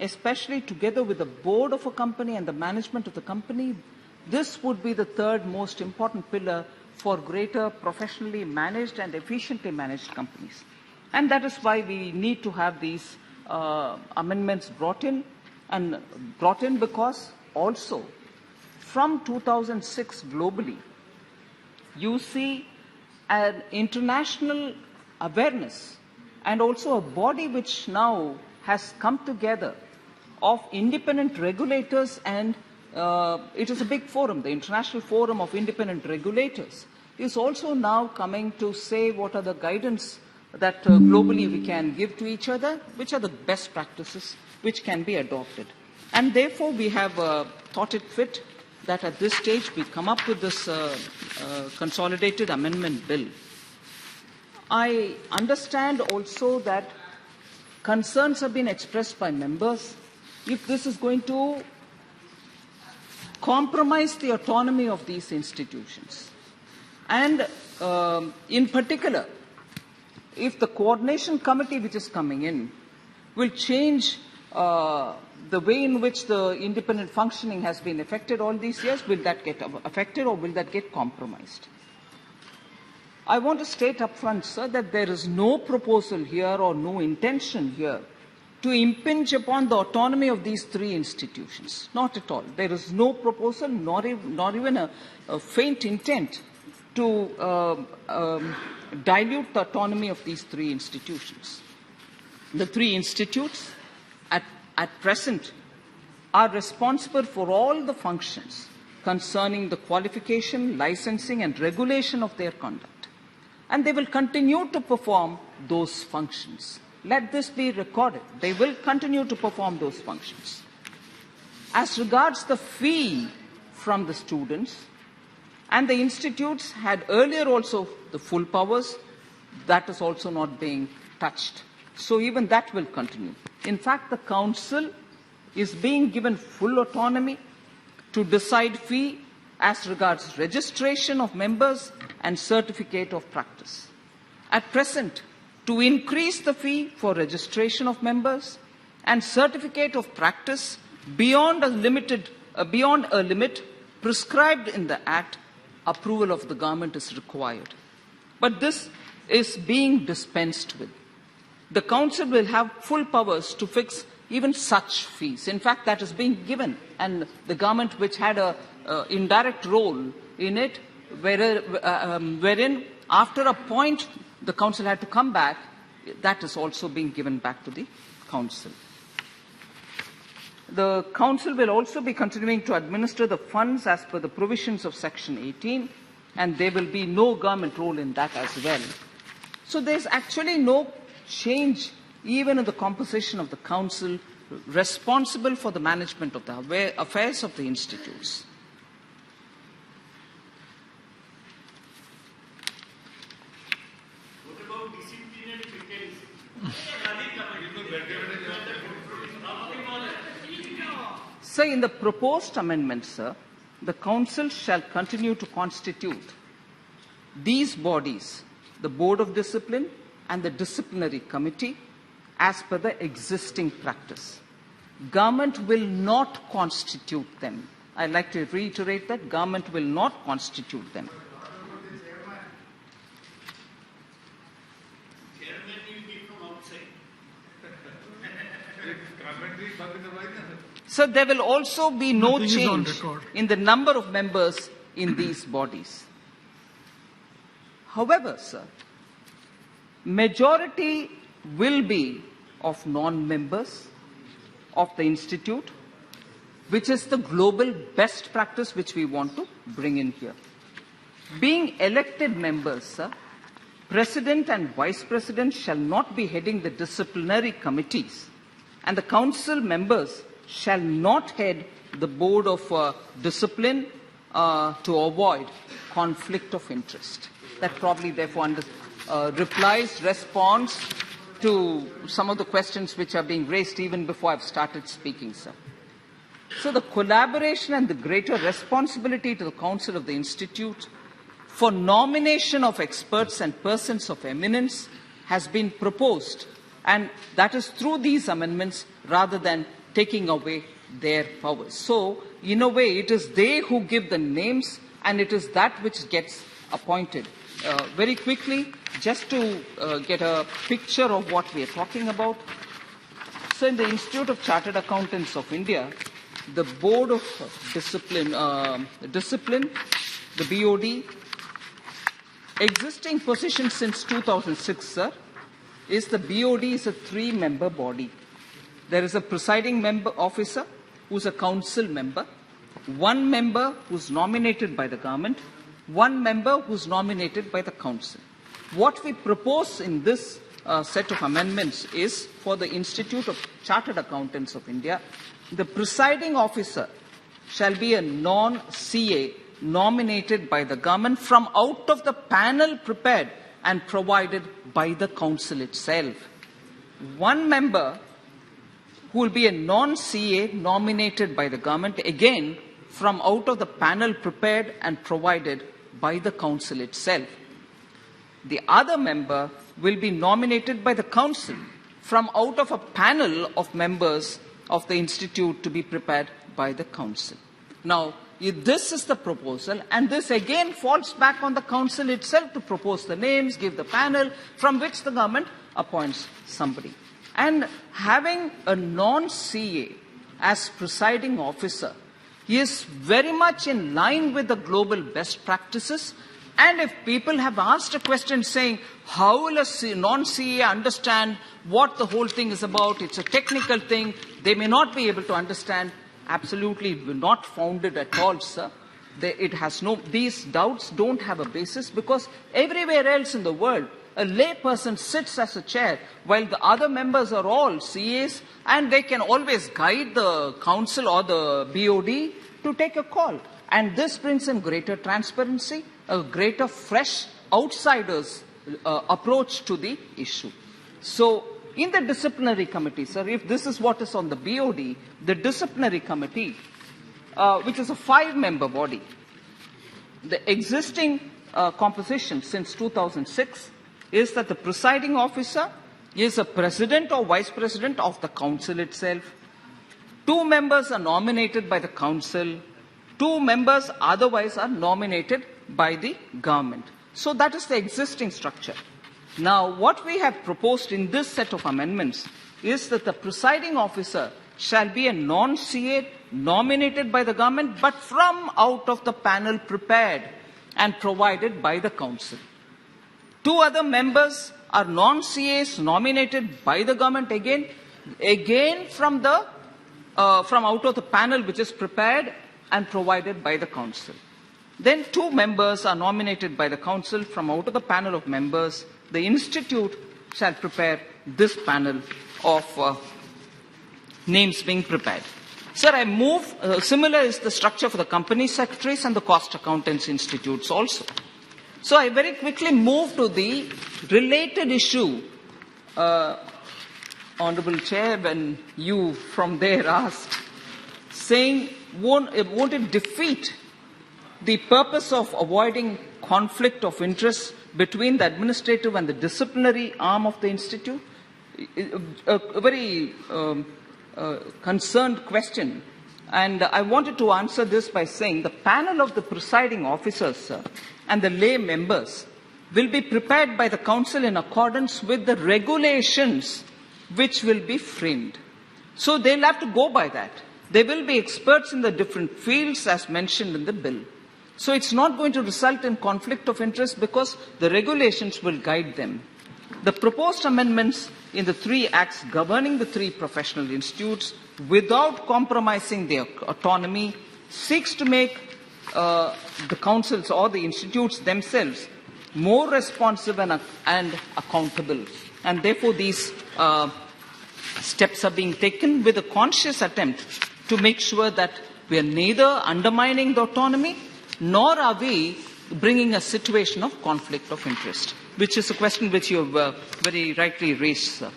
especially together with the board of a company and the management of the company, this would be the third most important pillar for greater professionally managed and efficiently managed companies. And that is why we need to have these amendments brought in, because also from 2006 globally, you see an international awareness and also a body which now has come together of independent regulators, and it is a big forum. The International Forum of Independent Regulators is also now coming to say what are the guidance that globally we can give to each other, which are the best practices which can be adopted. And therefore, we have thought it fit that at this stage we come up with this consolidated amendment bill. I understand also that concerns have been expressed by members if this is going to compromise the autonomy of these institutions. And in particular, if the coordination committee which is coming in will change the way in which the independent functioning has been affected all these years, will that get affected or will that get compromised? I want to state up front, sir, that there is no proposal here or no intention here to impinge upon the autonomy of these three institutions. Not at all. There is no proposal, not even a faint intent to dilute the autonomy of these three institutions. The three institutes at present are responsible for all the functions concerning the qualification, licensing and regulation of their conduct. And they will continue to perform those functions. Let this be recorded. They will continue to perform those functions. As regards the fee from the students, and the institutes had earlier also the full powers, that is also not being touched. So even that will continue. In fact, the council is being given full autonomy to decide fee as regards registration of members and certificate of practice. At present, to increase the fee for registration of members and certificate of practice beyond a limit prescribed in the Act, approval of the government is required. But this is being dispensed with. The council will have full powers to fix even such fees. In fact, that is being given, and the government, which had an indirect role in it, wherein after a point the council had to come back, that is also being given back to the council. The council will also be continuing to administer the funds as per the provisions of Section 18, and there will be no government role in that as well. So there's actually no change even in the composition of the council responsible for the management of the affairs of the institutes. What about disciplinary mechanism? Sir, in the proposed amendment, sir, the council shall continue to constitute these bodies, the Board of Discipline and the Disciplinary Committee, as per the existing practice. Government will not constitute them. I'd like to reiterate that government will not constitute them. Chairman will be from outside. So there will also be no change in the number of members in these bodies. However, sir, majority will be of non-members of the institute, which is the global best practice which we want to bring in here. Being elected members, sir, President and Vice President shall not be heading the disciplinary committees, and the council members shall not head the Board of Discipline to avoid conflict of interest. That probably, therefore, responds to some of the questions which are being raised even before I've started speaking, sir. So the collaboration and the greater responsibility to the Council of the Institute for nomination of experts and persons of eminence has been proposed, and that is through these amendments rather than taking away their powers. So, in a way, it is they who give the names, and it is that which gets appointed. Very quickly, just to get a picture of what we are talking about. So, in the Institute of Chartered Accountants of India, the Board of Discipline, the BOD, existing position since 2006, sir, is the BOD is a 3-member body. There is a presiding member officer who is a council member, 1 member who is nominated by the government, 1 member who is nominated by the council. What we propose in this set of amendments is for the Institute of Chartered Accountants of India, the presiding officer shall be a non-CA nominated by the government from out of the panel prepared and provided by the council itself. 1 member who will be a non-CA nominated by the government, again from out of the panel prepared and provided by the council itself. The other member will be nominated by the council from out of a panel of members of the institute to be prepared by the council. Now, this is the proposal, and this again falls back on the council itself to propose the names, give the panel, from which the government appoints somebody. And having a non-CA as presiding officer is very much in line with the global best practices. And if people have asked a question saying, how will a non-CA understand what the whole thing is about? It's a technical thing. They may not be able to understand. Absolutely not founded at all, sir. These doubts don't have a basis, because everywhere else in the world, a lay person sits as a chair while the other members are all CAs, and they can always guide the council or the BOD to take a call. And this brings in greater transparency, a greater fresh outsiders approach to the issue. So, in the disciplinary committee, sir, if this is what is on the BOD, the disciplinary committee, which is a 5-member body, the existing composition since 2006 is that the presiding officer is a president or vice president of the council itself. 2 members are nominated by the council. 2 members otherwise are nominated by the government. So that is the existing structure. Now, what we have proposed in this set of amendments is that the presiding officer shall be a non-CA nominated by the government, but from out of the panel prepared and provided by the council. 2 other members are non-CAs nominated by the government again from out of the panel which is prepared and provided by the council. Then 2 members are nominated by the council from out of the panel of members. The institute shall prepare this panel of names being prepared. Sir, I move, similar is the structure for the company secretaries and the cost accountants institutes also. So I very quickly move to the related issue, Honorable Chair, when you from there asked, saying, won't it defeat the purpose of avoiding conflict of interest between the administrative and the disciplinary arm of the institute? A very concerned question. And I wanted to answer this by saying the panel of the presiding officers and the lay members will be prepared by the council in accordance with the regulations which will be framed. So they'll have to go by that. They will be experts in the different fields as mentioned in the bill. So it's not going to result in conflict of interest because the regulations will guide them. The proposed amendments in the 3 acts governing the 3 professional institutes without compromising their autonomy seeks to make the councils or the institutes themselves more responsive and accountable. And therefore these steps are being taken with a conscious attempt to make sure that we are neither undermining the autonomy nor are we bringing a situation of conflict of interest, which is a question which you have very rightly raised, sir.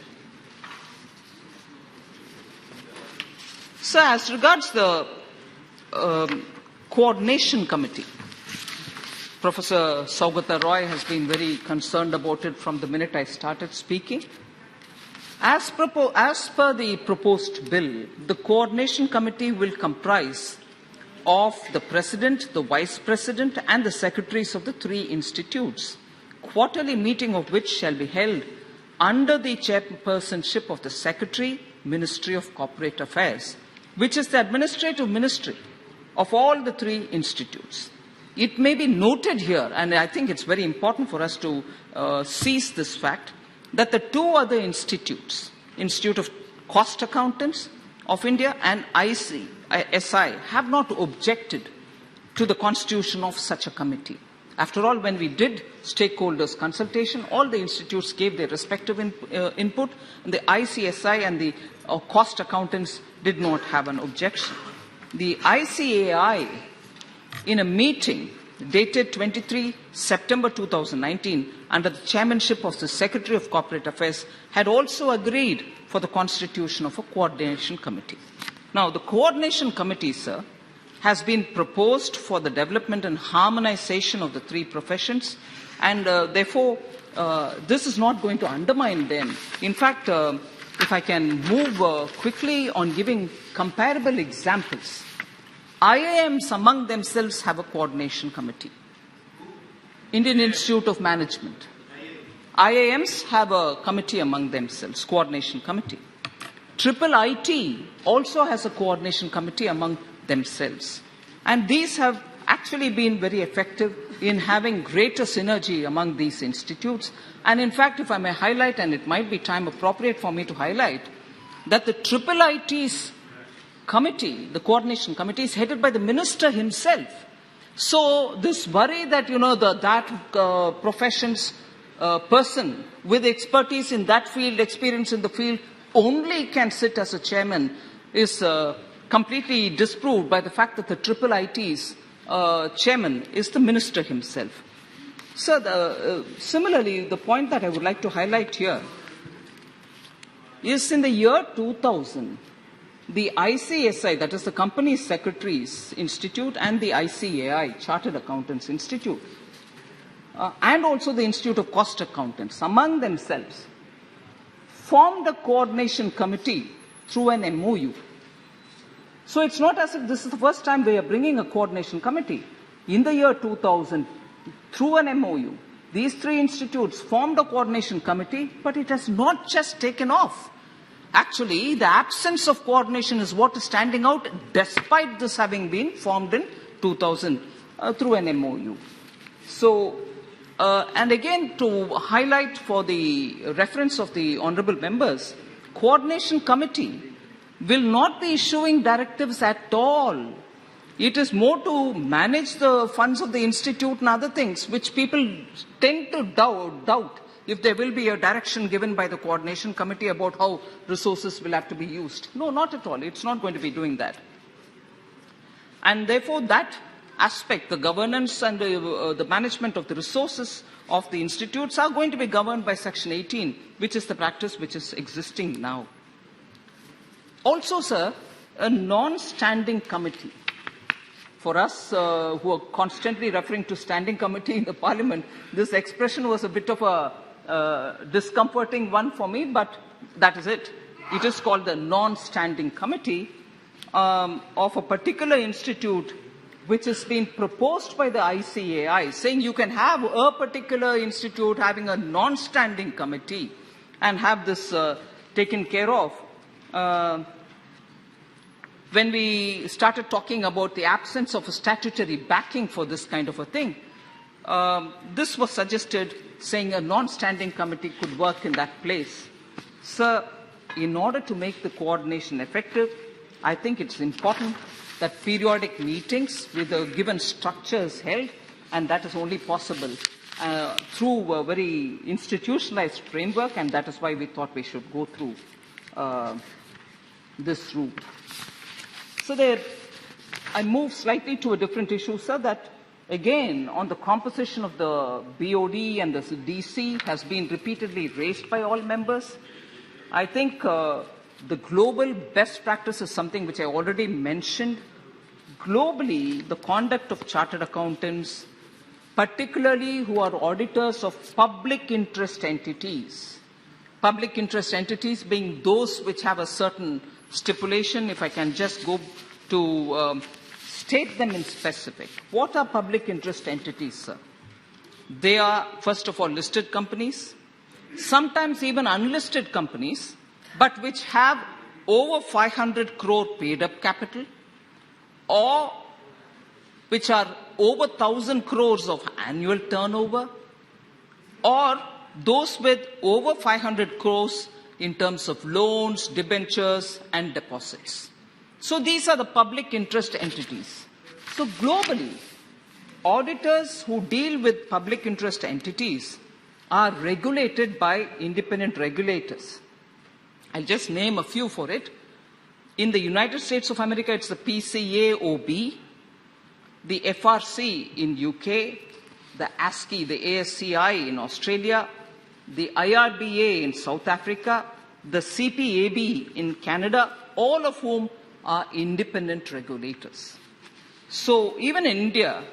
Sir, as regards the coordination committee, Professor Saugata Roy has been very concerned about it from the minute I started speaking. As per the proposed bill, the coordination committee will comprise of the president, the vice president, and the secretaries of the three institutes, quarterly meeting of which shall be held under the chairpersonship of the Secretary, Ministry of Corporate Affairs, which is the administrative ministry of all the three institutes. It may be noted here, and I think it's very important for us to seize this fact, that the two other institutes, Institute of Cost Accountants of India and SI, have not objected to the constitution of such a committee. After all, when we did stakeholders consultation, all the institutes gave their respective input, and the ICSI and the cost accountants did not have an objection. The ICAI, in a meeting dated 23 September 2019, under the chairmanship of the Secretary of Corporate Affairs, had also agreed for the constitution of a coordination committee. Now, the coordination committee, sir, has been proposed for the development and harmonization of the three professions, and therefore, this is not going to undermine them. In fact, if I can move quickly on giving comparable examples, IIMs among themselves have a coordination committee. Indian Institute of Management. IIMs have a committee among themselves, coordination committee. IT also has a coordination committee among themselves. And these have actually been very effective in having greater synergy among these institutes. And in fact, if I may highlight, and it might be time appropriate for me to highlight, that the IT's committee, the coordination committee, is headed by the minister himself. So this worry that, that profession's person with expertise in that field, experience in the field, only can sit as a chairman is completely disproved by the fact that the IT's chairman is the minister himself. So similarly, the point that I would like to highlight here is in the year 2000, the ICSI, that is the Company Secretaries Institute, and the ICAI, Chartered Accountants Institute, and also the Institute of Cost Accountants, among themselves, formed a coordination committee through an MOU. So it's not as if this is the first time we are bringing a coordination committee. In the year 2000, through an MOU, these three institutes formed a coordination committee, but it has not just taken off. Actually, the absence of coordination is what is standing out, despite this having been formed in 2000 through an MOU. So, and again, to highlight for the reference of the honourable members, coordination committee will not be issuing directives at all. It is more to manage the funds of the institute and other things, which people tend to doubt if there will be a direction given by the coordination committee about how resources will have to be used. No, not at all. It's not going to be doing that. And therefore, that aspect, the governance and the management of the resources of the institutes, are going to be governed by Section 18, which is the practice which is existing now. Also, sir, a non-standing committee. For us who are constantly referring to standing committee in the parliament, this expression was a bit of a discomforting one for me, but that is it. It is called the non-standing committee of a particular institute which has been proposed by the ICAI, saying you can have a particular institute having a non-standing committee and have this taken care of. When we started talking about the absence of a statutory backing for this kind of a thing, this was suggested, saying a non-standing committee could work in that place. Sir, in order to make the coordination effective, I think it's important that periodic meetings with a given structure is held, and that is only possible through a very institutionalized framework, and that is why we thought we should go through this route. So there, I move slightly to a different issue, sir, that again, on the composition of the BOD and the DC has been repeatedly raised by all members. I think the global best practice is something which I already mentioned. Globally, the conduct of chartered accountants, particularly who are auditors of public interest entities, public interest entities being those which have a certain stipulation. If I can just go to state them in specific. What are public interest entities, sir? They are, first of all, listed companies, sometimes even unlisted companies, but which have over 500 crore paid-up capital, or which are over 1,000 crores of annual turnover, or those with over 500 crores in terms of loans, debentures, and deposits. So these are the public interest entities. So globally, auditors who deal with public interest entities are regulated by independent regulators. I'll just name a few for it. In the United States of America, it's the PCAOB, the FRC in UK, the ASCII, the ASCI in Australia, the IRBA in South Africa, the CPAB in Canada, all of whom are independent regulators. So even in India,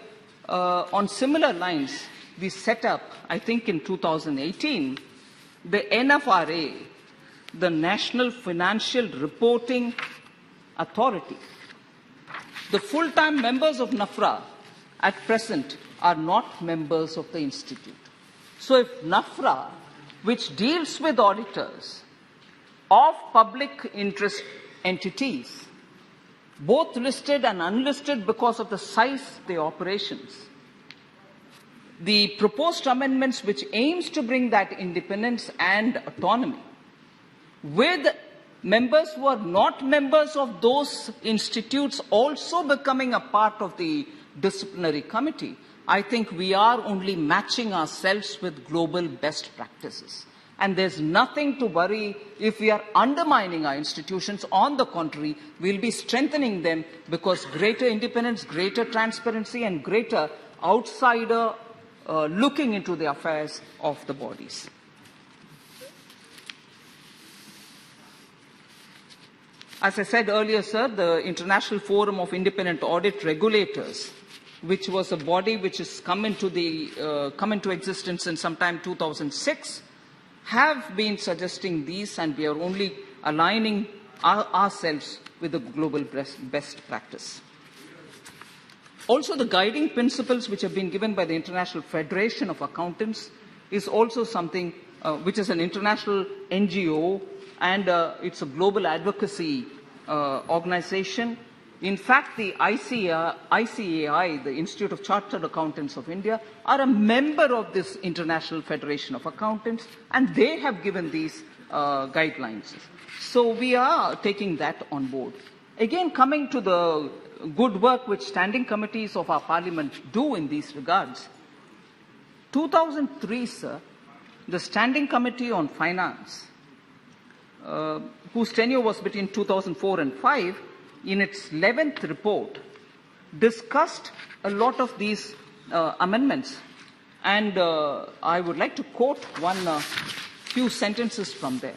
on similar lines, we set up, I think in 2018, the NFRA, the National Financial Reporting Authority. The full-time members of NAFRA at present are not members of the institute. So if NAFRA, which deals with auditors of public interest entities, both listed and unlisted because of the size of the operations, the proposed amendments which aims to bring that independence and autonomy with members who are not members of those institutes also becoming a part of the disciplinary committee, I think we are only matching ourselves with global best practices. And there's nothing to worry if we are undermining our institutions. On the contrary, we'll be strengthening them because greater independence, greater transparency, and greater outsider looking into the affairs of the bodies. As I said earlier, sir, the International Forum of Independent Audit Regulators, which was a body which has come into existence in sometime 2006, have been suggesting these, and we are only aligning ourselves with the global best practice. Also, the guiding principles which have been given by the International Federation of Accountants is also something which is an international NGO, and it's a global advocacy organization. In fact, the ICAI, the Institute of Chartered Accountants of India, are a member of this International Federation of Accountants, and they have given these guidelines. So we are taking that on board. Again, coming to the good work which standing committees of our parliament do in these regards. 2003, sir, the Standing Committee on Finance, whose tenure was between 2004 and 5, in its 11th report, discussed a lot of these amendments. And I would like to quote few sentences from there.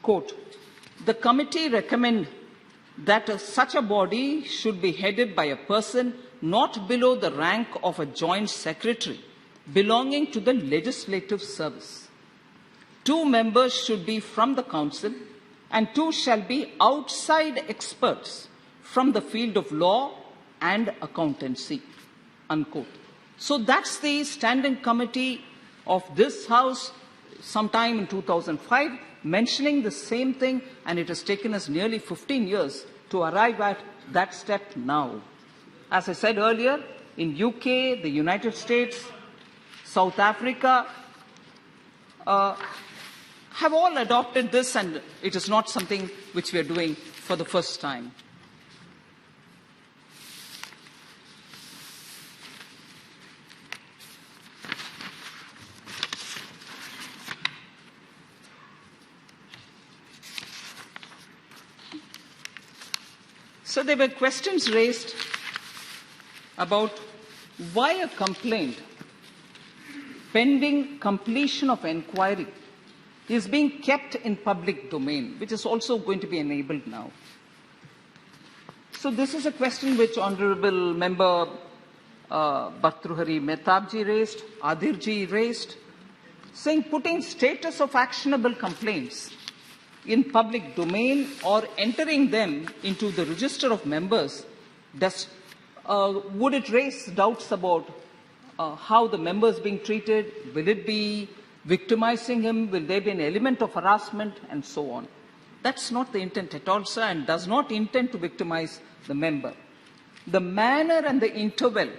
Quote, "The committee recommend that such a body should be headed by a person not below the rank of a joint secretary belonging to the legislative service. 2 members should be from the council, and 2 shall be outside experts from the field of law and accountancy," unquote. So that's the standing committee of this House sometime in 2005 mentioning the same thing, and it has taken us nearly 15 years to arrive at that step now. As I said earlier, in UK, the United States, South Africa, have all adopted this, and it is not something which we are doing for the first time. So there were questions raised about why a complaint pending completion of inquiry is being kept in public domain, which is also going to be enabled now. So this is a question which Honourable Member Bhartrihari Mehtabji raised, Adhirji raised. saying putting status of actionable complaints in public domain or entering them into the register of members, would it raise doubts about how the member is being treated? Will it be victimizing him? Will there be an element of harassment and so on? That's not the intent at all, sir, and does not intend to victimize the member. The manner and the interval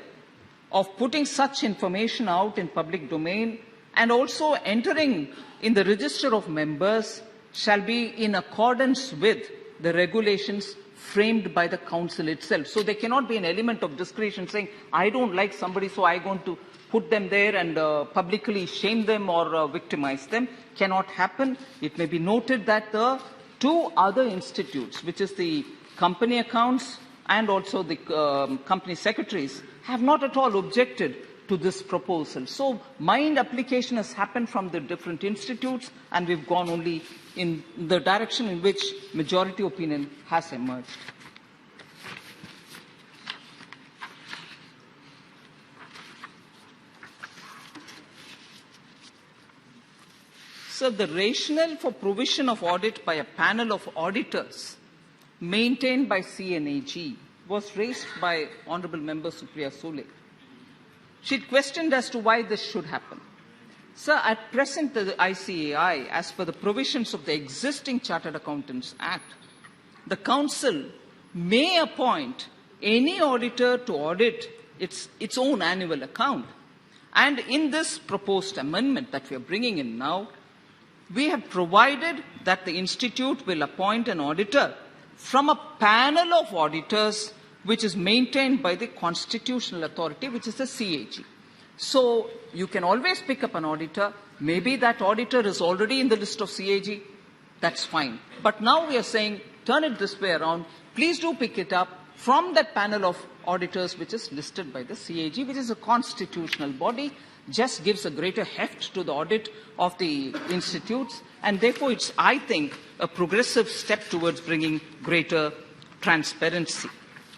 of putting such information out in public domain and also entering in the register of members shall be in accordance with the regulations framed by the council itself. So there cannot be an element of discretion saying, I don't like somebody, so I'm going to put them there and publicly shame them or victimize them. Cannot happen. It may be noted that the two other institutes, which is the company accounts and also the company secretaries, have not at all objected to this proposal. So mind application has happened from the different institutes, and we've gone only in the direction in which majority opinion has emerged. So the rationale for provision of audit by a panel of auditors maintained by CNAG was raised by Honourable Member Supriya Sule. She questioned as to why this should happen. Sir, at present, the ICAI, as per the provisions of the existing Chartered Accountants Act, the Council may appoint any auditor to audit its own annual account. And in this proposed amendment that we are bringing in now, we have provided that the Institute will appoint an auditor from a panel of auditors which is maintained by the constitutional authority, which is the CAG. So you can always pick up an auditor. Maybe that auditor is already in the list of CAG. That's fine. But now we are saying, turn it this way around. Please do pick it up from that panel of auditors which is listed by the CAG, which is a constitutional body, just gives a greater heft to the audit of the institutes. And therefore, it's, I think, a progressive step towards bringing greater transparency.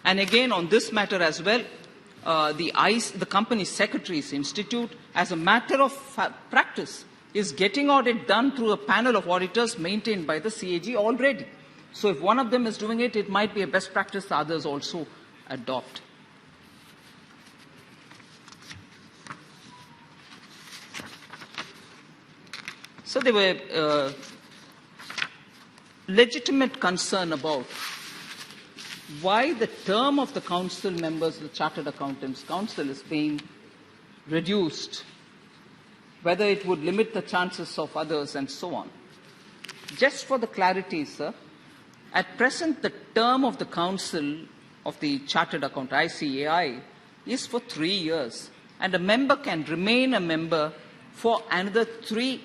And again, on this matter as well, the company secretaries institute, as a matter of practice, is getting audit done through a panel of auditors maintained by the CAG already. So if one of them is doing it, it might be a best practice the others also adopt. So there were legitimate concern about why the term of the council members, the Chartered Accountants Council, is being reduced, whether it would limit the chances of others and so on. Just for the clarity, sir, at present the term of the council of the Chartered Account, ICAI, is for 3 years, and a member can remain a member for another 3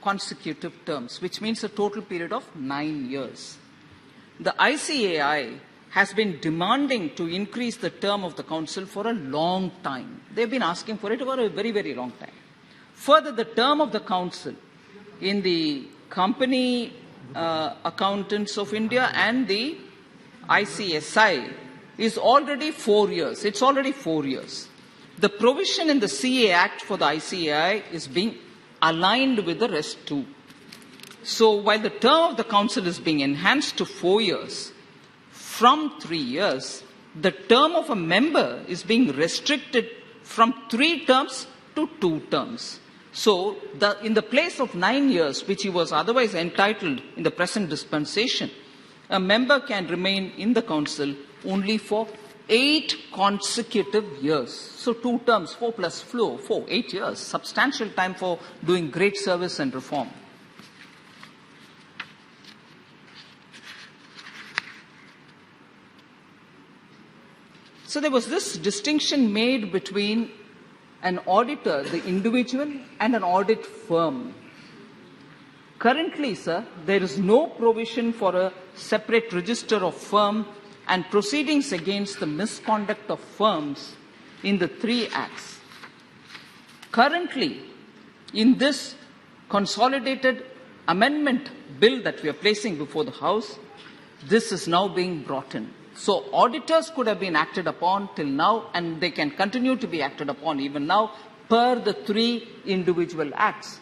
consecutive terms, which means a total period of 9 years. The ICAI has been demanding to increase the term of the council for a long time. They've been asking for it for a very, very long time. Further, the term of the council in the Company Accountants of India and the ICSI is already 4 years. It's already 4 years. The provision in the CA Act for the ICAI is being aligned with the rest too. So while the term of the council is being enhanced to 4 years, from 3 years, the term of a member is being restricted from 3 terms to 2 terms. So in the place of 9 years, which he was otherwise entitled in the present dispensation, a member can remain in the council only for 8 consecutive years. So 2 terms, 4 plus 4, 8 years, substantial time for doing great service and reform. So there was this distinction made between an auditor, the individual, and an audit firm. Currently, sir, there is no provision for a separate register of firm and proceedings against the misconduct of firms in the 3 acts. Currently, in this consolidated amendment bill that we are placing before the House, this is now being brought in. So auditors could have been acted upon till now, and they can continue to be acted upon even now per the 3 individual acts.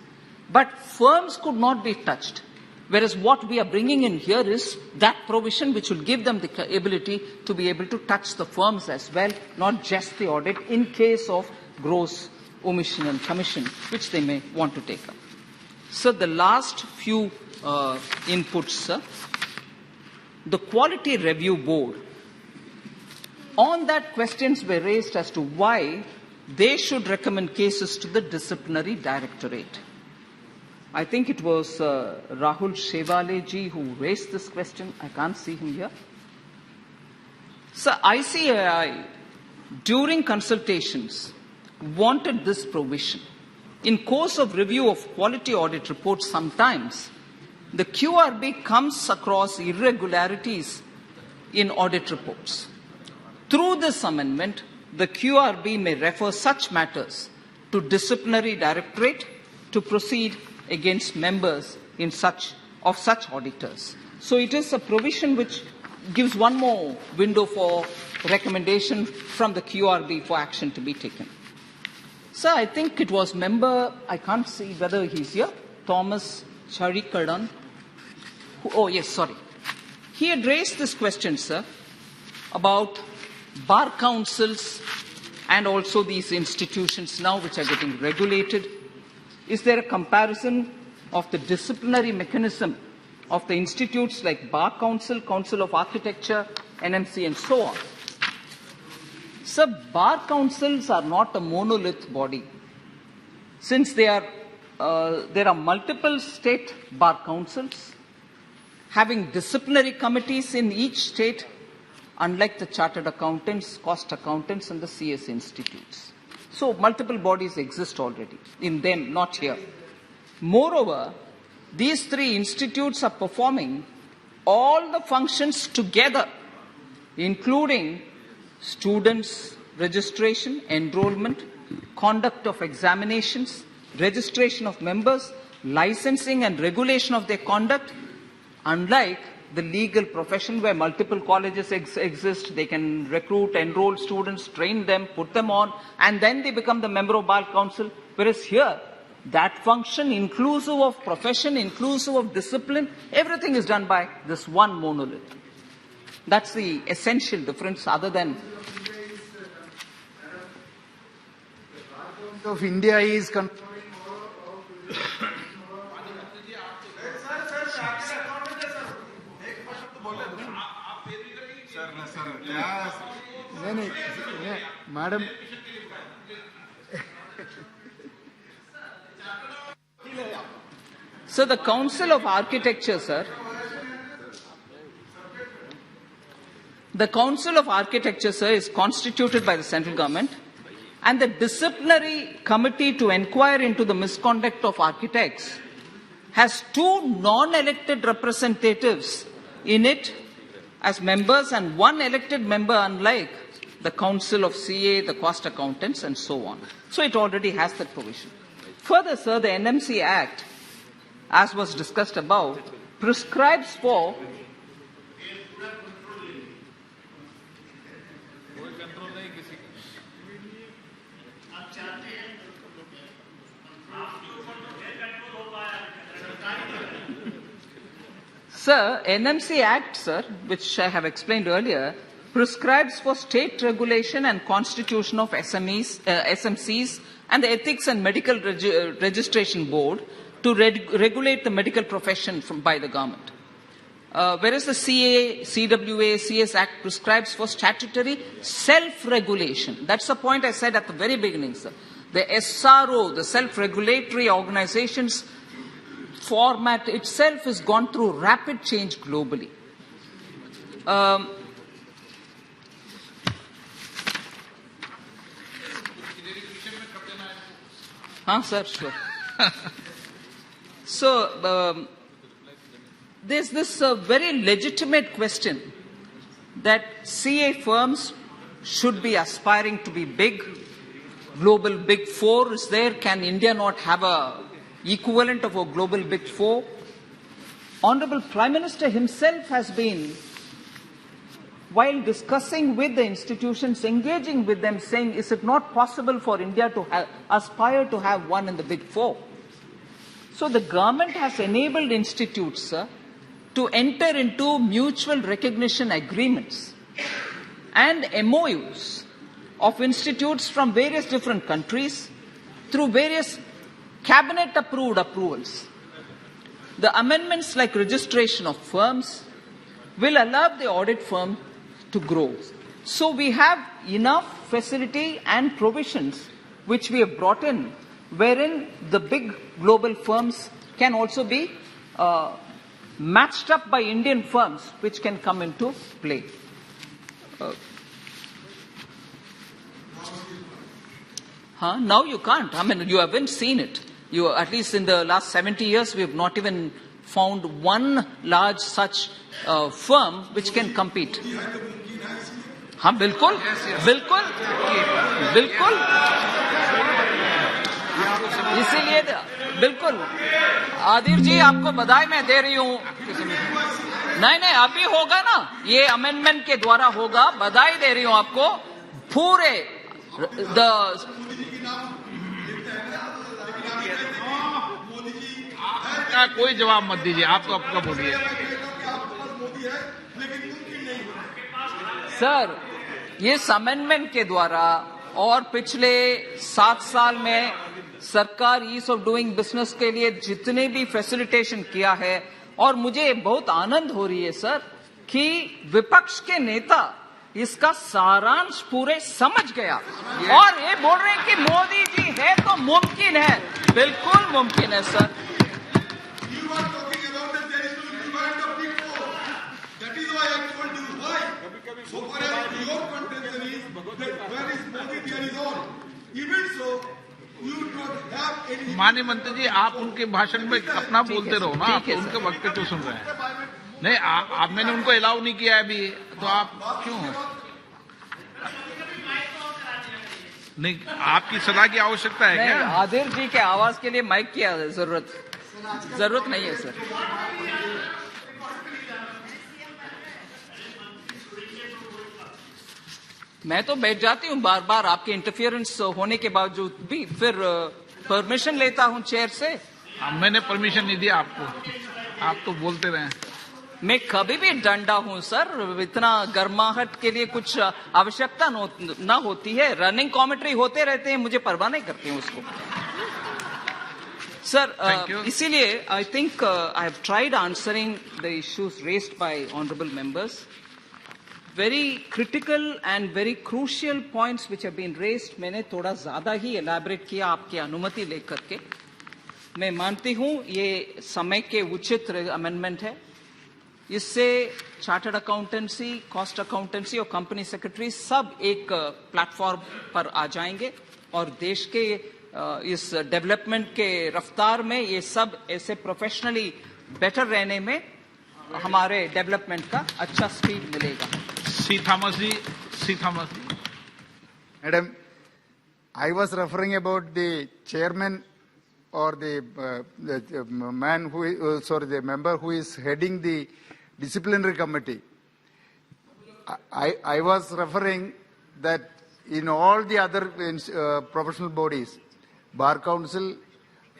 But firms could not be touched. Whereas what we are bringing in here is that provision which will give them the ability to be able to touch the firms as well, not just the audit, in case of gross omission and commission, which they may want to take up. So the last few inputs, the Quality Review Board. On that, questions were raised as to why they should recommend cases to the Disciplinary Directorate. I think it was Rahul Shevale ji who raised this question. I can't see him here. So ICAI, during consultations, wanted this provision. In course of review of quality audit reports, sometimes the QRB comes across irregularities in audit reports. Through this amendment, the QRB may refer such matters to Disciplinary Directorate to proceed against members of such auditors. So it is a provision which gives one more window for recommendation from the QRB for action to be taken. So I think it was member, I can't see whether he's here, Thomas Charikadan. Oh, yes, sorry. He had raised this question, sir, about bar councils and also these institutions now which are getting regulated. Is there a comparison of the disciplinary mechanism of the institutes like Bar Council, Council of Architecture, NMC, and so on? So, bar councils are not a monolith body. Since there are multiple state bar councils having disciplinary committees in each state, unlike the chartered accountants, cost accountants, and the CS institutes. So multiple bodies exist already in them, not here. Moreover, these three institutes are performing all the functions together, including students' registration, enrollment, conduct of examinations, registration of members, licensing and regulation of their conduct, unlike the legal profession where multiple colleges exist, they can recruit, enroll students, train them, put them on, and then they become the member of Bar Council. Whereas here, that function, inclusive of profession, inclusive of discipline, everything is done by this one monolith. That's the essential difference other than... of India is controlling Madam. So the Council of Architecture, sir, the Council of Architecture, sir, is constituted by the central government, and the disciplinary committee to inquire into the misconduct of architects has two non-elected representatives in it as members and one elected member, unlike the Council of CA, the cost accountants, and so on. So it already has that provision. Further, sir, the NMC Act, as was discussed above, prescribes for Sir, NMC Act, sir, which I have explained earlier, prescribes for state regulation and constitution of SMCs and the Ethics and Medical Registration Board to regulate the medical profession by the government. Whereas the CA, CWA, CS Act prescribes for statutory self-regulation. That's the point I said at the very beginning, sir. The SRO, the self-regulatory organizations format itself has gone through rapid change globally. Sir, sure. So, there's this very legitimate question that CA firms should be aspiring to be big. Global Big Four is there. Can India not have a equivalent of a global Big Four? Honorable Prime Minister himself has been, while discussing with the institutions, engaging with them, saying, is it not possible for India to aspire to have one in the Big Four? So the government has enabled institutes, sir, to enter into mutual recognition agreements and MOUs of institutes from various different countries through various cabinet-approved approvals. The amendments like registration of firms will allow the audit firm to grow. So we have enough facility and provisions which we have brought in, wherein the big global firms can also be matched up by Indian firms which can come into play. Now you can't. I mean, you haven't seen it. You, at least in the last 70 years, we have not even found one large such firm which can compete. हाँ बिल्कुल बिल्कुल बिल्कुल इसीलिए बिल्कुल आदिर जी आपको बधाई मैं दे रही हूँ नहीं नहीं अभी होगा ना ये अमेंडमेंट के द्वारा होगा बधाई दे रही हूँ आपको पूरे कोई जवाब मत दीजिए आप तो आपका बोलिए सर इस अमेंडमेंट के द्वारा और पिछले 7 साल में सरकार ईज ऑफ डूइंग बिजनेस के लिए जितने भी फैसिलिटेशन किया है और मुझे बहुत आनंद हो रही है सर कि विपक्ष के नेता इसका सारांश पूरे समझ गया और ये बोल रहे हैं कि मोदी जी है तो मुमकिन है बिल्कुल मुमकिन है सर माननीय मंत्री जी आप उनके भाषण में अपना बोलते रहो ना आप उनके वक्त पे क्यों सुन रहे हैं नहीं आप मैंने उनको अलाउ नहीं किया अभी तो आप क्यों नहीं आपकी सलाह की आवश्यकता है क्या आदिर जी के आवाज के लिए माइक की जरूरत नहीं है सर मैं तो बैठ जाती हूँ बार बार आपके इंटरफियरेंस होने के बावजूद भी फिर परमिशन लेता हूँ चेयर से मैंने परमिशन नहीं दिया आपको आप तो बोलते रहे मैं कभी भी डंडा हूँ सर इतना गर्माहट के लिए कुछ आवश्यकता ना होती है रनिंग कमेंट्री होते रहते हैं मुझे परवाह नहीं करते हैं उसको सर इसीलिए I think I have tried answering the issues raised bye honourable members very critical and very crucial points which have been raised मैंने थोड़ा ज्यादा ही elaborate किया आपकी अनुमति लेकर के मैं मानती हूँ ये समय के उचित अमेंडमेंट है इससे चार्टर्ड अकाउंटेंसी कॉस्ट अकाउंटेंसी और कंपनी सेक्रेटरी सब एक प्लेटफॉर्म पर आ जाएंगे और देश के इस डेवलपमेंट के रफ्तार में ये सब ऐसे प्रोफेशनली बेटर रहने में हमारे डेवलपमेंट का अच्छा स्पीड मिलेगा C. Thomas ji. Madam, I was referring about the chairman or the man who, the member who is heading the disciplinary committee. I was referring that in all the other professional bodies, Bar Council,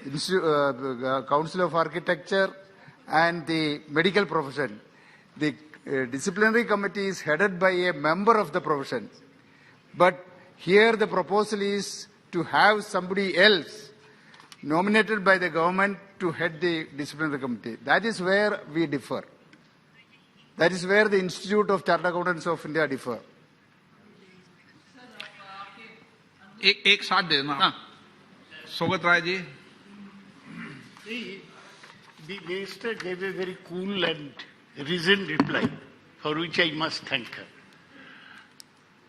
Council of Architecture, and the medical profession, the disciplinary committee is headed by a member of the profession. But here the proposal is to have somebody else nominated by the government to head the disciplinary committee. That is where we differ. That is where the Institute of Chartered Accountants of India differ. एक साथ देना Sougat Rai ji The minister gave a very cool and reasoned reply, for which I must thank her.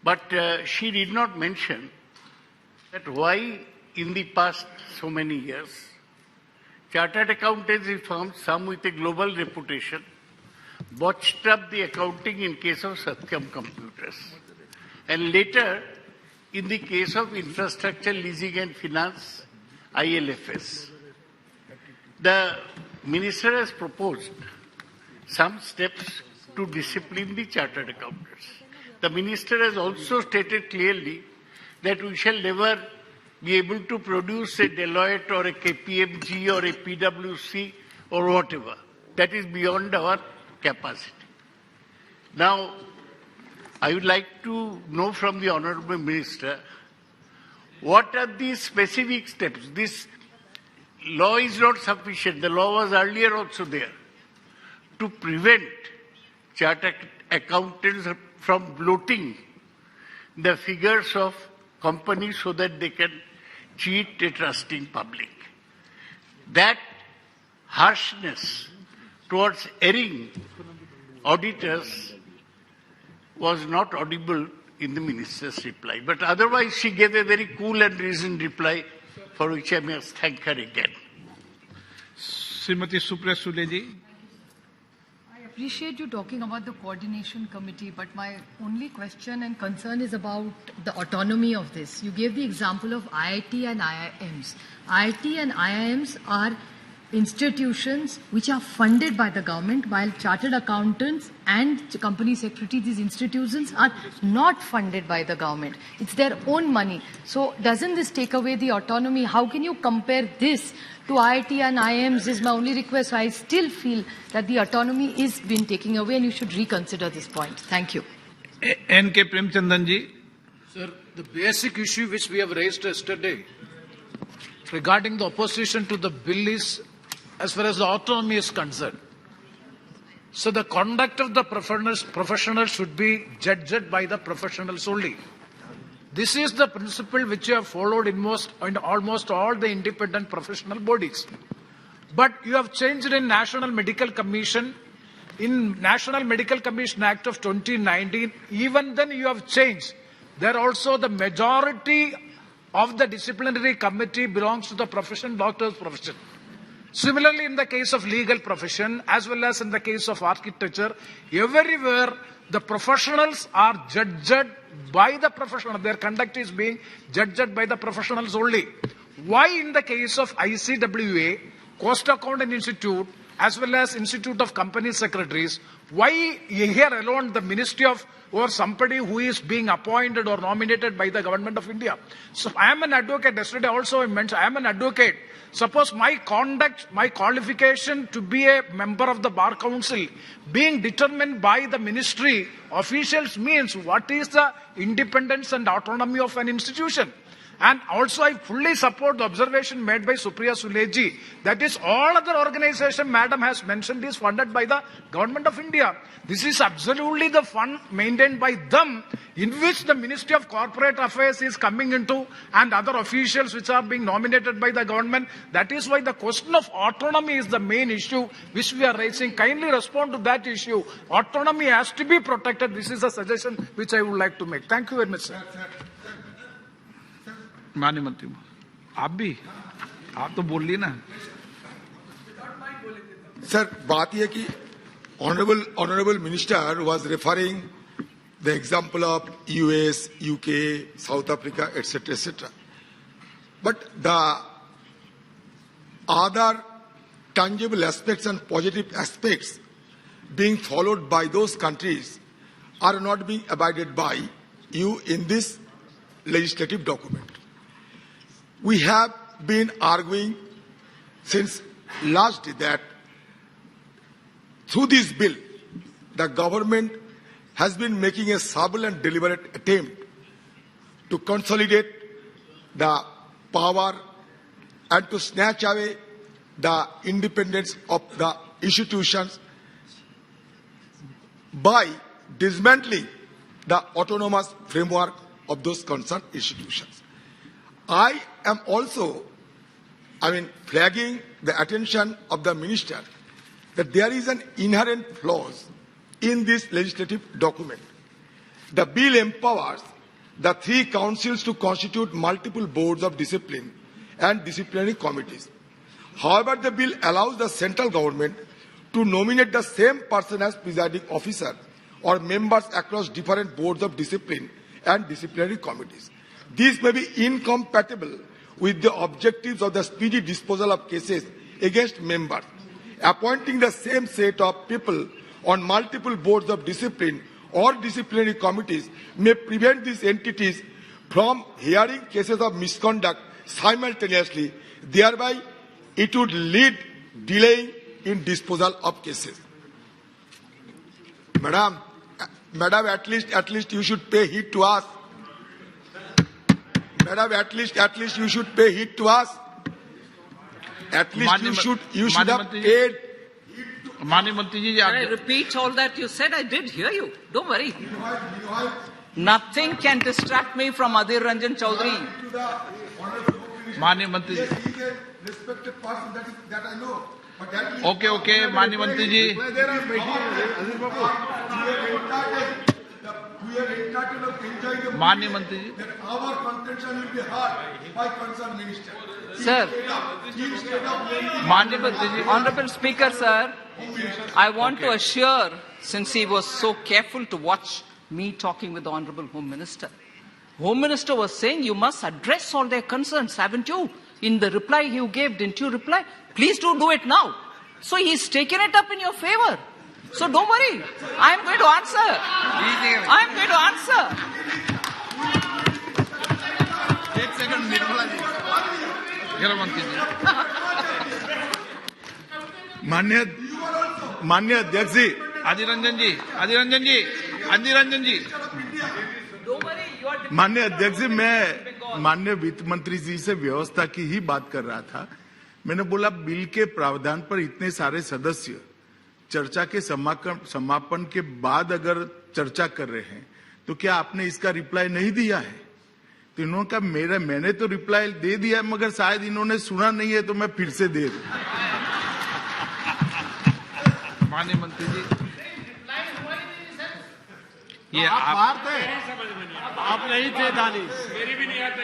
But she did not mention that why in the past so many years, chartered accountancy firms, some with a global reputation, botched up the accounting in case of Satyam Computers. And later, in the case of infrastructure leasing and finance, ILFS. The minister has proposed some steps to discipline the chartered accountants. The minister has also stated clearly that we shall never be able to produce a Deloitte or a KPMG or a PwC or whatever. That is beyond our capacity. Now, I would like to know from the Honourable Minister, what are the specific steps? This law is not sufficient. The law was earlier also there to prevent chartered accountants from bloating the figures of companies so that they can cheat a trusting public. That harshness towards erring auditors was not audible in the minister's reply. But otherwise, she gave a very cool and reasoned reply, for which I must thank her again. Srimati Supriya Sule ji. I appreciate you talking about the coordination committee, but my only question and concern is about the autonomy of this. You gave the example of IIT and IIMs. IIT and IIMs are institutions which are funded by the government, while chartered accountants and company secretaries, these institutions are not funded by the government. It's their own money. So doesn't this take away the autonomy? How can you compare this to IIT and IIMs is my only request. I still feel that the autonomy is being taken away and you should reconsider this point. Thank you. N.K. Premchandan ji. Sir, the basic issue which we have raised yesterday regarding the opposition to the bill is as far as the autonomy is concerned. So the conduct of the professionals should be judged by the professionals only. This is the principle which you have followed in almost all the independent professional bodies. But you have changed in National Medical Commission, in National Medical Commission Act of 2019, even then you have changed. There also the majority of the disciplinary committee belongs to the profession, doctor's profession. Similarly, in the case of legal profession, as well as in the case of architecture, everywhere the professionals are judged by the professional. Their conduct is being judged by the professionals only. Why in the case of ICWA, Cost Accounting Institute, as well as Institute of Company Secretaries, why here alone the Ministry of or somebody who is being appointed or nominated by the Government of India? So I am an advocate. Yesterday also I mentioned I am an advocate. Suppose my conduct, my qualification to be a member of the Bar Council being determined by the ministry officials means what is the independence and autonomy of an institution? And also I fully support the observation made by Supriya Sule ji. That is, all other organization Madam has mentioned is funded by the Government of India. This is absolutely the fund maintained by them, in which the Ministry of Corporate Affairs is coming into and other officials which are being nominated by the government. That is why the question of autonomy is the main issue which we are raising. Kindly respond to that issue. Autonomy has to be protected. This is a suggestion which I would like to make. Thank you very much, sir. माननीय मंत्री आप तो बोल ली ना sir बात यह कि honorable minister was referring the example of US, UK, South Africa, etc. But the other tangible aspects and positive aspects being followed by those countries are not being abided by you in this legislative document. We have been arguing since last day that through this bill, the government has been making a subtle and deliberate attempt to consolidate the power and to snatch away the independence of the institutions by dismantling the autonomous framework of those concerned institutions. I am also, flagging the attention of the minister that there is an inherent flaw in this legislative document. The bill empowers the three councils to constitute multiple boards of discipline and disciplinary committees. However, the bill allows the central government to nominate the same person as presiding officer or members across different boards of discipline and disciplinary committees. This may be incompatible with the objectives of the speedy disposal of cases against members. Appointing the same set of people on multiple boards of discipline or disciplinary committees may prevent these entities from hearing cases of misconduct simultaneously. Thereby, it would lead delay in disposal of cases. Madam, at least you should pay heed to us. Madam, at least you should pay heed to us. At least you should have paid. Can I repeat all that you said? I did hear you. Don't worry. Nothing can distract me from Adhir Ranjan Chaudhary. माननीय मंत्री जी, okay माननीय मंत्री जी, माननीय मंत्री जी, Sir, माननीय मंत्री जी, Honorable Speaker, sir, I want to assure, since he was so careful to watch me talking with the Honorable Home Minister, Home Minister was saying you must address all their concerns, haven't you? In the reply you gave, didn't you reply? Please do it now. So he's taken it up in your favor. So don't worry. I'm going to answer. I'm going to answer. गृह मंत्री जी, माननीय अध्यक्ष जी, अधीर रंजन जी, माननीय अध्यक्ष जी, मैं माननीय वित्त मंत्री जी से व्यवस्था की ही बात कर रहा था। मैंने बोला बिल के प्रावधान पर इतने सारे सदस्य चर्चा के समापन के बाद अगर चर्चा कर रहे हैं तो क्या आपने इसका रिप्लाई नहीं दिया है? तो इन्होंने कहा मैंने तो रिप्लाई दे दिया मगर शायद इन्होंने सुना नहीं है तो मैं फिर से दे दूं। माननीय मंत्री जी, ये आप थे, आप नहीं थे दानिश। मेरी भी नहीं आता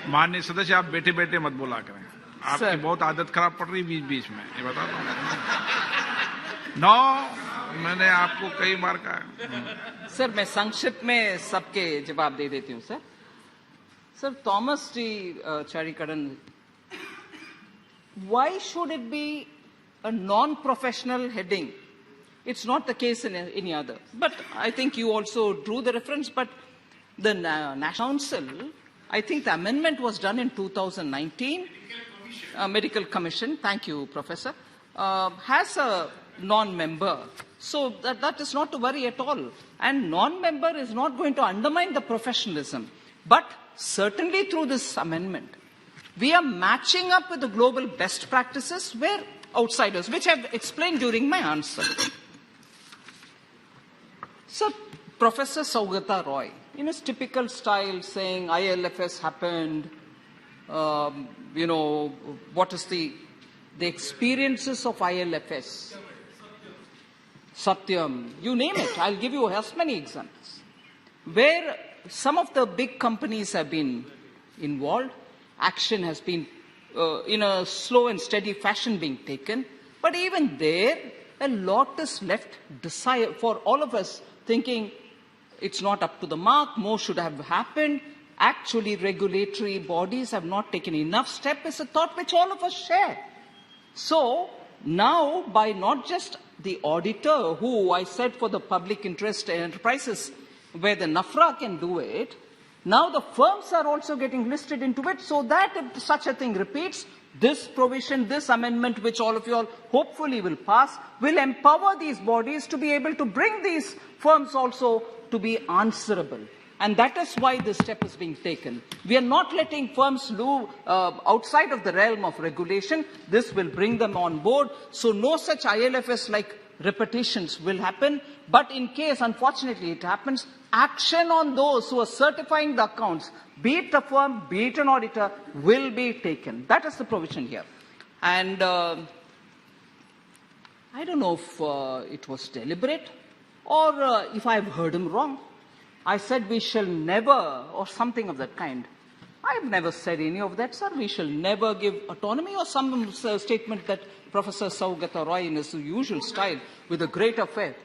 माननीय सदस्य, आप बैठे बैठे मत बोला करें, आपकी बहुत आदत खराब पड़ रही बीच बीच में, ये बता दो। मैंने आपको कई बार कहा। सर, मैं संक्षिप्त में सबके जवाब दे देती हूँ। सर थॉमस जी चारीकरण, why should it be a non-professional heading? It's not the case in any other. But I think you also drew the reference. But the National Council, I think the amendment was done in 2019. Medical Commission, thank you, Professor, has a non-member. So that is not to worry at all. And non-member is not going to undermine the professionalism. But certainly through this amendment, we are matching up with the global best practices where outsiders, which I've explained during my answer. So, Professor Saugata Roy, in his typical style, saying ILFS happened, what is the experiences of ILFS, Satyam, you name it. I'll give you as many examples where some of the big companies have been involved. Action has been in a slow and steady fashion being taken. But even there, a lot is left for all of us thinking it's not up to the mark, more should have happened. Actually, regulatory bodies have not taken enough step is a thought which all of us share. So now, by not just the auditor, who I said for the public interest enterprises, where the NAFRA can do it, now the firms are also getting listed into it, so that if such a thing repeats, this provision, this amendment, which all of you all hopefully will pass, will empower these bodies to be able to bring these firms also to be answerable. And that is why this step is being taken. We are not letting firms move outside of the realm of regulation. This will bring them on board. So no such ILFS-like repetitions will happen. But in case, unfortunately, it happens, action on those who are certifying the accounts, be it a firm, be it an auditor, will be taken. That is the provision here. And I don't know if it was deliberate or if I've heard him wrong. I said we shall never, or something of that kind. I've never said any of that, sir. We shall never give autonomy, or some statement that Professor Saugata Roy, in his usual style, with a great affair.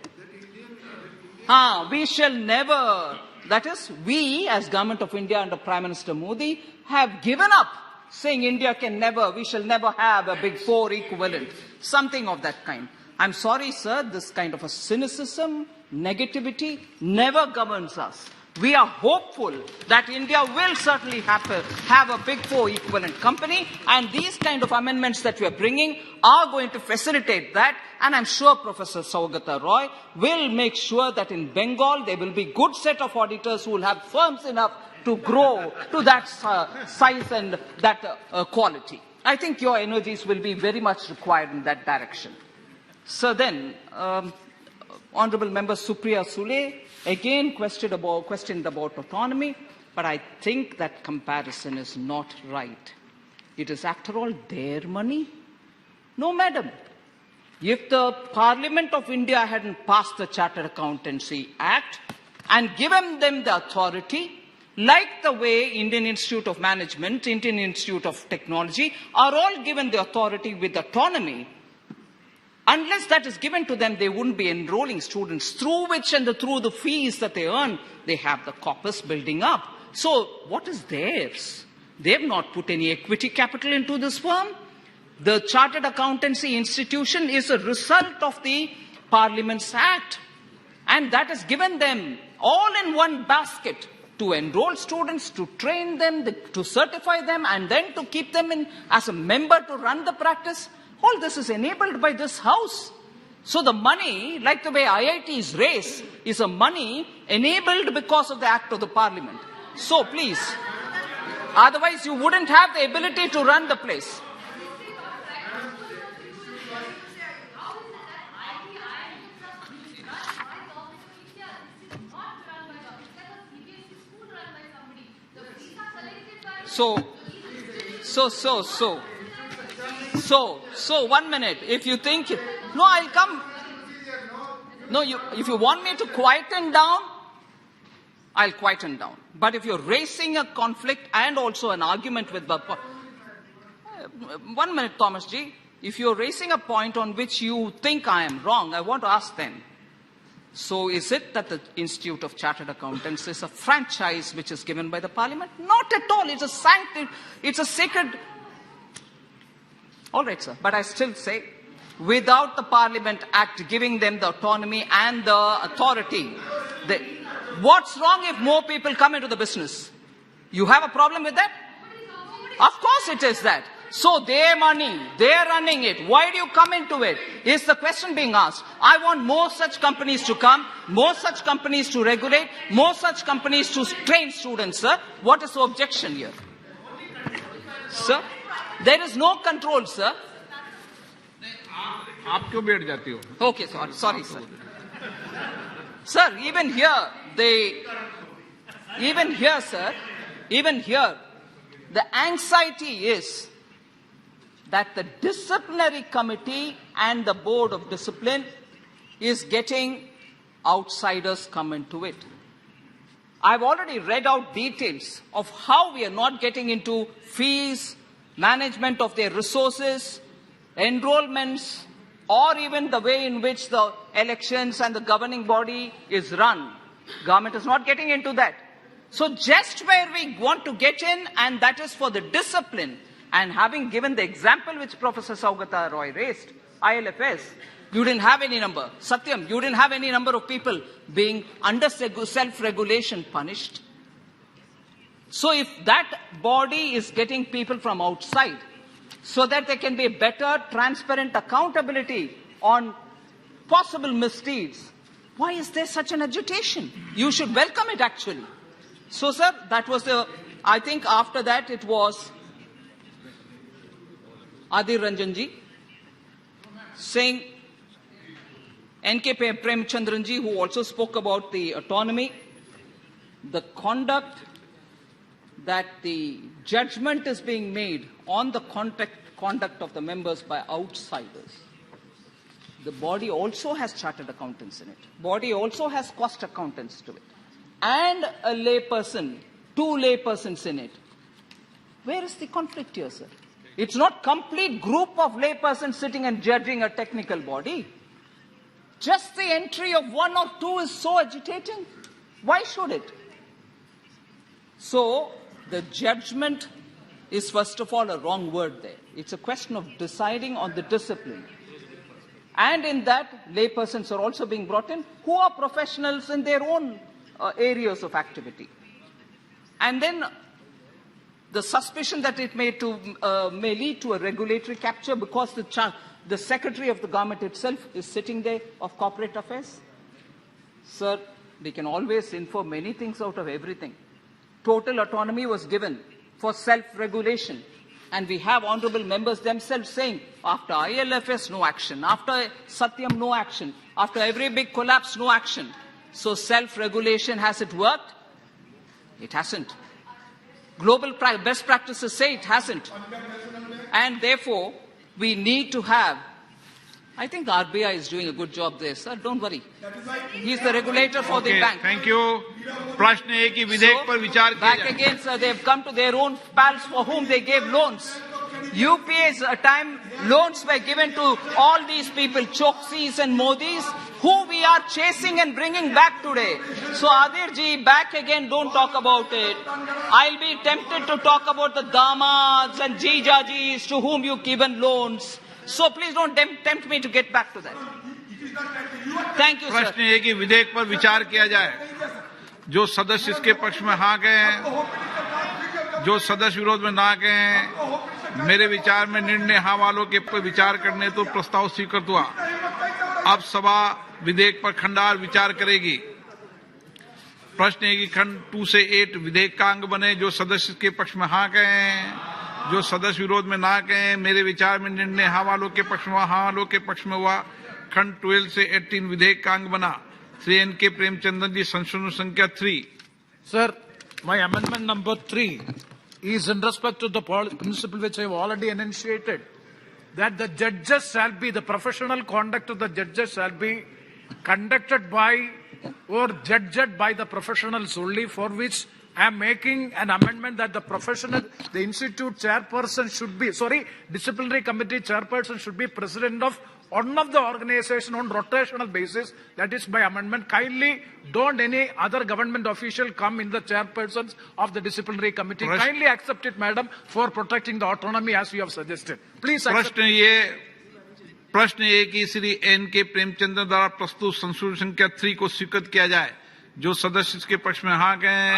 We shall never, that is, we as Government of India under Prime Minister Modi have given up saying India can never, we shall never have a Big Four equivalent. Something of that kind. I'm sorry, sir, this kind of a cynicism, negativity never governs us. We are hopeful that India will certainly have a Big Four equivalent company, and these kind of amendments that we are bringing are going to facilitate that. And I'm sure Professor Saugata Roy will make sure that in Bengal there will be a good set of auditors who will have firms enough to grow to that size and that quality. I think your energies will be very much required in that direction. So then, Honourable Member Supriya Sule again questioned about autonomy, but I think that comparison is not right. It is, after all, their money. No, madam. If the Parliament of India hadn't passed the Chartered Accountancy Act and given them the authority, like the way Indian Institute of Management, Indian Institute of Technology are all given the authority with autonomy, unless that is given to them, they wouldn't be enrolling students, through which and through the fees that they earn, they have the corpus building up. So what is theirs? They have not put any equity capital into this firm. The Chartered Accountancy Institution is a result of the Parliament's Act. And that has given them all in one basket to enroll students, to train them, to certify them, and then to keep them in as a member to run the practice. All this is enabled by this House. So the money, like the way IITs raise, is a money enabled because of the Act of the Parliament. So please, otherwise you wouldn't have the ability to run the place. So, 1 minute. If you think, no, I'll come. No, if you want me to quieten down, I'll quieten down. But if you're raising a conflict and also an argument with 1 minute, Thomas G. If you're raising a point on which you think I am wrong, I want to ask them. So is it that the Institute of Chartered Accountants is a franchise which is given by the Parliament? Not at all. It's a sacred. All right, sir. But I still say, without the Parliament Act giving them the autonomy and the authority, what's wrong if more people come into the business? You have a problem with that? Of course it is that. So their money, they're running it. Why do you come into it? Is the question being asked. I want more such companies to come, more such companies to regulate, more such companies to train students, sir. What is the objection here? Sir, there is no control, sir. आप क्यों बैठ जाती हो? Okay, sorry, sir. Sir, even here, the anxiety is that the disciplinary committee and the board of discipline is getting outsiders come into it. I've already read out details of how we are not getting into fees, management of their resources, enrollments, or even the way in which the elections and the governing body is run. Government is not getting into that. So just where we want to get in, and that is for the discipline, and having given the example which Professor Saugata Roy raised, ILFS, you didn't have any number. Satyam, you didn't have any number of people being under self-regulation punished. So if that body is getting people from outside, so that there can be better, transparent accountability on possible misdeeds, why is there such an agitation? You should welcome it, actually. So, sir, that was I think after that it was Adir Ranjanji saying, N.K. Premchandranji, who also spoke about the autonomy, the conduct that the judgment is being made on the conduct of the members by outsiders. The body also has chartered accountants in it. Body also has cost accountants to it. And a layperson, 2 laypersons in it. Where is the conflict here, sir? It's not complete group of laypersons sitting and judging a technical body. Just the entry of 1 or 2 is so agitating. Why should it? So, the judgment is first of all a wrong word there. It's a question of deciding on the discipline. And in that, laypersons are also being brought in, who are professionals in their own areas of activity. And then the suspicion that it may lead to a regulatory capture because the Secretary of the government itself is sitting there of corporate affairs. Sir, we can always infer many things out of everything. Total autonomy was given for self-regulation. And we have honorable members themselves saying, after ILFS, no action. After Satyam, no action. After every big collapse, no action. So self-regulation, has it worked? It hasn't. Global best practices say it hasn't. And therefore, we need to have, I think the RBI is doing a good job there, sir. Don't worry. He's the regulator for the bank. Thank you. प्रश्न है कि विधेयक पर विचार किया back जाए. again, sir, they've come to their own pals for whom they gave loans. UPA's time loans were given to all these people, Choksis and Modis, who we are chasing and bringing back today. So Adir ji, back again, don't talk about it. I'll be tempted to talk about the damads and jijajis to whom you've given loans. So please don't tempt me to get back to that. Thank you, sir. प्रश्न है कि विधेयक पर विचार किया जाए. जो सदस्य इसके पक्ष में हाँ गए, जो सदस्य विरोध में ना गए, मेरे विचार में निर्णय हाँ वालों के पर विचार करने तो प्रस्ताव स्वीकृत हुआ. अब सभा विधेयक पर खंडवार विचार करेगी. प्रश्न है कि खंड 2 से 8 विधेयक का अंग बने. जो सदस्य इसके पक्ष में हाँ गए, जो सदस्य विरोध में ना गए, मेरे विचार में निर्णय हाँ वालों के पक्ष में, हाँ वालों के पक्ष में हुआ. खंड 12 से 18 विधेयक का अंग बना. श्री N.K. प्रेमचंद्रन जी, संशोधन संख्या 3. Sir, my amendment number 3 is in respect to the principle which I have already enunciated, that the judges shall be, the professional conduct of the judges shall be conducted by or judged by the professionals only, for which I am making an amendment that the institute chairperson should be, disciplinary committee chairperson should be president of one of the organization on rotational basis. That is my amendment. Kindly don't any other government official come in the chairpersons of the disciplinary committee. Kindly accept it, madam, for protecting the autonomy as you have suggested. Please accept it. प्रश्न ये कि Shri N.K. Premchandra द्वारा प्रस्तुत संशोधन संख्या 3 को स्वीकृत किया जाए. जो सदस्य इसके पक्ष में हाँ गए,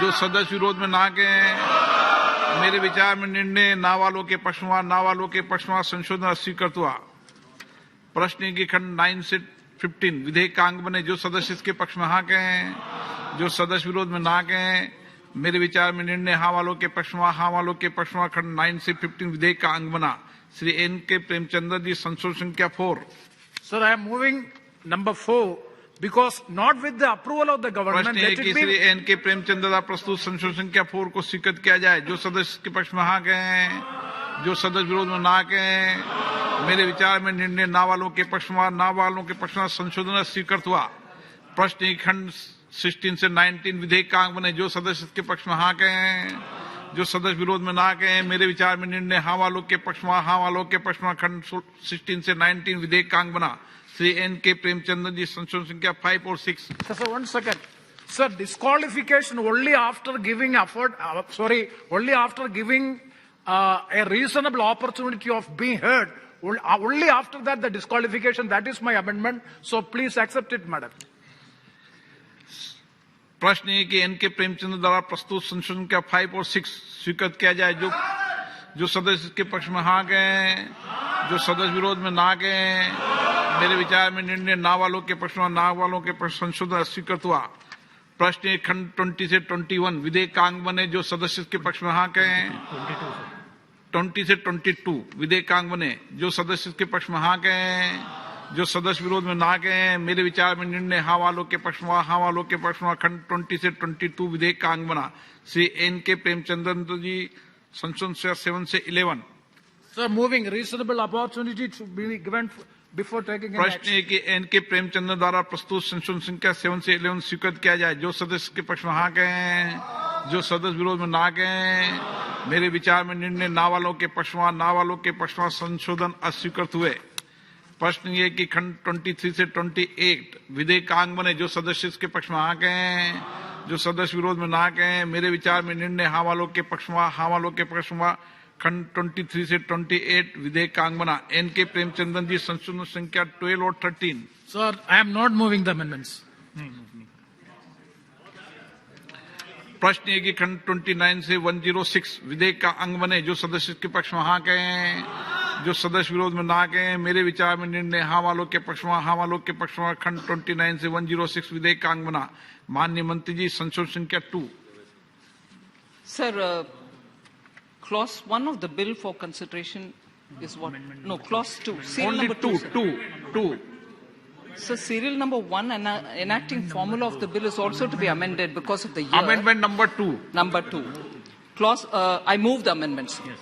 जो सदस्य विरोध में ना गए, मेरे विचार में निर्णय ना वालों के पक्ष में, ना वालों के पक्ष में संशोधन स्वीकृत हुआ. प्रश्न की खंड 9 से 15 विधेयक का अंग बने. जो सदस्य इसके पक्ष में हाँ गए, जो सदस्य विरोध में ना गए, मेरे विचार में निर्णय हाँ वालों के पक्ष में, हाँ वालों के पक्ष में. खंड 9 से 15 विधेयक का अंग बना. श्री N.K. प्रेमचंद्र जी, संशोधन संख्या 4. Sir, I am moving number 4 because not with the approval of the government. प्रश्न है कि श्री N.K. प्रेमचंद्र द्वारा प्रस्तुत संशोधन संख्या 4 को स्वीकृत किया जाए. जो सदस्य के पक्ष में हाँ गए, जो सदस्य विरोध में ना गए, मेरे विचार में निर्णय ना वालों के पक्ष में, ना वालों के पक्ष में संशोधन स्वीकृत हुआ. प्रश्न खंड 16 से 19 विधेयक का अंग बने. जो सदस्य के पक्ष में हाँ गए, जो सदस्य विरोध में ना गए, मेरे विचार में निर्णय हाँ वालों के पक्ष में, हाँ वालों के पक्ष में. खंड 16 से 19 विधेयक का अंग बना. श्री N.K. प्रेमचंद्र जी, संशोधन संख्या 5 और 6. Sir, 1 second. Sir, disqualification only after giving only after giving a reasonable opportunity of being heard. Only after that the disqualification. That is my amendment. So please accept it, madam. प्रश्न है कि N.K. Premchandra द्वारा प्रस्तुत संशोधन का 5 और 6 स्वीकृत किया जाए. जो सदस्य के पक्ष में हाँ गए, जो सदस्य विरोध में ना गए, मेरे विचार में निर्णय ना वालों के पक्ष में, ना वालों के पक्ष संशोधन स्वीकृत हुआ. प्रश्न खंड 20 से 21 विधेयक का अंग बने. जो सदस्य के पक्ष में हाँ गए, 20 से 22 विधेयक का अंग बने. जो सदस्य के पक्ष में हाँ गए, जो सदस्य विरोध में ना गए, मेरे विचार में निर्णय हाँ वालों के पक्ष में, हाँ वालों के पक्ष में. खंड 20 से 22 विधेयक का अंग बना. श्री N.K. प्रेमचंद्र जी, संशोधन 7 से 11. Sir, moving reasonable opportunity to be given before taking an प्रश्न action. है कि N.K. प्रेमचंद्र द्वारा प्रस्तुत संशोधन संख्या 7 से 11 स्वीकृत किया जाए. जो सदस्य के पक्ष में हाँ गए, जो सदस्य विरोध में ना गए, मेरे विचार में निर्णय ना वालों के पक्ष में, ना वालों के पक्ष में संशोधन अस्वीकृत हुए. प्रश्न ये कि खंड 23 से 28 विधेयक का अंग बने. जो सदस्य के पक्ष में हाँ गए, जो सदस्य विरोध में ना गए, मेरे विचार में निर्णय हाँ वालों के पक्ष में, हाँ वालों के पक्ष में. खंड 23 से 28 विधेयक का अंग बना. N.K. प्रेमचंद्रन जी, संशोधन संख्या 12 और 13. Sir, I am not moving the amendments. प्रश्न है कि खंड 29 से 106 विधेयक का अंग बने। जो सदस्य के पक्ष में हाँ कहें, जो सदस्य विरोध में ना कहें। मेरे विचार में निर्णय हाँ वालों के पक्ष में, हाँ वालों के पक्ष में खंड 29 से 106 विधेयक का अंग बना। माननीय मंत्री जी, संशोधन संख्या 2। Sir, clause 1 of the bill for consideration is what? No, clause 2. Serial Only number 2. two. So serial number 1 and enacting formula of the bill is also to be amended because of the year. Amendment number 2. Number 2. Clause, I move the amendments. Yes.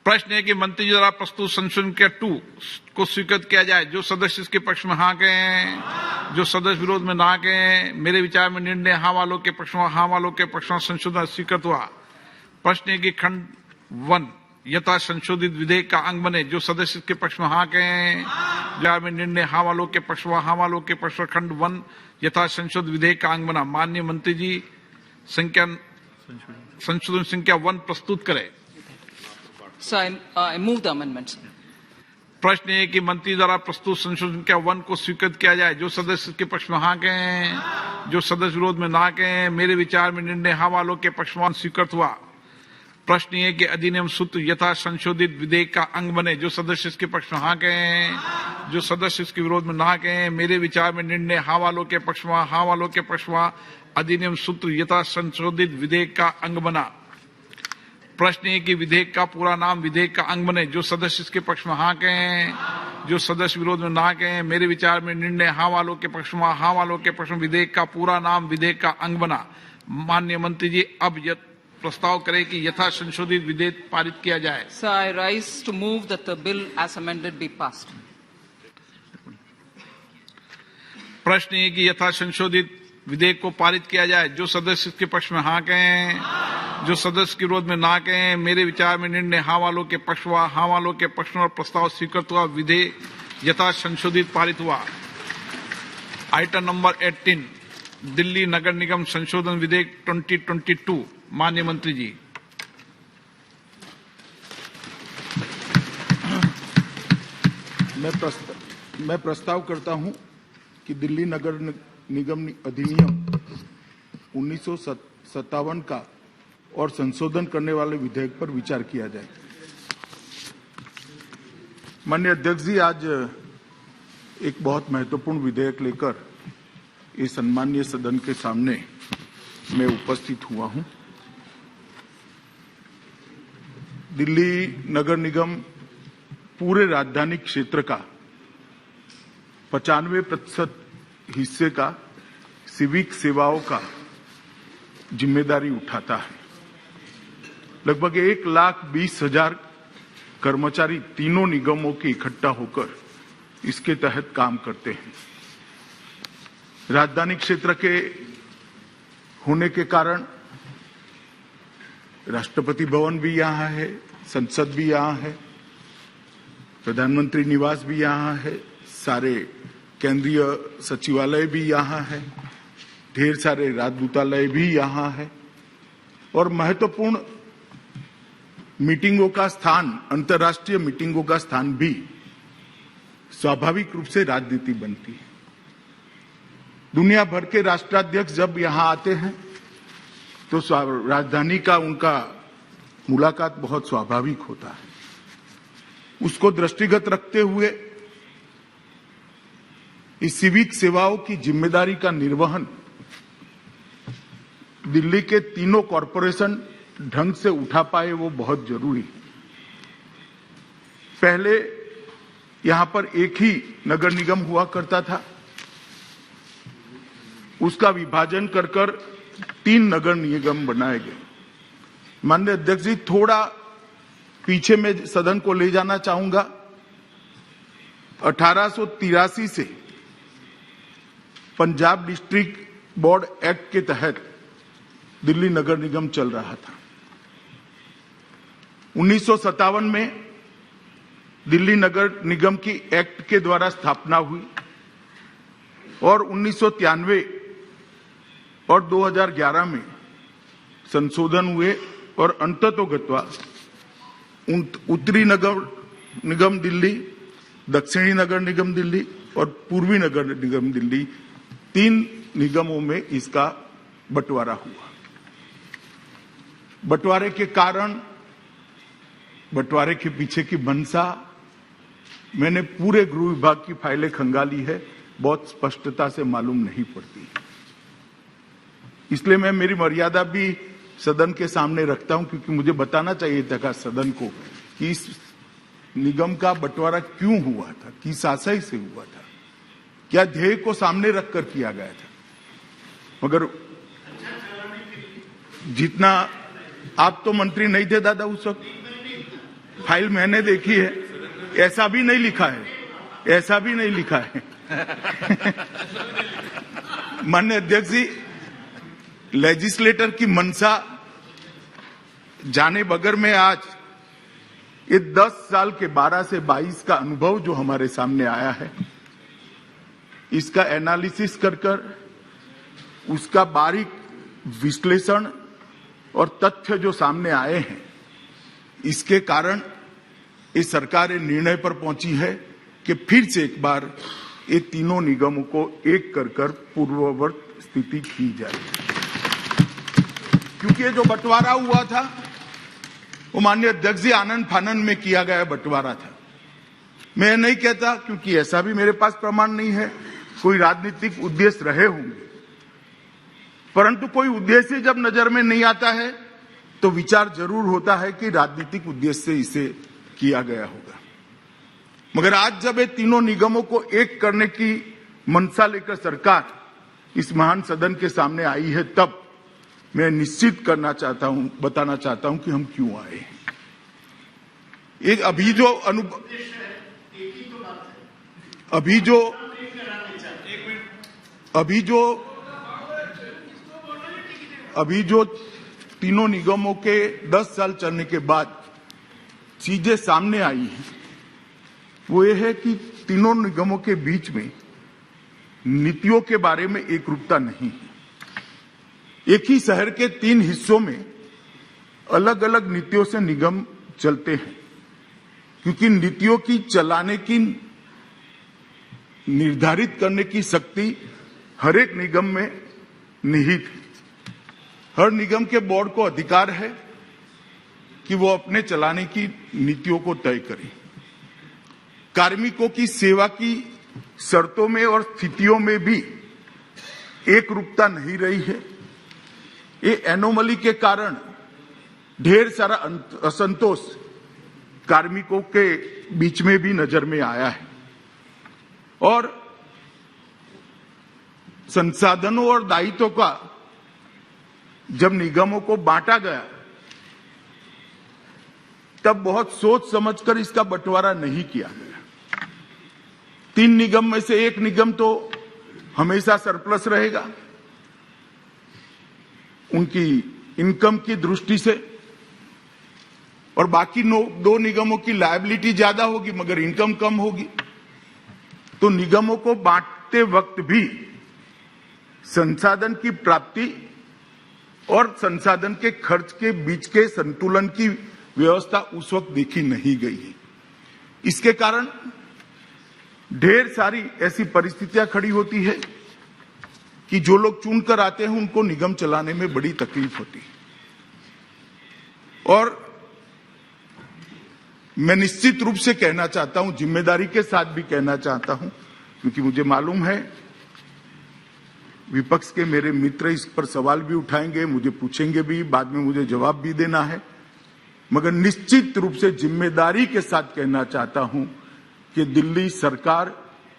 प्रश्न है कि मंत्री जी द्वारा प्रस्तुत संशोधन के 2 को स्वीकृत किया जाए। जो सदस्य इसके पक्ष में हाँ कहें, जो सदस्य विरोध में ना कहें। मेरे विचार में निर्णय हाँ वालों के पक्ष में, हाँ वालों के पक्ष में संशोधन स्वीकृत हुआ। प्रश्न है कि खंड 1 यथा संशोधित विधेयक का अंग बने। जो सदस्य इसके पक्ष में हाँ कहें, विचार में निर्णय हाँ वालों के पक्ष में, हाँ वालों के पक्ष में खंड 1 यथा संशोधित विधेयक का अंग बना। माननीय मंत्री जी, संशोधन संख्या 1 प्रस्तुत करें। So I move the amendments. प्रश्न है कि मंत्री द्वारा प्रस्तुत संशोधन संख्या 1 को स्वीकृत किया जाए। जो सदस्य के पक्ष में हाँ कहें, जो सदस्य विरोध में ना कहें। मेरे विचार में निर्णय हाँ वालों के पक्ष में स्वीकृत हुआ। प्रश्न है कि अधिनियम सूत्र यथा संशोधित विधेयक का अंग बने। जो सदस्य इसके पक्ष में हाँ कहें, जो सदस्य इसके विरोध में ना कहें। मेरे विचार में निर्णय हाँ वालों के पक्ष में, हाँ वालों के पक्ष में अधिनियम सूत्र यथा संशोधित विधेयक का अंग बना। प्रश्न है कि विधेयक का पूरा नाम विधेयक का अंग बने। जो सदस्य इसके पक्ष में हाँ कहें, जो सदस्य विरोध में ना कहें। मेरे विचार में निर्णय हाँ वालों के पक्ष में, हाँ वालों के पक्ष में विधेयक का पूरा नाम विधेयक का अंग बना। माननीय मंत्री जी, अब प्रस्ताव करें कि यथा संशोधित विधेयक पारित किया जाए। So I rise to move that the bill as amended be passed. प्रश्न है कि यथा संशोधित विधेयक को पारित किया जाए। जो सदस्य इसके पक्ष में हाँ कहें, जो सदस्य के विरोध में ना कहें। मेरे विचार में निर्णय हाँ वालों के पक्ष हुआ, हाँ वालों के पक्ष में प्रस्ताव स्वीकृत हुआ। विधेयक यथा संशोधित पारित हुआ। आइटम नंबर 18 दिल्ली नगर निगम संशोधन विधेयक 2022। माननीय मंत्री जी। मैं प्रस्ताव करता हूं कि दिल्ली नगर निगम अधिनियम 1957 का और संशोधन करने वाले विधेयक पर विचार किया जाए। माननीय अध्यक्ष जी, आज एक बहुत महत्वपूर्ण विधेयक लेकर इस सम्मानीय सदन के सामने मैं उपस्थित हुआ हूं। दिल्ली नगर निगम पूरे राजधानी क्षेत्र का 95% हिस्से का सिविक सेवाओं का जिम्मेदारी उठाता है। लगभग 1,20,000 कर्मचारी तीनों निगमों के इकट्ठा होकर इसके तहत काम करते हैं। राजधानी क्षेत्र के होने के कारण राष्ट्रपति भवन भी यहाँ है, संसद भी यहाँ है, प्रधानमंत्री निवास भी यहाँ है, सारे केंद्रीय सचिवालय भी यहाँ है, ढेर सारे राजदूतालय भी यहाँ है और महत्वपूर्ण मीटिंगों का स्थान, अंतर्राष्ट्रीय मीटिंगों का स्थान भी स्वाभाविक रूप से राजनीति बनती है। दुनिया भर के राष्ट्राध्यक्ष जब यहाँ आते हैं तो राजधानी का उनका मुलाकात बहुत स्वाभाविक होता है। उसको दृष्टिगत रखते हुए इस सिविक सेवाओं की जिम्मेदारी का निर्वहन दिल्ली के तीनों कॉरपोरेशन ढंग से उठा पाए, वो बहुत जरूरी है। पहले यहां पर एक ही नगर निगम हुआ करता था, उसका विभाजन कर 3 नगर निगम बनाए गए। माननीय अध्यक्ष जी, थोड़ा पीछे में सदन को ले जाना चाहूंगा। 1883 से पंजाब डिस्ट्रिक्ट बोर्ड एक्ट के तहत दिल्ली नगर निगम चल रहा था। 1957 में दिल्ली नगर निगम की एक्ट के द्वारा स्थापना हुई और 1993 और 2011 में संशोधन हुए और अंततोगत्वा उत्तरी नगर निगम दिल्ली, दक्षिणी नगर निगम दिल्ली और पूर्वी नगर निगम दिल्ली 3 निगमों में इसका बंटवारा हुआ। बंटवारे के कारण, बंटवारे के पीछे की मंशा मैंने पूरे गृह विभाग की फाइलें खंगाली है, बहुत स्पष्टता से मालूम नहीं पड़ती। इसलिए मैं मेरी मर्यादा भी सदन के सामने रखता हूं, क्योंकि मुझे बताना चाहिए था सदन को कि इस निगम का बंटवारा क्यों हुआ था, किस आशय से हुआ था, क्या ध्येय को सामने रखकर किया गया था। मगर जितना, आप तो मंत्री नहीं थे दादा उस वक्त, फाइल मैंने देखी है, ऐसा भी नहीं लिखा है, ऐसा भी नहीं लिखा है। माननीय अध्यक्ष जी, लेजिस्लेटर की मंशा जाने बगैर में आज ये 10 साल के 12 से 22 का अनुभव जो हमारे सामने आया है, इसका एनालिसिस कर उसका बारीक विश्लेषण और तथ्य जो सामने आए हैं, इसके कारण इस सरकार ये निर्णय पर पहुंची है कि फिर से एक बार ये तीनों निगमों को एक कर पूर्ववत स्थिति की जाए। क्योंकि ये जो बंटवारा हुआ था वो माननीय अध्यक्ष जी आनंद फानंद में किया गया बंटवारा था। मैं नहीं कहता, क्योंकि ऐसा भी मेरे पास प्रमाण नहीं है, कोई राजनीतिक उद्देश्य रहे होंगे, परंतु कोई उद्देश्य जब नजर में नहीं आता है तो विचार जरूर होता है कि राजनीतिक उद्देश्य से इसे किया गया होगा। मगर आज जब ये तीनों निगमों को एक करने की मंशा लेकर सरकार इस महान सदन के सामने आई है, तब मैं निश्चित करना चाहता हूं, बताना चाहता हूं कि हम क्यों आए हैं। एक अभी जो तीनों निगमों के 10 साल चलने के बाद चीजें सामने आई हैं, वो ये है कि तीनों निगमों के बीच में नीतियों के बारे में एकरूपता नहीं है। एक ही शहर के 3 हिस्सों में अलग अलग नीतियों से निगम चलते हैं, क्योंकि नीतियों की चलाने की, निर्धारित करने की शक्ति हर एक निगम में निहित है। हर निगम के बोर्ड को अधिकार है कि वो अपने चलाने की नीतियों को तय करे। कार्मिकों की सेवा की शर्तों में और स्थितियों में भी एक रूपता नहीं रही है। ये एनोमली के कारण ढेर सारा असंतोष कार्मिकों के बीच में भी नजर में आया है, और संसाधनों और दायित्वों का जब निगमों को बांटा गया तब बहुत सोच समझकर इसका बंटवारा नहीं किया गया। 3 निगम में से एक निगम तो हमेशा सरप्लस रहेगा उनकी इनकम की दृष्टि से, और बाकी 2 निगमों की लायबिलिटी ज्यादा होगी मगर इनकम कम होगी। तो निगमों को बांटते वक्त भी संसाधन की प्राप्ति और संसाधन के खर्च के बीच के संतुलन की व्यवस्था उस वक्त देखी नहीं गई है। इसके कारण ढेर सारी ऐसी परिस्थितियां खड़ी होती है कि जो लोग चुनकर आते हैं उनको निगम चलाने में बड़ी तकलीफ होती है। और मैं निश्चित रूप से कहना चाहता हूं, जिम्मेदारी के साथ भी कहना चाहता हूं, क्योंकि मुझे मालूम है विपक्ष के मेरे मित्र इस पर सवाल भी उठाएंगे, मुझे पूछेंगे भी, बाद में मुझे जवाब भी देना है, मगर निश्चित रूप से जिम्मेदारी के साथ कहना चाहता हूं कि दिल्ली सरकार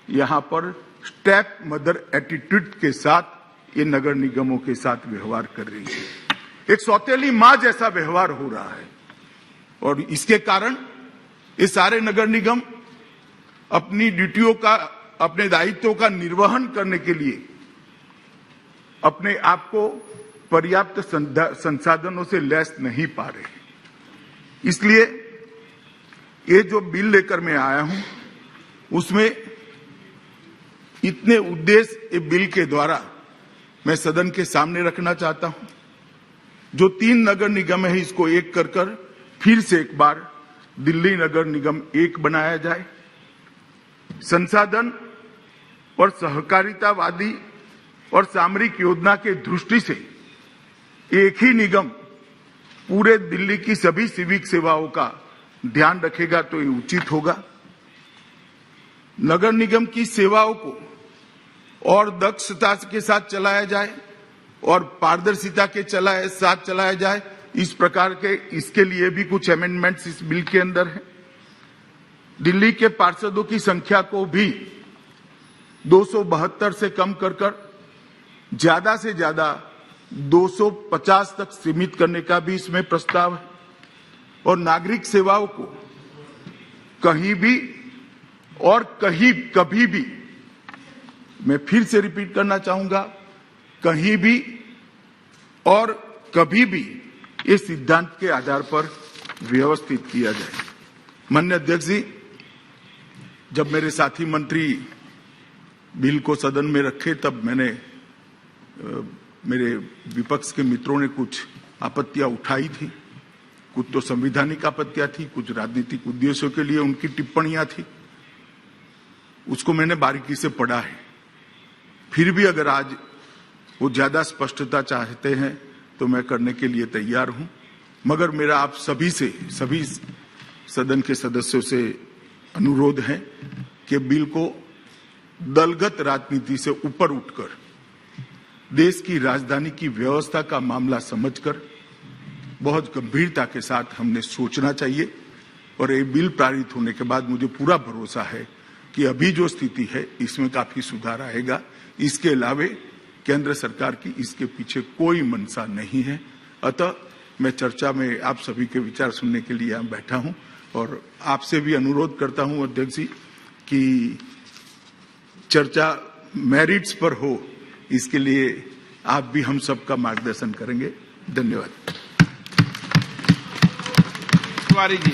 यहां पर स्टेप मदर एटीट्यूड के साथ ये नगर निगमों के साथ व्यवहार कर रही है। एक सौतेली मां जैसा व्यवहार हो रहा है, और इसके कारण ये सारे नगर निगम अपनी ड्यूटियों का, अपने दायित्वों का निर्वहन करने के लिए अपने आप को पर्याप्त संसाधनों से लैस नहीं पा रहे। इसलिए ये जो बिल लेकर मैं आया हूं उसमें इतने उद्देश्य ये बिल के द्वारा मैं सदन के सामने रखना चाहता हूं। जो 3 नगर निगम है इसको एक कर फिर से एक बार दिल्ली नगर निगम एक बनाया जाए। संसाधन और सहकारितावादी और सामरिक योजना के दृष्टि से एक ही निगम पूरे दिल्ली की सभी सिविक सेवाओं का ध्यान रखेगा तो ये उचित होगा। नगर निगम की सेवाओं को और दक्षता के साथ चलाया जाए और पारदर्शिता के साथ चलाया जाए, इस प्रकार के इसके लिए भी कुछ अमेंडमेंट्स इस बिल के अंदर है। दिल्ली के पार्षदों की संख्या को भी 272 से कम कर ज्यादा से ज्यादा 250 तक सीमित करने का भी इसमें प्रस्ताव है। और नागरिक सेवाओं को कहीं भी और कभी भी, मैं फिर से रिपीट करना चाहूंगा, कहीं भी और कभी भी इस सिद्धांत के आधार पर व्यवस्थित किया जाए। माननीय अध्यक्ष जी, जब मेरे साथी मंत्री बिल को सदन में रखे तब मेरे विपक्ष के मित्रों ने कुछ आपत्तियां उठाई थी। कुछ तो संवैधानिक आपत्तियां थी, कुछ राजनीतिक उद्देश्यों के लिए उनकी टिप्पणियां थी। उसको मैंने बारीकी से पढ़ा है। फिर भी अगर आज वो ज्यादा स्पष्टता चाहते हैं तो मैं करने के लिए तैयार हूं। मगर मेरा आप सभी सदन के सदस्यों से अनुरोध है कि बिल को दलगत राजनीति से ऊपर उठकर देश की राजधानी की व्यवस्था का मामला समझकर बहुत गंभीरता के साथ हमने सोचना चाहिए। और ये बिल पारित होने के बाद मुझे पूरा भरोसा है कि अभी जो स्थिति है इसमें काफी सुधार आएगा। इसके अलावे केंद्र सरकार की इसके पीछे कोई मंशा नहीं है। अतः मैं चर्चा में आप सभी के विचार सुनने के लिए यहाँ बैठा हूं और आपसे भी अनुरोध करता हूं अध्यक्ष जी कि चर्चा मेरिट्स पर हो, इसके लिए आप भी हम सबका मार्गदर्शन करेंगे। धन्यवाद। तिवारी जी,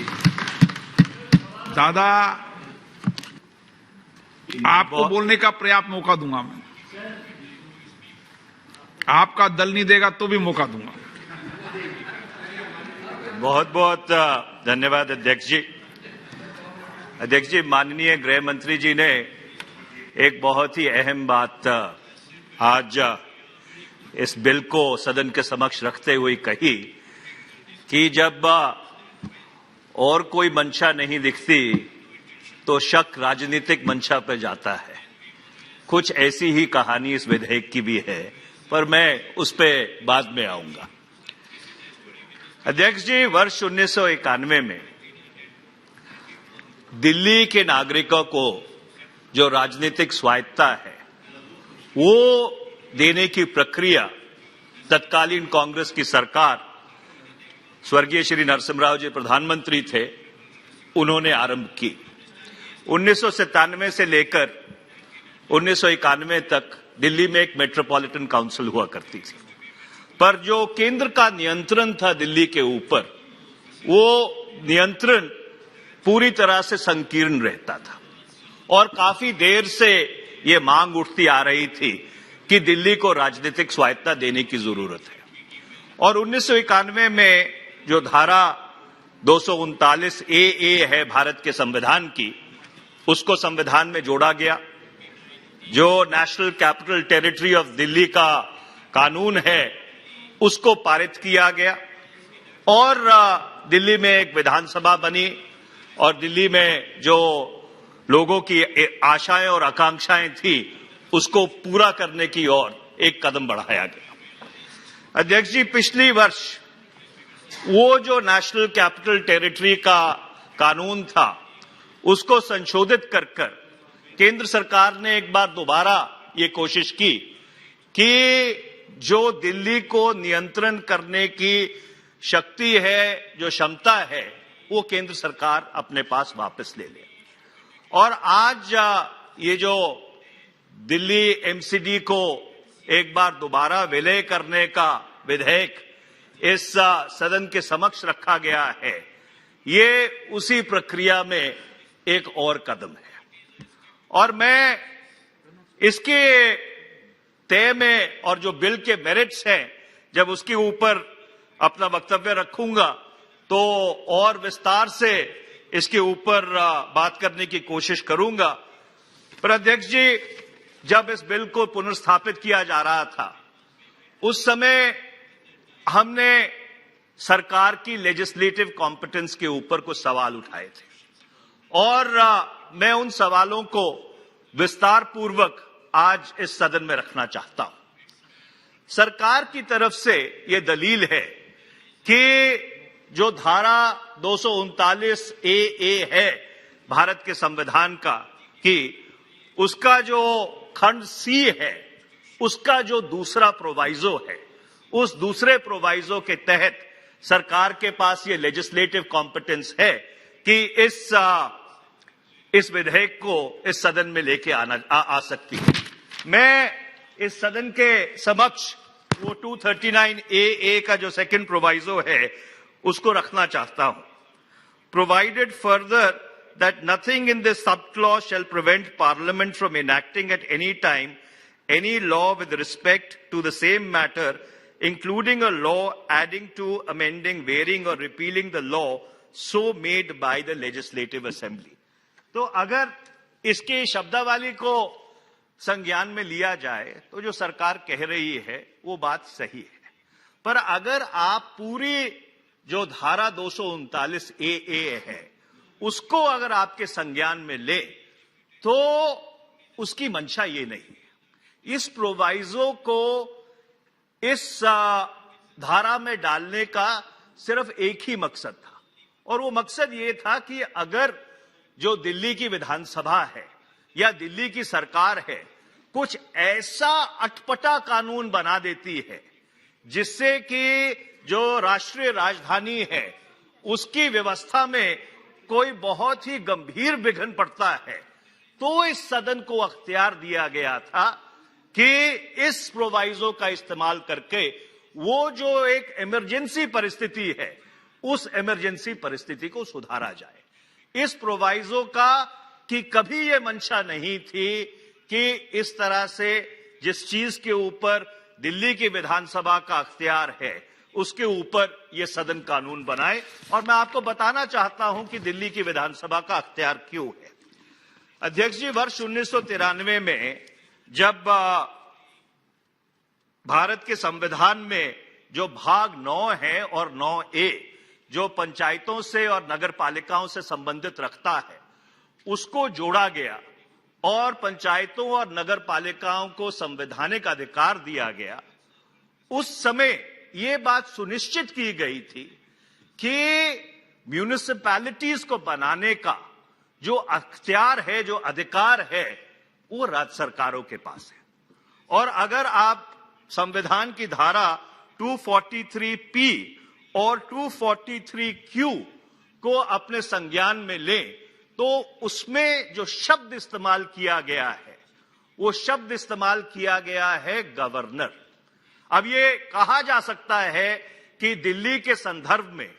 दादा आपको बोलने का पर्याप्त मौका दूंगा मैं। आपका दल नहीं देगा तो भी मौका दूंगा। बहुत बहुत धन्यवाद अध्यक्ष जी। अध्यक्ष जी, माननीय गृह मंत्री जी ने एक बहुत ही अहम बात आज इस बिल को सदन के समक्ष रखते हुए कही कि जब और कोई मंशा नहीं दिखती तो शक राजनीतिक मंशा पर जाता है। कुछ ऐसी ही कहानी इस विधेयक की भी है, पर मैं उस पर बाद में आऊंगा। अध्यक्ष जी, वर्ष 1991 में दिल्ली के नागरिकों को जो राजनीतिक स्वायत्ता है वो देने की प्रक्रिया तत्कालीन कांग्रेस की सरकार, स्वर्गीय श्री नरसिम्हा जी प्रधानमंत्री थे, उन्होंने आरंभ की। 1997 से लेकर 1991 तक दिल्ली में एक मेट्रोपॉलिटन काउंसिल हुआ करती थी, पर जो केंद्र का नियंत्रण था दिल्ली के ऊपर, वो नियंत्रण पूरी तरह से संकीर्ण रहता था और काफी देर से ये मांग उठती आ रही थी कि दिल्ली को राजनीतिक स्वायत्ता देने की जरूरत है। और 1991 में जो धारा 239 ए है भारत के संविधान की, उसको संविधान में जोड़ा गया। जो national capital territory of Delhi का कानून है उसको पारित किया गया और दिल्ली में एक विधानसभा बनी और दिल्ली में जो लोगों की आशाएं और आकांक्षाएं थी उसको पूरा करने की ओर एक कदम बढ़ाया गया। अध्यक्ष जी, पिछली वर्ष वो जो नेशनल कैपिटल टेरिटरी का कानून था उसको संशोधित कर केंद्र सरकार ने एक बार दोबारा ये कोशिश की कि जो दिल्ली को नियंत्रण करने की शक्ति है, जो क्षमता है, वो केंद्र सरकार अपने पास वापस ले ले। और आज ये जो दिल्ली एमसीडी को एक बार दोबारा विलय करने का विधेयक इस सदन के समक्ष रखा गया है, ये उसी प्रक्रिया में एक और कदम है। और मैं इसके तय में और जो बिल के मेरिट्स हैं, जब उसके ऊपर अपना वक्तव्य रखूंगा तो और विस्तार से इसके ऊपर बात करने की कोशिश करूंगा। पर अध्यक्ष जी, जब इस बिल को पुनर्स्थापित किया जा रहा था उस समय हमने सरकार की लेजिस्लेटिव कॉम्पिटेंस के ऊपर कुछ सवाल उठाए थे और मैं उन सवालों को विस्तार पूर्वक आज इस सदन में रखना चाहता हूं। सरकार की तरफ से यह दलील है कि जो धारा 239 ए है भारत के संविधान का, कि उसका जो खंड सी है, उसका जो दूसरा प्रोवाइजो है, उस दूसरे प्रोवाइजो के तहत सरकार के पास ये लेजिस्लेटिव कॉम्पिटेंस है कि इस विधेयक को इस सदन में लेके आ सकती है। मैं इस सदन के समक्ष वो 239 ए का जो सेकंड प्रोवाइजो है उसको रखना चाहता हूं। Provided further that nothing in this subclause shall prevent Parliament from enacting at any time any law with respect to the same matter, including a law adding to, amending, varying or repealing the law so made by the Legislative Assembly. तो अगर इसके शब्दावली को संज्ञान में लिया जाए तो जो सरकार कह रही है वो बात सही है, पर अगर आप पूरी जो धारा 239 ए है उसको अगर आपके संज्ञान में ले तो उसकी मंशा ये नहीं है। इस प्रोवाइजो को इस धारा में डालने का सिर्फ एक ही मकसद था और वो मकसद ये था कि अगर जो दिल्ली की विधानसभा है या दिल्ली की सरकार है कुछ ऐसा अटपटा कानून बना देती है जिससे कि जो राष्ट्रीय राजधानी है उसकी व्यवस्था में कोई बहुत ही गंभीर विघ्न पड़ता है, तो इस सदन को अख्तियार दिया गया था कि इस प्रोवाइजो का इस्तेमाल करके वो जो एक इमरजेंसी परिस्थिति है उस इमरजेंसी परिस्थिति को सुधारा जाए। इस प्रोवाइजो का कि कभी ये मंशा नहीं थी कि इस तरह से जिस चीज के ऊपर दिल्ली की विधानसभा का अख्तियार है उसके ऊपर यह सदन कानून बनाए। और मैं आपको बताना चाहता हूं कि दिल्ली की विधानसभा का अख्तियार क्यों है। अध्यक्ष जी, वर्ष 1993 में जब भारत के संविधान में जो भाग 9 है और 9A जो पंचायतों से और नगर पालिकाओं से संबंधित रखता है उसको जोड़ा गया और पंचायतों और नगर पालिकाओं को संवैधानिक अधिकार दिया गया, उस समय ये बात सुनिश्चित की गई थी कि म्यूनिसिपैलिटीज को बनाने का जो अख्तियार है, जो अधिकार है, वो राज्य सरकारों के पास है। और अगर आप संविधान की धारा 243P और 243Q को अपने संज्ञान में लें तो उसमें जो शब्द इस्तेमाल किया गया है वो शब्द इस्तेमाल किया गया है गवर्नर। अब ये कहा जा सकता है कि दिल्ली के संदर्भ में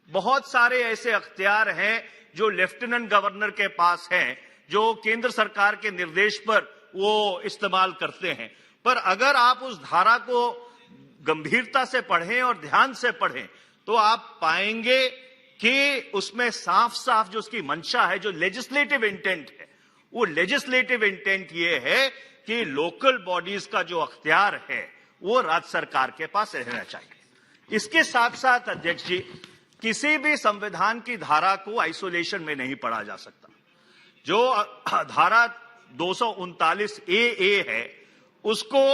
बहुत सारे ऐसे अख्तियार हैं जो लेफ्टिनेंट गवर्नर के पास हैं, जो केंद्र सरकार के निर्देश पर वो इस्तेमाल करते हैं, पर अगर आप उस धारा को गंभीरता से पढ़ें और ध्यान से पढ़ें तो आप पाएंगे कि उसमें साफ साफ जो उसकी मंशा है, जो लेजिस्लेटिव इंटेंट है, वो लेजिस्लेटिव इंटेंट ये है कि लोकल बॉडीज का जो अख्तियार है वो राज्य सरकार के पास रहना चाहिए। इसके साथ साथ अध्यक्ष जी, किसी भी संविधान की धारा को आइसोलेशन में नहीं पढ़ा जा सकता। जो धारा 239 ए है उसको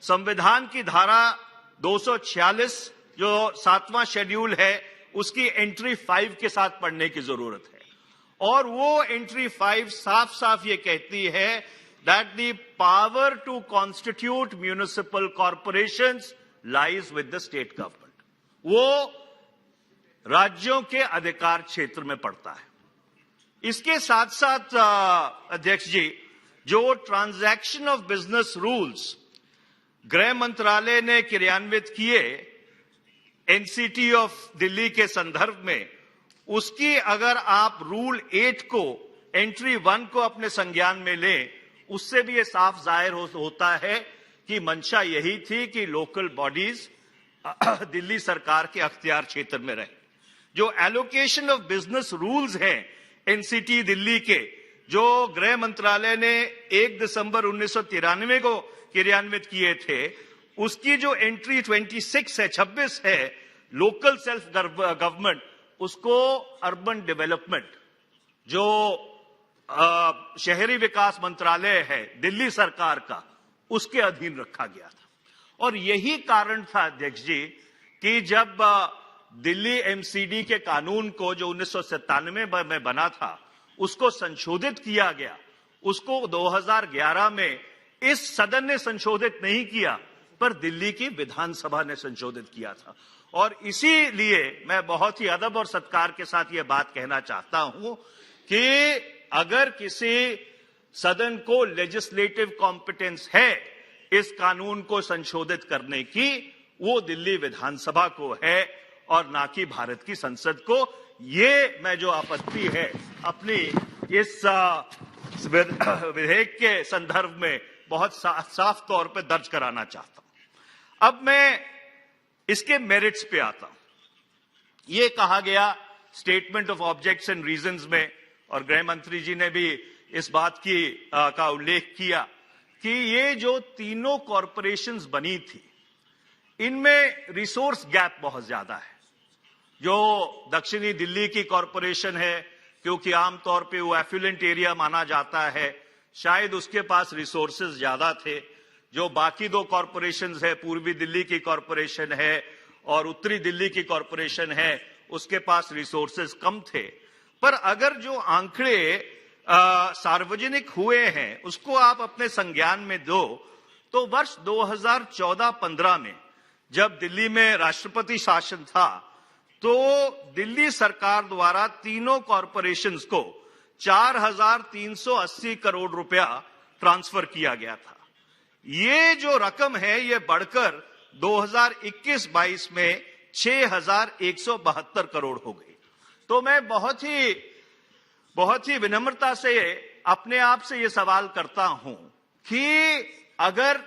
संविधान की धारा 246 जो 7वां शेड्यूल है उसकी एंट्री 5 के साथ पढ़ने की जरूरत है। और वो एंट्री 5 साफ साफ ये कहती है that the power to constitute municipal corporations lies with the state government. वो राज्यों के अधिकार क्षेत्र में पड़ता है। इसके साथ साथ अध्यक्ष जी, जो ट्रांजैक्शन ऑफ बिजनेस रूल्स गृह मंत्रालय ने क्रियान्वित किए एनसीटी ऑफ दिल्ली के संदर्भ में, उसकी अगर आप रूल 8 को एंट्री 1 को अपने संज्ञान में लें, उससे भी ये साफ जाहिर होता है कि मंशा यही थी कि लोकल बॉडीज दिल्ली सरकार के अख्तियार क्षेत्र में रहे। जो एलोकेशन ऑफ बिजनेस रूल्स हैं एनसीटी दिल्ली के, जो गृह मंत्रालय ने 1 दिसंबर 1993 को क्रियान्वित किए थे, उसकी जो एंट्री 26 है लोकल सेल्फ गवर्नमेंट, उसको अर्बन डेवलपमेंट, जो शहरी विकास मंत्रालय है दिल्ली सरकार का, उसके अधीन रखा गया था। और यही कारण था अध्यक्ष जी कि जब दिल्ली एमसीडी के कानून को, जो 1997 में बना था, उसको संशोधित किया गया। उसको 2011 में इस सदन ने संशोधित नहीं किया, पर दिल्ली की विधानसभा ने संशोधित किया था। और इसीलिए मैं बहुत ही अदब और सत्कार के साथ यह बात कहना चाहता हूं कि अगर किसी सदन को लेजिस्लेटिव कॉम्पिटेंस है इस कानून को संशोधित करने की, वो दिल्ली विधानसभा को है और ना कि भारत की संसद को। ये मैं जो आपत्ति है अपनी इस विधेयक के संदर्भ में बहुत साफ तौर पे दर्ज कराना चाहता हूं। अब मैं इसके मेरिट्स पे आता हूं। ये कहा गया statement of objects and reasons में, और गृह मंत्री जी ने भी इस बात का उल्लेख किया कि ये जो तीनों कॉरपोरेशंस बनी थी, इनमें रिसोर्स गैप बहुत ज्यादा है। जो दक्षिणी दिल्ली की कॉरपोरेशन है, क्योंकि आमतौर पे वो एफ्लुएंट एरिया माना जाता है, शायद उसके पास रिसोर्सेज ज्यादा थे। जो बाकी दो कॉरपोरेशंस है, पूर्वी दिल्ली की कॉरपोरेशन है और उत्तरी दिल्ली की कॉरपोरेशन है, उसके पास रिसोर्सेज कम थे। पर अगर जो आंकड़े सार्वजनिक हुए हैं उसको आप अपने संज्ञान में दो, तो वर्ष 2014-15 में जब दिल्ली में राष्ट्रपति शासन था, तो दिल्ली सरकार द्वारा तीनों कॉरपोरेशंस को 4,380 करोड़ रुपया ट्रांसफर किया गया था। ये जो रकम है, ये बढ़कर 2021-22 में 6,172 करोड़ हो गई। तो मैं बहुत ही विनम्रता से अपने आप से ये सवाल करता हूं कि अगर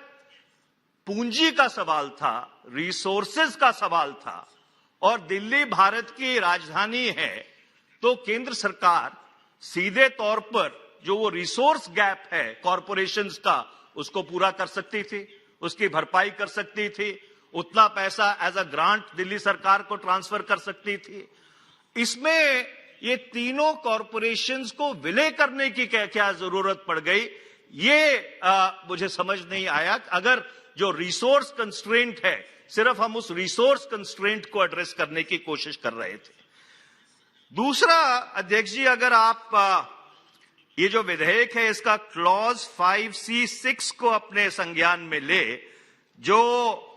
पूंजी का सवाल था, रिसोर्सेज का सवाल था और दिल्ली भारत की राजधानी है, तो केंद्र सरकार सीधे तौर पर जो वो रिसोर्स गैप है कॉरपोरेशंस का, उसको पूरा कर सकती थी, उसकी भरपाई कर सकती थी, उतना पैसा एज अ ग्रांट दिल्ली सरकार को ट्रांसफर कर सकती थी। इसमें ये तीनों कॉरपोरेशंस को विलय करने की क्या जरूरत पड़ गई, ये मुझे समझ नहीं आया। अगर जो रिसोर्स कंस्ट्रेंट है, सिर्फ हम उस रिसोर्स कंस्ट्रेंट को एड्रेस करने की कोशिश कर रहे थे। दूसरा अध्यक्ष जी, अगर आप ये जो विधेयक है इसका क्लॉज 5C6 को अपने संज्ञान में ले, जो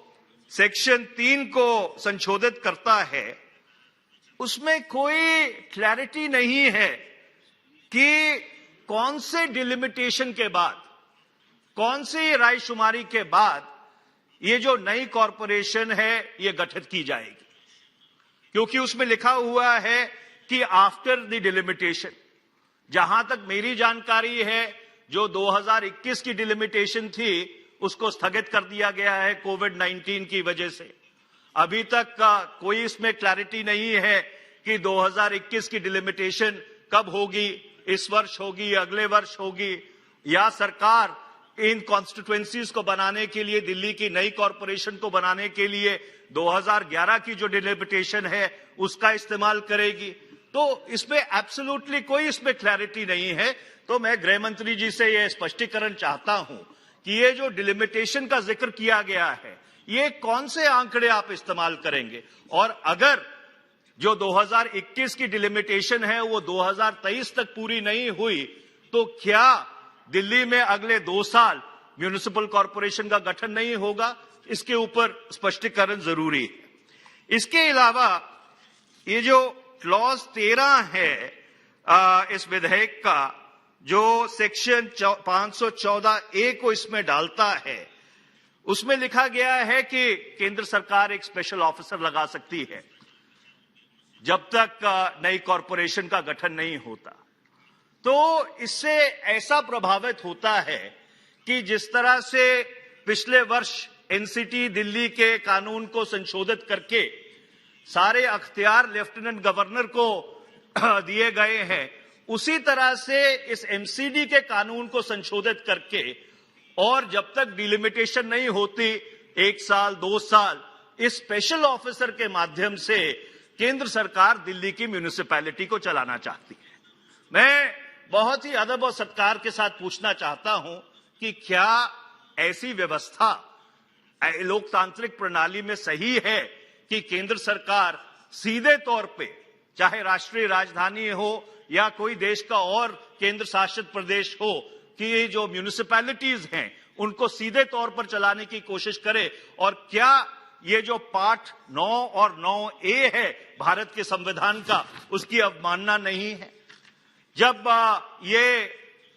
सेक्शन 3 को संशोधित करता है, उसमें कोई क्लैरिटी नहीं है कि कौन से डिलिमिटेशन के बाद, कौन सी रायशुमारी के बाद ये जो नई कॉरपोरेशन है ये गठित की जाएगी। क्योंकि उसमें लिखा हुआ है कि आफ्टर द डिलिमिटेशन। जहां तक मेरी जानकारी है, जो 2021 की डिलिमिटेशन थी उसको स्थगित कर दिया गया है कोविड-19 की वजह से। अभी तक कोई इसमें क्लैरिटी नहीं है कि 2021 की डिलिमिटेशन कब होगी, इस वर्ष होगी, अगले वर्ष होगी, या सरकार इन कॉन्स्टिट्यूएंसीज को बनाने के लिए, दिल्ली की नई कॉरपोरेशन को बनाने के लिए 2011 की जो डिलिमिटेशन है उसका इस्तेमाल करेगी। तो इसमें एब्सोल्युटली कोई इसमें क्लैरिटी नहीं है। तो मैं गृह मंत्री जी से यह स्पष्टीकरण चाहता हूं कि ये जो डिलिमिटेशन का जिक्र किया गया है, ये कौन से आंकड़े आप इस्तेमाल करेंगे, और अगर जो 2021 की डिलिमिटेशन है वो 2023 तक पूरी नहीं हुई, तो क्या दिल्ली में अगले 2 साल म्युनिसिपल कॉरपोरेशन का गठन नहीं होगा? इसके ऊपर स्पष्टीकरण जरूरी है। इसके अलावा ये जो क्लॉज 13 है इस विधेयक का, जो सेक्शन 514A को इसमें डालता है, उसमें लिखा गया है कि केंद्र सरकार एक स्पेशल ऑफिसर लगा सकती है जब तक नई कॉरपोरेशन का गठन नहीं होता। तो इससे ऐसा प्रभावित होता है कि जिस तरह से पिछले वर्ष एनसीटी दिल्ली के कानून को संशोधित करके सारे अख्तियार लेफ्टिनेंट गवर्नर को दिए गए हैं, उसी तरह से इस एमसीडी के कानून को संशोधित करके, और जब तक डिलिमिटेशन नहीं होती 1 साल 2 साल, इस स्पेशल ऑफिसर के माध्यम से केंद्र सरकार दिल्ली की म्यूनिसिपैलिटी को चलाना चाहती है। मैं बहुत ही अदब और सत्कार के साथ पूछना चाहता हूं कि क्या ऐसी व्यवस्था लोकतांत्रिक प्रणाली में सही है कि केंद्र सरकार सीधे तौर पे, चाहे राष्ट्रीय राजधानी हो या कोई देश का और केंद्र शासित प्रदेश हो, कि जो म्यूनिसिपैलिटीज हैं उनको सीधे तौर पर चलाने की कोशिश करे? और क्या ये जो पार्ट 9 और 9A है भारत के संविधान का, उसकी अवमानना नहीं है? जब ये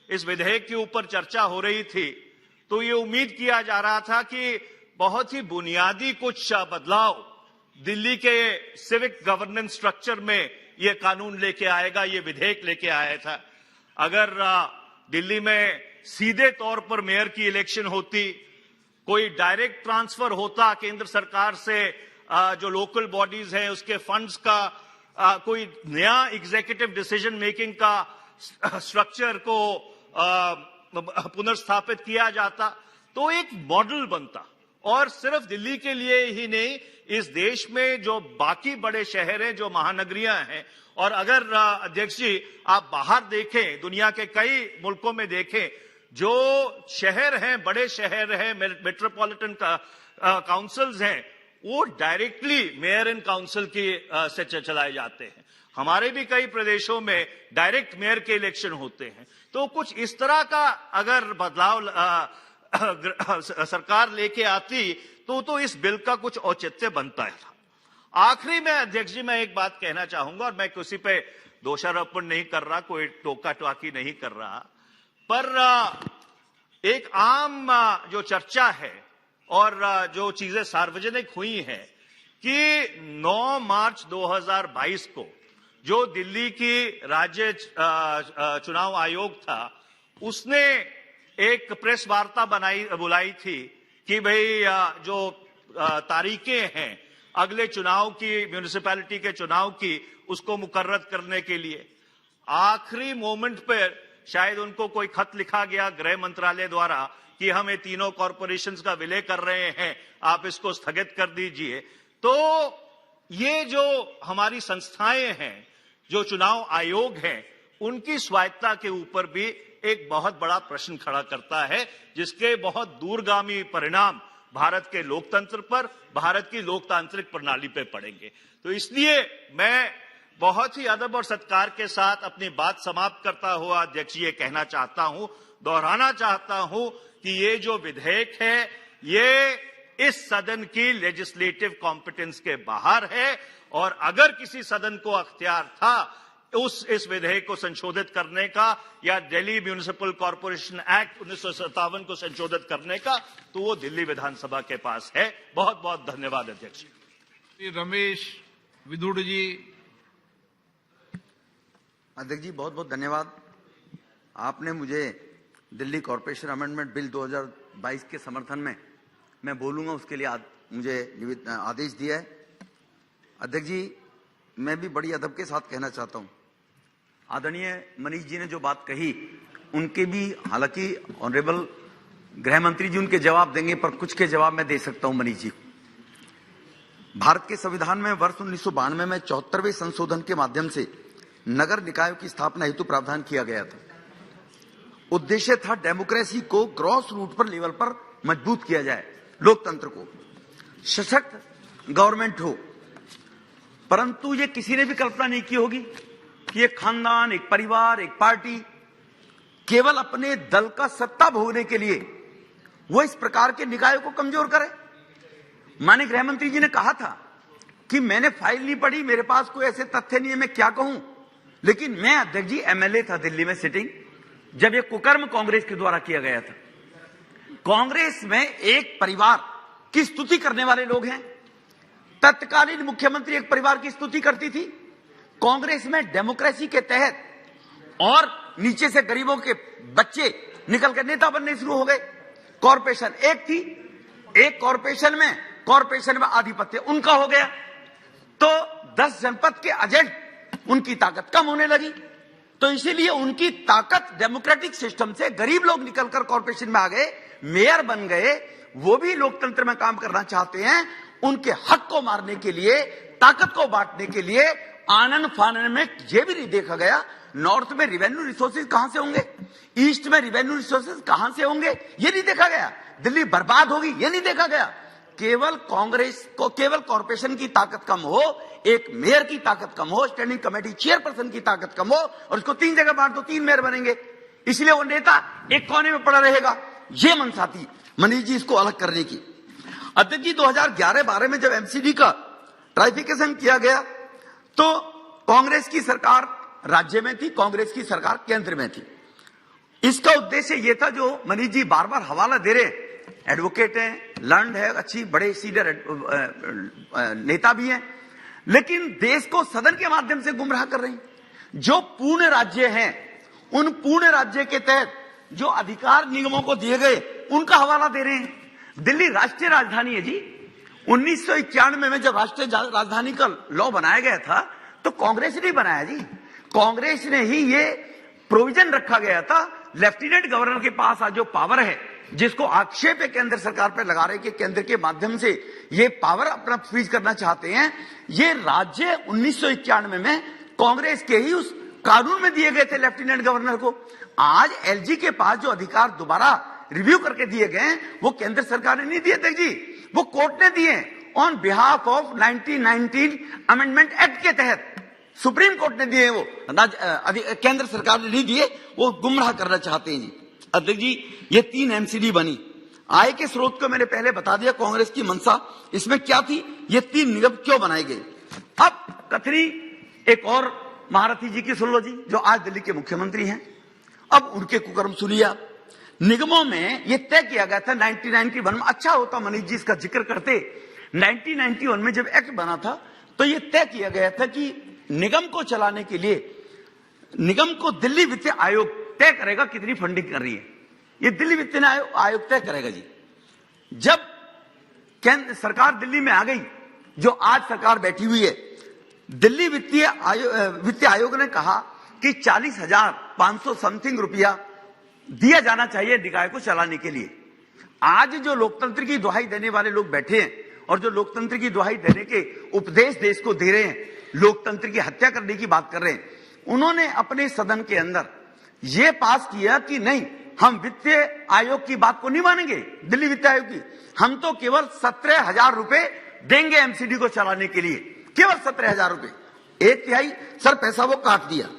इस विधेयक के ऊपर चर्चा हो रही थी तो ये उम्मीद किया जा रहा था कि बहुत ही बुनियादी कुछ बदलाव दिल्ली के सिविक गवर्नेंस स्ट्रक्चर में ये कानून लेके आएगा, ये विधेयक लेके आया था। अगर दिल्ली में सीधे तौर पर मेयर की इलेक्शन होती, कोई डायरेक्ट ट्रांसफर होता केंद्र सरकार से जो लोकल बॉडीज हैं उसके फंड्स का, कोई नया एग्जीक्यूटिव डिसीजन मेकिंग का स्ट्रक्चर को पुनर्स्थापित किया जाता, तो एक मॉडल बनता। और सिर्फ दिल्ली के लिए ही नहीं, इस देश में जो बाकी बड़े शहर हैं, जो महानगरियां हैं, और अगर अध्यक्ष जी आप बाहर देखें, दुनिया के कई मुल्कों में देखें, जो शहर हैं, बड़े शहर हैं, मेट्रोपॉलिटन काउंसिल्स हैं, वो डायरेक्टली मेयर एंड काउंसिल की से चलाए जाते हैं। हमारे भी कई प्रदेशों में डायरेक्ट मेयर के इलेक्शन होते हैं। तो कुछ इस तरह का अगर बदलाव सरकार लेके आती तो इस बिल का कुछ औचित्य बनता है। आखिरी में अध्यक्ष जी मैं एक बात कहना चाहूंगा, और मैं किसी पे दोषारोपण नहीं कर रहा, कोई टोका टाकी नहीं कर रहा, पर एक आम जो चर्चा है और जो चीजें सार्वजनिक हुई हैं कि 9 मार्च 2022 को जो दिल्ली की राज्य चुनाव आयोग था, उसने एक प्रेस वार्ता बुलाई थी कि भाई जो तारीखें हैं अगले चुनाव की, म्यूनिसिपैलिटी के चुनाव की, उसको मुकर्रर करने के लिए आखिरी मोमेंट पर शायद उनको कोई खत लिखा गया गृह मंत्रालय द्वारा कि हम ये तीनों कॉरपोरेशंस का विलय कर रहे हैं, आप इसको स्थगित कर दीजिए। तो ये जो हमारी संस्थाएं हैं, जो चुनाव आयोग हैं, उनकी स्वायत्ता के ऊपर भी एक बहुत बड़ा प्रश्न खड़ा करता है, जिसके बहुत दूरगामी परिणाम भारत के लोकतंत्र पर, भारत की लोकतांत्रिक प्रणाली पे पड़ेंगे। तो इसलिए मैं बहुत ही अदब और सत्कार के साथ अपनी बात समाप्त करता हुआ अध्यक्ष ये कहना चाहता हूं, दोहराना चाहता हूं कि ये जो विधेयक है ये इस सदन की लेजिस्लेटिव कॉम्पिटेंस के बाहर है, और अगर किसी सदन को अख्तियार था इस विधेयक को संशोधित करने का या दिल्ली म्यूनिसिपल कॉर्पोरेशन एक्ट 1957 को संशोधित करने का, तो वो दिल्ली विधानसभा के पास है। बहुत बहुत धन्यवाद अध्यक्ष। रमेश विधुड़ जी। अध्यक्ष जी बहुत बहुत धन्यवाद। आपने मुझे दिल्ली कॉर्पोरेशन अमेंडमेंट बिल 2022 के समर्थन में मैं बोलूंगा, उसके लिए मुझे आदेश दिया है। अध्यक्ष जी मैं भी बड़ी अदब के साथ कहना चाहता हूं, आदरणीय मनीष जी ने जो बात कही उनके भी, हालांकि ऑनरेबल गृह मंत्री जी उनके जवाब देंगे, पर कुछ के जवाब मैं दे सकता हूं मनीष जी। भारत के संविधान में वर्ष 1992 में 74वें संशोधन के माध्यम से नगर निकायों की स्थापना हेतु प्रावधान किया गया था। उद्देश्य था डेमोक्रेसी को ग्रॉस रूट पर लेवल पर मजबूत किया जाए, लोकतंत्र को सशक्त गवर्नमेंट हो। परंतु ये किसी ने भी कल्पना नहीं की होगी कि एक खानदान, एक परिवार, एक पार्टी केवल अपने दल का सत्ता भोगने के लिए वो इस प्रकार के निकायों को कमजोर करे। माननीय गृह मंत्री जी ने कहा था कि मैंने फाइल नहीं पढ़ी, मेरे पास कोई ऐसे तथ्य नहीं है, मैं क्या कहूं। लेकिन मैं अध्यक्ष जी एमएलए था दिल्ली में सिटिंग, जब ये कुकर्म कांग्रेस के द्वारा किया गया था। कांग्रेस में एक परिवार की स्तुति करने वाले लोग हैं। तत्कालीन मुख्यमंत्री एक परिवार की स्तुति करती थी। कांग्रेस में डेमोक्रेसी के तहत और नीचे से गरीबों के बच्चे निकल कर नेता बनने शुरू हो गए। कॉर्पोरेशन एक थी, एक कॉर्पोरेशन में आधिपत्य उनका हो गया, तो 10 जनपद के एजेंट उनकी ताकत कम होने लगी। तो इसीलिए उनकी ताकत डेमोक्रेटिक सिस्टम से गरीब लोग निकलकर कॉर्पोरेशन में आ गए, मेयर बन गए, वो भी लोकतंत्र में काम करना चाहते हैं। उनके हक को मारने के लिए, ताकत को बांटने के लिए आनन फानन में ये भी नहीं देखा गया नॉर्थ में रिवेन्यू रिसोर्सेज कहां से होंगे, ईस्ट में रिवेन्यू रिसोर्सेज कहां से होंगे, ये नहीं देखा गया। दिल्ली बर्बाद होगी ये नहीं देखा गया। केवल कांग्रेस को, केवल कॉर्पोरेशन की ताकत कम हो, एक मेयर की ताकत कम हो, स्टैंडिंग कमेटी चेयरपर्सन की ताकत कम हो और उसको 3 जगह बांट दो, 3 मेयर बनेंगे, इसलिए वो नेता एक कोने में पड़ा रहेगा। ये मनसा थी मनीष जी इसको अलग करने की। अध्यक्ष जी 2011-12 में जब एमसीडी का ट्राइफिकेशन किया गया तो कांग्रेस की सरकार राज्य में थी, कांग्रेस की सरकार केंद्र में थी। इसका उद्देश्य यह था, जो मनीष जी बार बार हवाला दे रहे, एडवोकेट हैं, लर्न्ड है, अच्छी बड़े सीनियर नेता भी हैं, लेकिन देश को सदन के माध्यम से गुमराह कर रहे हैं। जो पूर्ण राज्य हैं, उन पूर्ण राज्य के तहत जो अधिकार निगमों को दिए गए उनका हवाला दे रहे हैं। दिल्ली राष्ट्रीय राजधानी है जी। 1991 में जब राष्ट्रीय राजधानी का लॉ बनाया गया था तो कांग्रेस ने बनाया जी, कांग्रेस ने ही ये प्रोविजन रखा गया था। लेफ्टिनेंट गवर्नर के पास आज जो पावर है, जिसको आक्षेप है केंद्र सरकार पर लगा रहे कि केंद्र के माध्यम से ये पावर अपना फ्रीज करना चाहते हैं, ये राज्य 1991 में कांग्रेस के ही उस कानून में दिए गए थे लेफ्टिनेंट गवर्नर को। आज एलजी के पास जो अधिकार दोबारा रिव्यू करके दिए गए वो केंद्र सरकार ने नहीं दिए थे जी, वो कोर्ट ने दिए on behalf of 1919 amendment act के तहत सुप्रीम कोर्ट ने दिए, वो केंद्र सरकार ने नहीं दिए, वो गुमराह करना चाहते हैं जी। अध्यक्ष जी ये 3 एमसीडी बनी, आय के स्रोत को मैंने पहले बता दिया कांग्रेस की मंशा इसमें क्या थी, ये 3 निगम क्यों बनाए गए। अब कथनी एक और महारथी जी की सुन लो जी, जो आज दिल्ली के मुख्यमंत्री हैं। अब उनके कुकर्म सुनिए आप। निगमों में यह तय किया गया था 1991 में, अच्छा होता मनीष जी इसका जिक्र करते, 1991 में जब एक्ट बना था तो यह तय किया गया था कि निगम को चलाने के लिए निगम को दिल्ली वित्त आयोग तय करेगा कितनी फंडिंग कर रही है, ये दिल्ली वित्त आयोग तय करेगा जी। जब केंद्र सरकार दिल्ली में आ गई, जो आज सरकार बैठी हुई है, दिल्ली वित्त आयोग ने कहा कि 40,500 समथिंग रुपया दिया जाना चाहिए निकाय को चलाने के लिए। आज जो लोकतंत्र की दुहाई देने वाले लोग बैठे हैं और जो लोकतंत्र की दुहाई देने के उपदेश देश को दे रहे हैं, लोकतंत्र की हत्या करने की बात कर रहे हैं, उन्होंने अपने सदन के अंदर यह पास किया कि नहीं, हम वित्त आयोग की बात को नहीं मानेंगे, दिल्ली वित्त आयोग की, हम तो केवल 17,000 रुपए देंगे एमसीडी को चलाने के लिए, केवल 17,000 रुपए, 1/3 सर पैसा वो काट दिया।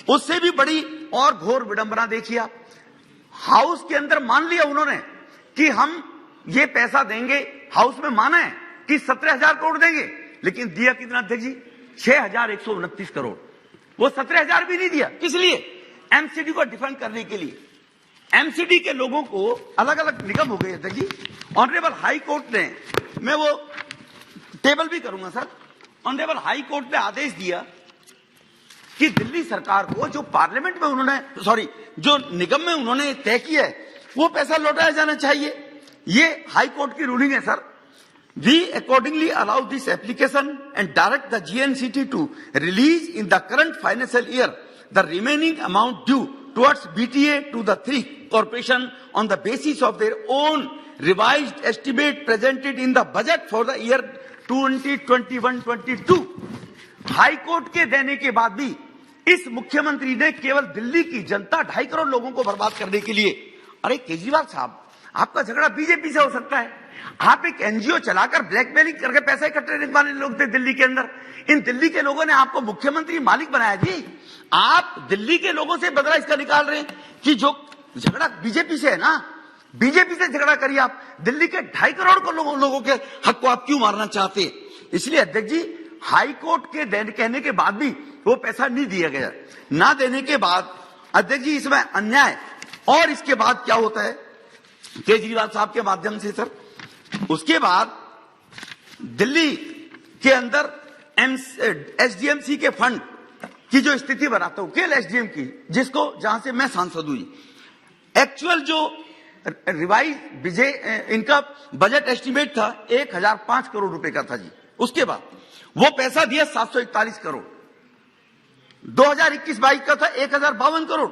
उससे भी बड़ी और घोर विडंबना देखिए आप, हाउस के अंदर मान लिया उन्होंने कि हम ये पैसा देंगे, हाउस में माना है कि 17,000 करोड़ देंगे, लेकिन दिया कितना अध्यक्ष जी, 6,129 करोड़। वो 17,000 भी नहीं दिया, किस लिए, एमसीडी को डिफेंड करने के लिए। एमसीडी के लोगों को अलग अलग निगम हो गए अध्यक्ष जी। ऑनरेबल हाई कोर्ट ने, मैं वो टेबल भी करूंगा सर, ऑनरेबल हाई कोर्ट ने आदेश दिया कि दिल्ली सरकार को जो पार्लियामेंट में उन्होंने, सॉरी, जो निगम में उन्होंने तय किया है वो पैसा लौटाया जाना चाहिए। ये हाई कोर्ट की रूलिंग है sir. We accordingly allow this application and direct the GNCT to release in the current financial year the remaining amount due towards BTA to the 3 corporation on the basis of their own revised estimate presented in the budget for the year 2021-22। High court के देने के बाद भी इस मुख्यमंत्री ने केवल दिल्ली की जनता, 2.5 करोड़ लोगों को बर्बाद करने के लिए, अरे केजरीवाल साहब, आपका झगड़ा बीजेपी से हो सकता है, आप एक एनजीओ चलाकर ब्लैकमेलिंग करके पैसा इकट्ठे करने वाले लोग थे दिल्ली के अंदर। इन दिल्ली के लोगों ने आपको मुख्यमंत्री मालिक बनाया जी। आप दिल्ली के लोगों से बदला इसका निकाल रहे हैं कि जो झगड़ा बीजेपी से है ना, बीजेपी से झगड़ा करिए आप, दिल्ली के 2.5 करोड़ को लोगों के हक को आप क्यों मारना चाहते हैं। इसलिए अध्यक्ष जी हाई कोर्ट के कहने के बाद भी वो पैसा नहीं दिया गया। ना देने के बाद अध्यक्ष जी इसमें अन्याय, और इसके बाद क्या होता है केजरीवाल साहब के माध्यम से सर, उसके बाद दिल्ली के अंदर एसडीएमसी के फंड की जो स्थिति बनाता हूं, केवल एसडीएम की, जिसको जहां से मैं सांसद हुई, एक्चुअल जो रिवाइज विजय इनका बजट एस्टिमेट था 1,005 करोड़ रुपए का था जी। उसके बाद वो पैसा दिया 741 करोड़, 2021-22 का था 1,052 करोड़,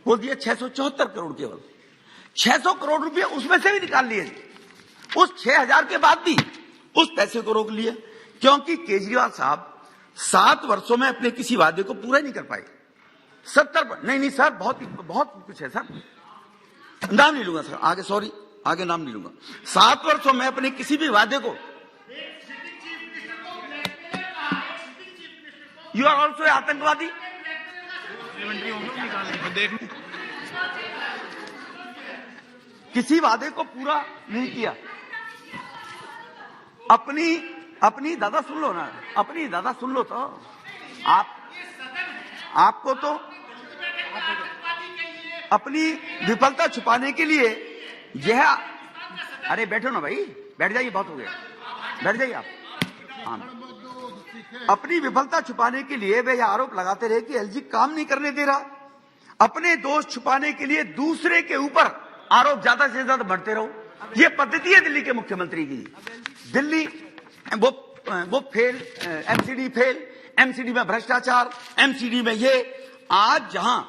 वो दिया 674 करोड़, केवल 600 करोड़ रुपए उसमें से भी निकाल लिए। उस 6,000 के बाद भी उस पैसे को रोक लिया, क्योंकि केजरीवाल साहब 7 वर्षों में अपने किसी वादे को पूरा नहीं कर पाए। 70 नहीं सर, बहुत कुछ है सर, नाम नहीं लूंगा सर, आगे नाम नहीं लूंगा। 7 वर्षों में अपने किसी भी वादे को, यू आर ऑल्सो आतंकवादी, किसी वादे को पूरा नहीं किया। अपनी दादा सुन लो ना, अपनी दादा सुन लो तो आपको तो अपनी विफलता छुपाने के लिए यह, अरे बैठो ना भाई, बैठ जाइए, बहुत हो गया, बैठ जाइए आप। हाँ, अपनी विफलता छुपाने के लिए वे यह आरोप लगाते रहे कि एलजी काम नहीं करने दे रहा। अपने दोष छुपाने के लिए दूसरे के ऊपर आरोप ज्यादा से ज्यादा बढ़ते रहो, यह पद्धति है दिल्ली के मुख्यमंत्री की। दिल्ली वो फेल, एमसीडी में भ्रष्टाचार, एमसीडी में ये, आज जहां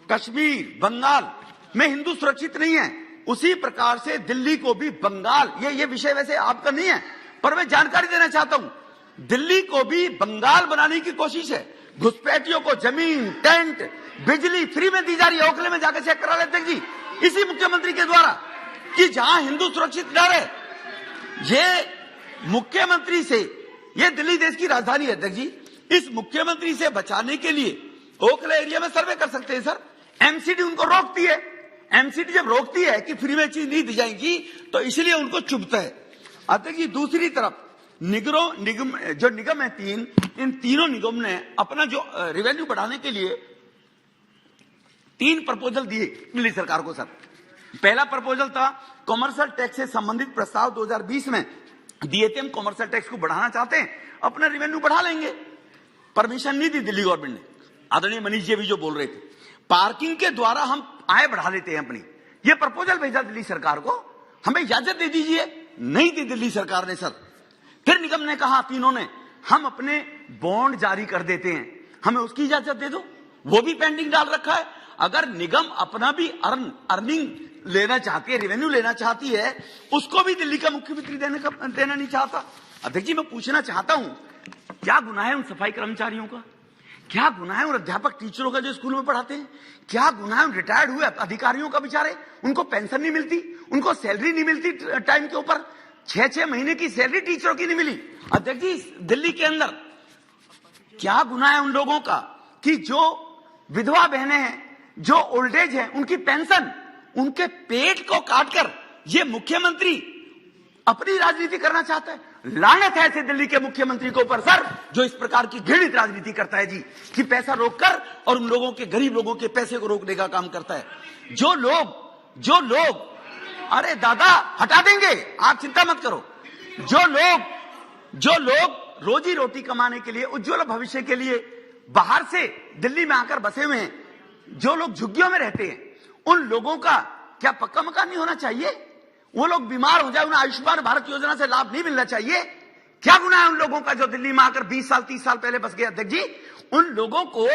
कश्मीर बंगाल में हिंदू सुरक्षित नहीं है, उसी प्रकार से दिल्ली को भी बंगाल, ये विषय वैसे आपका नहीं है, पर मैं जानकारी देना चाहता हूं, दिल्ली को भी बंगाल बनाने की कोशिश है। घुसपैठियों को जमीन, टेंट, बिजली फ्री में दी जा रही है। ओखले में जाकर चेक करा लेते जी, इसी मुख्यमंत्री के द्वारा, कि जहां हिंदू सुरक्षित न रहे। ये मुख्यमंत्री से, ये दिल्ली देश की राजधानी है अध्यक्ष जी, इस मुख्यमंत्री से बचाने के लिए ओखला एरिया में सर्वे कर सकते हैं सर। एमसीडी उनको रोकती है, एमसीडी जब रोकती है कि फ्री में चीज नहीं दी जाएगी, तो इसलिए उनको चुभता है अध्यक्ष जी। दूसरी तरफ निगम है 3, इन तीनों निगम ने अपना जो रेवेन्यू बढ़ाने के लिए 3 प्रपोजल दिए दिल्ली सरकार को सर। पहला प्रपोजल था कॉमर्शियल टैक्स से संबंधित प्रस्ताव 2020 में दिए थे, हम कॉमर्शियल टैक्स को बढ़ाना चाहते हैं, अपना रेवेन्यू बढ़ा लेंगे। परमिशन नहीं दी दिल्ली गवर्नमेंट ने, आदरणीय मनीष जी भी जो बोल रहे थे, पार्किंग के द्वारा हम आय बढ़ा लेते हैं अपनी, ये प्रपोजल भेजा दिल्ली सरकार को, हमें इजाजत दे दीजिए, नहीं दी दिल्ली सरकार ने सर। फिर निगम ने कहा, तीनों ने, हम अपने बॉन्ड जारी कर देते हैं, हमें उसकी इजाजत दे दो, वो भी पेंडिंग डाल रखा है। अगर निगम अपना भी अर्निंग लेना चाहती है, रेवेन्यू लेना चाहती है, उसको भी दिल्ली का मुख्यमंत्री देना नहीं चाहता। अध्यक्ष जी, मैं पूछना चाहता हूं, क्या गुनाह है उन सफाई कर्मचारियों का, क्या गुनाह है उन अध्यापक टीचरों का जो स्कूल में पढ़ाते हैं, क्या गुनाह है उन रिटायर्ड हुए अधिकारियों का, बेचारे उनको पेंशन नहीं मिलती, उनको सैलरी नहीं मिलती टाइम के ऊपर, 6-6 महीने की सैलरी टीचरों की नहीं मिली। अध्यक्ष जी, दिल्ली के अंदर क्या गुनाह है उन लोगों का कि जो विधवा बहनें हैं, जो ओल्ड एज है, उनकी पेंशन, उनके पेट को काटकर ये मुख्यमंत्री अपनी राजनीति करना चाहता है। लानत है ऐसे दिल्ली के मुख्यमंत्री के ऊपर सर, जो इस प्रकार की घृणित राजनीति करता है जी, कि पैसा रोककर और उन लोगों के, गरीब लोगों के पैसे को रोकने का काम करता है। जो लोग अरे दादा हटा देंगे, आप चिंता मत करो। जो लोग रोजी रोटी कमाने के लिए, उज्ज्वल भविष्य के लिए बाहर से दिल्ली में आकर बसे हुए हैं, जो लोग झुग्गियों में रहते हैं, उन लोगों का क्या पक्का मकान नहीं होना चाहिए? वो लोग बीमार हो जाए, उन्हें आयुष्मान भारत योजना से लाभ नहीं मिलना चाहिए? क्या गुनाह है उन लोगों का जो दिल्ली में आकर 20 साल 30 साल पहले बस गए? अध्यक्ष जी, उन लोगों को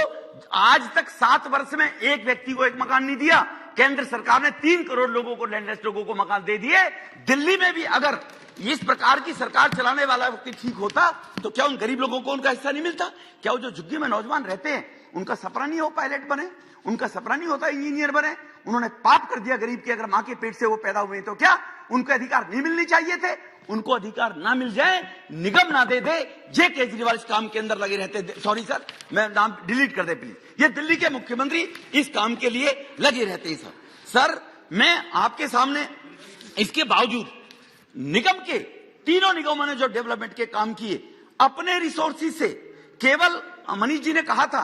आज तक 7 वर्ष में एक व्यक्ति को एक मकान नहीं दिया। केंद्र सरकार ने 3 करोड़ लोगों को, लैंडलेस लोगों को मकान दे दिए। दिल्ली में भी अगर इस प्रकार की सरकार चलाने वाला व्यक्ति ठीक होता, तो क्या उन गरीब लोगों को उनका हिस्सा नहीं मिलता? क्या वो जो झुग्गी में नौजवान रहते हैं, उनका सपना नहीं हो पायलट बने, उनका सपना नहीं होता इंजीनियर बने? उन्होंने पाप कर दिया गरीब के, अगर मां के पेट से वो पैदा हुए तो क्या उनको अधिकार नहीं मिलने चाहिए थे? उनको अधिकार ना मिल जाए, निगम ना दे दे, ये केजरीवाल इस काम के अंदर लगे रहते। सॉरी सर, मैं नाम डिलीट कर दे प्लीज। ये दिल्ली के मुख्यमंत्री इस काम के लिए लगे रहते हैं सर। मैं आपके सामने इसके बावजूद निगम के, तीनों निगमों ने जो डेवलपमेंट के काम किए अपने रिसोर्सेज से, केवल मनीष जी ने कहा था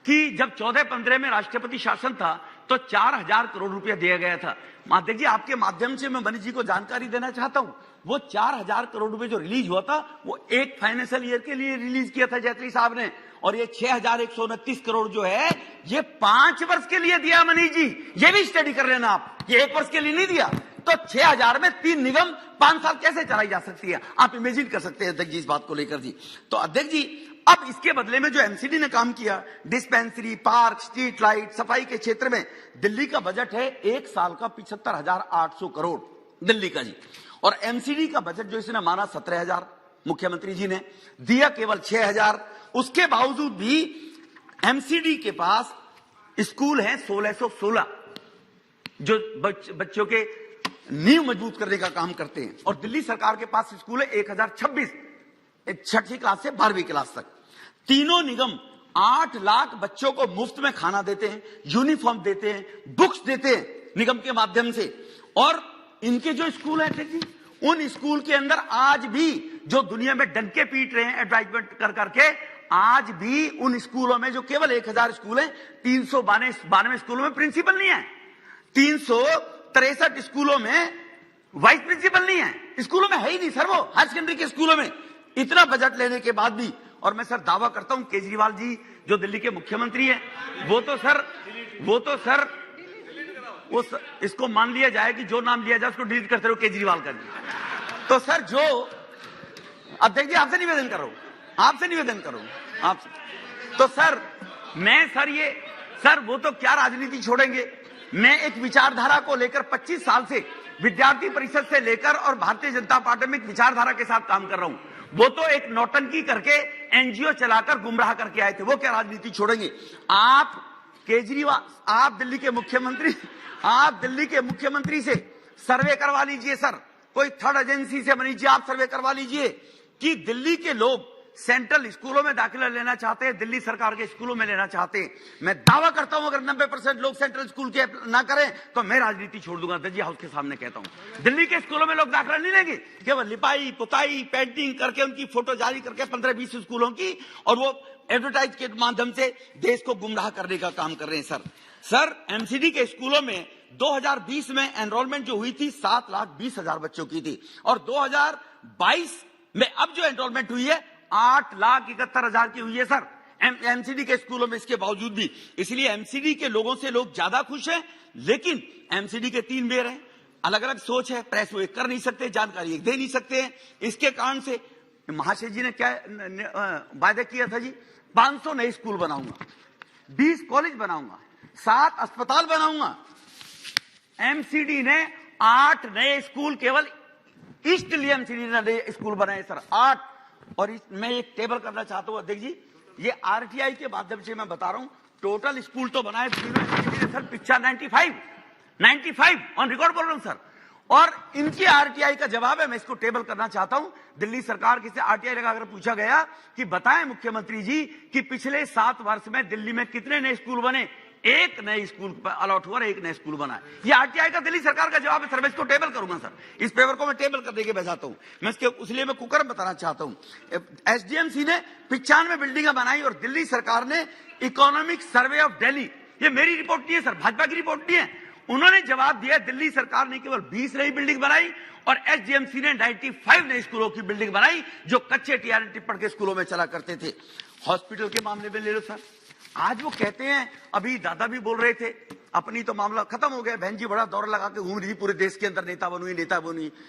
कि जब 14-15 में राष्ट्रपति शासन था तो 4000 करोड़ रुपया दिया गया था। माध्यम जी, आपके माध्यम से मैं मनीष जी को जानकारी देना चाहता हूं, वो 4000 करोड़ रुपए जो रिलीज हुआ था, वो एक फाइनेंशियल ईयर के लिए रिलीज किया था जेटली साहब ने, और ये 6129 करोड़ जो है, ये 5 वर्ष के लिए दिया मनीष जी। ये भी स्टडी कर लेना आप, ये 1 वर्ष के लिए नहीं दिया। तो 6000 में 3 निगम 5 साल कैसे चलाई जा सकती है? आप इमेजिन कर सकते हैं अध्यक्ष जी इस बात को लेकर जी। तो अध्यक्ष जी, अब इसके बदले में जो एमसीडी ने काम किया, डिस्पेंसरी, पार्क, स्ट्रीट लाइट, सफाई के क्षेत्र में, दिल्ली का बजट है 1 साल का 75,800 करोड़ दिल्ली का जी, और एमसीडी का बजट जो इसने माना 17,000, मुख्यमंत्री जी ने दिया केवल 6,000। उसके बावजूद भी एमसीडी के पास स्कूल हैं 1616 जो बच्चों के नींव मजबूत करने का काम करते हैं, और दिल्ली सरकार के पास स्कूल है 1026 छठी क्लास से 12वीं क्लास तक। तीनों निगम 8 लाख बच्चों को मुफ्त में खाना देते हैं, यूनिफॉर्म देते हैं, बुक्स देते हैं निगम के माध्यम से। और इनके जो स्कूल हैं जी, उन स्कूल के अंदर आज भी जो दुनिया में डंके पीट रहे हैं एडवर्टाइजमेंट कर करके, आज भी उन स्कूलों में जो केवल 1000 स्कूल हैं, 392 स्कूलों में प्रिंसिपल नहीं है, 363 स्कूलों में वाइस प्रिंसिपल नहीं है, स्कूलों में है ही नहीं सर। वो हायर सेकेंडरी के स्कूलों में इतना बजट लेने के बाद भी, और मैं सर दावा करता हूं केजरीवाल जी जो दिल्ली के मुख्यमंत्री हैं, वो तो सर इसको मान लिया जाए कि जो नाम लिया जाए उसको डिलीट करते रहो केजरीवाल का। तो सर जो अब देखिए, आपसे निवेदन कर रहा हूं आपसे, तो सर मैं सर वो तो क्या राजनीति छोड़ेंगे। मैं एक विचारधारा को लेकर 25 साल से विद्यार्थी परिषद से लेकर और भारतीय जनता पार्टी में एक विचारधारा के साथ काम कर रहा हूं। वो तो एक नौटंकी करके एनजीओ चलाकर गुमराह करके आए थे, वो क्या राजनीति छोड़ेंगे। आप केजरीवाल, आप दिल्ली के मुख्यमंत्री से सर्वे करवा लीजिए सर, कोई थर्ड एजेंसी से बनीजिए, आप सर्वे करवा लीजिए कि दिल्ली के लोग सेंट्रल स्कूलों में दाखिला लेना चाहते हैं, दिल्ली सरकार के स्कूलों में लेना चाहते हैं। मैं दावा करता हूं अगर 90% लोग सेंट्रल स्कूल के ना करें तो मैं राजनीति छोड़ दूंगा। दर्जी हाउस के सामने कहता हूं, दिल्ली के स्कूलों में लोग दाखिला नहीं लेंगे, केवल लिपाई पुताई पेंटिंग करके उनकी फोटो जारी करके 15-20 स्कूलों की, और वो एडवर्टाइज के माध्यम से देश को गुमराह करने का काम कर रहे हैं सर। एमसीडी के स्कूलों में 2020 में एनरोलमेंट जो हुई थी 7,20,000 बच्चों की थी, और 2022 में अब जो एनरोलमेंट हुई है 8,71,000 की हुई है सर एमसीडी के स्कूलों में। इसके बावजूद भी, इसलिए एमसीडी के लोगों से लोग ज्यादा खुश हैं, लेकिन एमसीडी के 3 बेर हैं, अलग अलग सोच है, प्रेस वो एक कर नहीं सकते, जानकारी एक दे नहीं सकते हैं। इसके कारण से महाशय जी ने क्या वायदा किया था जी, 500 नए स्कूल बनाऊंगा, 20 कॉलेज बनाऊंगा, 7 अस्पताल बनाऊंगा। एमसीडी ने 8 नए स्कूल, केवल ईस्ट दिल्ली एमसीडी ने नए स्कूल बनाए सर, 8। और मैं एक टेबल करना चाहता हूं अध्यक्ष जी, ये आरटीआई के माध्यम से मैं बता रहा हूं, टोटल स्कूल तो बनाए सर 95 ऑन रिकॉर्ड बोल रहा हूं सर। और इनकी आरटीआई का जवाब है, मैं इसको टेबल करना चाहता हूं। दिल्ली सरकार से आरटीआई लगाकर पूछा गया कि बताएं मुख्यमंत्री जी कि पिछले 7 वर्ष में दिल्ली में कितने नए स्कूल बने। एक नए स्कूल अलॉट हुआ, एक नया स्कूल बना है। ये आरटीआई का दिल्ली सरकार का जवाब है सर। मैं इसको टेबल करूंगा सर, इस पेपर को मैं टेबल कर देके भेजाता हूं। मैं इसके इसलिए मैं कुकर्म बताना चाहता हूं। एसडीएमसी ने 95 बिल्डिंगें बनाई, और दिल्ली सरकार ने इकोनॉमिक सर्वे ऑफ दिल्ली, ये मेरी रिपोर्ट नहीं है सर, भाजपा की रिपोर्ट नहीं है, उन्होंने जवाब दिया दिल्ली सरकार ने केवल 20 नई बिल्डिंग बनाई, और एसडीएमसी ने 95 नई स्कूलों की बिल्डिंग बनाई जो कच्चे टीआरएन टिप्पण के स्कूलों में चला करते थे। हॉस्पिटल के मामले में ले लो सर, आज वो कहते हैं, अभी दादा भी बोल रहे थे, अपनी तो मामला खत्म हो गया, बहन जी बड़ा दौर लगा के घूम रही पूरे देश के अंदर, नेता बनुई,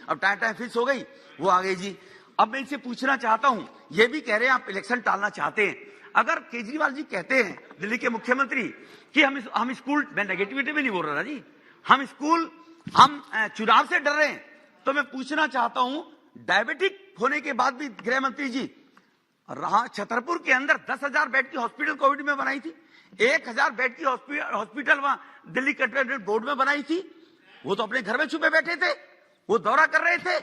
अब टाइम फिक्स हो गई, वो आ गई जी। अब मैं इनसे पूछना चाहता हूं, ये भी कह रहे हैं आप इलेक्शन टालना चाहते हैं। अगर केजरीवाल जी कहते हैं दिल्ली के मुख्यमंत्री कि हम स्कूल, मैं नेगेटिविटी में नहीं बोल रहा जी, हम चुनाव से डर रहे हैं, तो मैं पूछना चाहता हूं, डायबिटिक होने के बाद भी गृह मंत्री जी छतरपुर के अंदर 10,000 बेड की हॉस्पिटल कोविड में बनाई थी, 1,000 बेड की हॉस्पिटल वहां दिल्ली कैंटोनमेंट बोर्ड में बनाई थी। वो तो अपने घर में छुपे बैठे थे, वो दौरा कर रहे थे,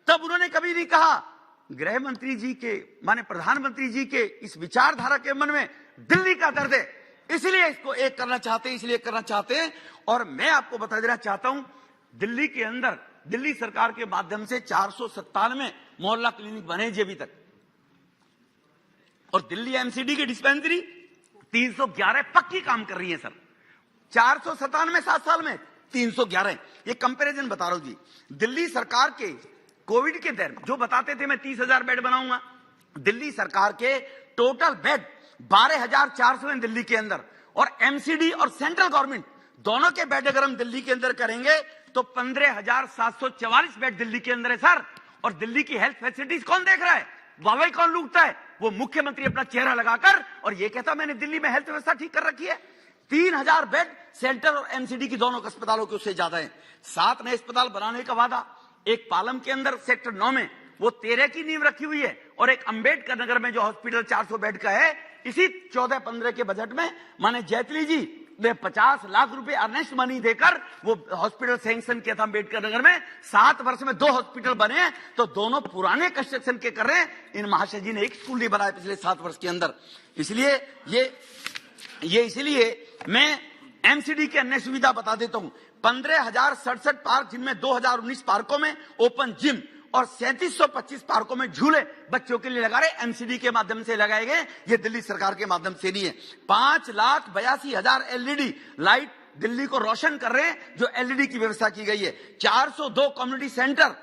तब उन्होंने कभी नहीं कहा गृह मंत्री जी के माने प्रधानमंत्री जी के इस विचारधारा के मन में दिल्ली का दर्द है, इसलिए इसको एक करना चाहते हैं। और मैं आपको बता देना चाहता हूं, दिल्ली के अंदर दिल्ली सरकार के माध्यम से 497 मोहल्ला क्लिनिक बने जी अभी तक, और दिल्ली एमसीडी की डिस्पेंसरी 311 पक्की काम कर रही है सर। 497 7 साल में 311, ये कंपैरिजन बता रहा हूं जी। दिल्ली सरकार के कोविड के दौरान जो बताते थे मैं 30,000 बेड बनाऊंगा, दिल्ली सरकार के टोटल बेड 12,400 हैं दिल्ली के अंदर, और एमसीडी और सेंट्रल गवर्नमेंट दोनों के बेड अगर हम दिल्ली के अंदर करेंगे तो 15,744 बेड दिल्ली के अंदर है सर। और दिल्ली की हेल्थ फैसिलिटीज कौन देख रहा है, वाहवाही कौन लूटता है, वो मुख्यमंत्री अपना चेहरा लगाकर, और ये कहता मैंने दिल्ली में हेल्थ व्यवस्था ठीक कर रखी है। 3,000 बेड सेंट्रल और एमसीडी की दोनों अस्पतालों के उससे ज्यादा है। 7 नए अस्पताल बनाने का वादा, एक पालम के अंदर सेक्टर 9 में वो 13 की नींव रखी हुई है। और एक अंबेडकर नगर में जो हॉस्पिटल 400 बेड का है, इसी 14-15 के बजट में माने जेटली जी ने 50 लाख रुपए अर्नेस्ट मनी देकर वो हॉस्पिटल सैंक्शन किया था अंबेडकर नगर में। 7 वर्ष में 2 हॉस्पिटल बने हैं, तो दोनों पुराने कंस्ट्रक्शन के कर रहे हैं। इन महाशय जी ने एक स्कूल नहीं बनाया पिछले 7 वर्ष के अंदर। इसलिए इसलिए मैं एमसीडी की अन्य सुविधा बता देता हूं। 15,067 पार्क, जिनमें 2019 पार्कों में ओपन जिम और 3725 पार्कों में झूले बच्चों के लिए लगा रहे, एमसीडी के माध्यम से लगाए गए। ये दिल्ली सरकार के माध्यम से नहीं है। 5,82,000 एलईडी लाइट दिल्ली को रोशन कर रहे हैं, जो एलईडी की व्यवस्था की गई है। 402 कम्युनिटी सेंटर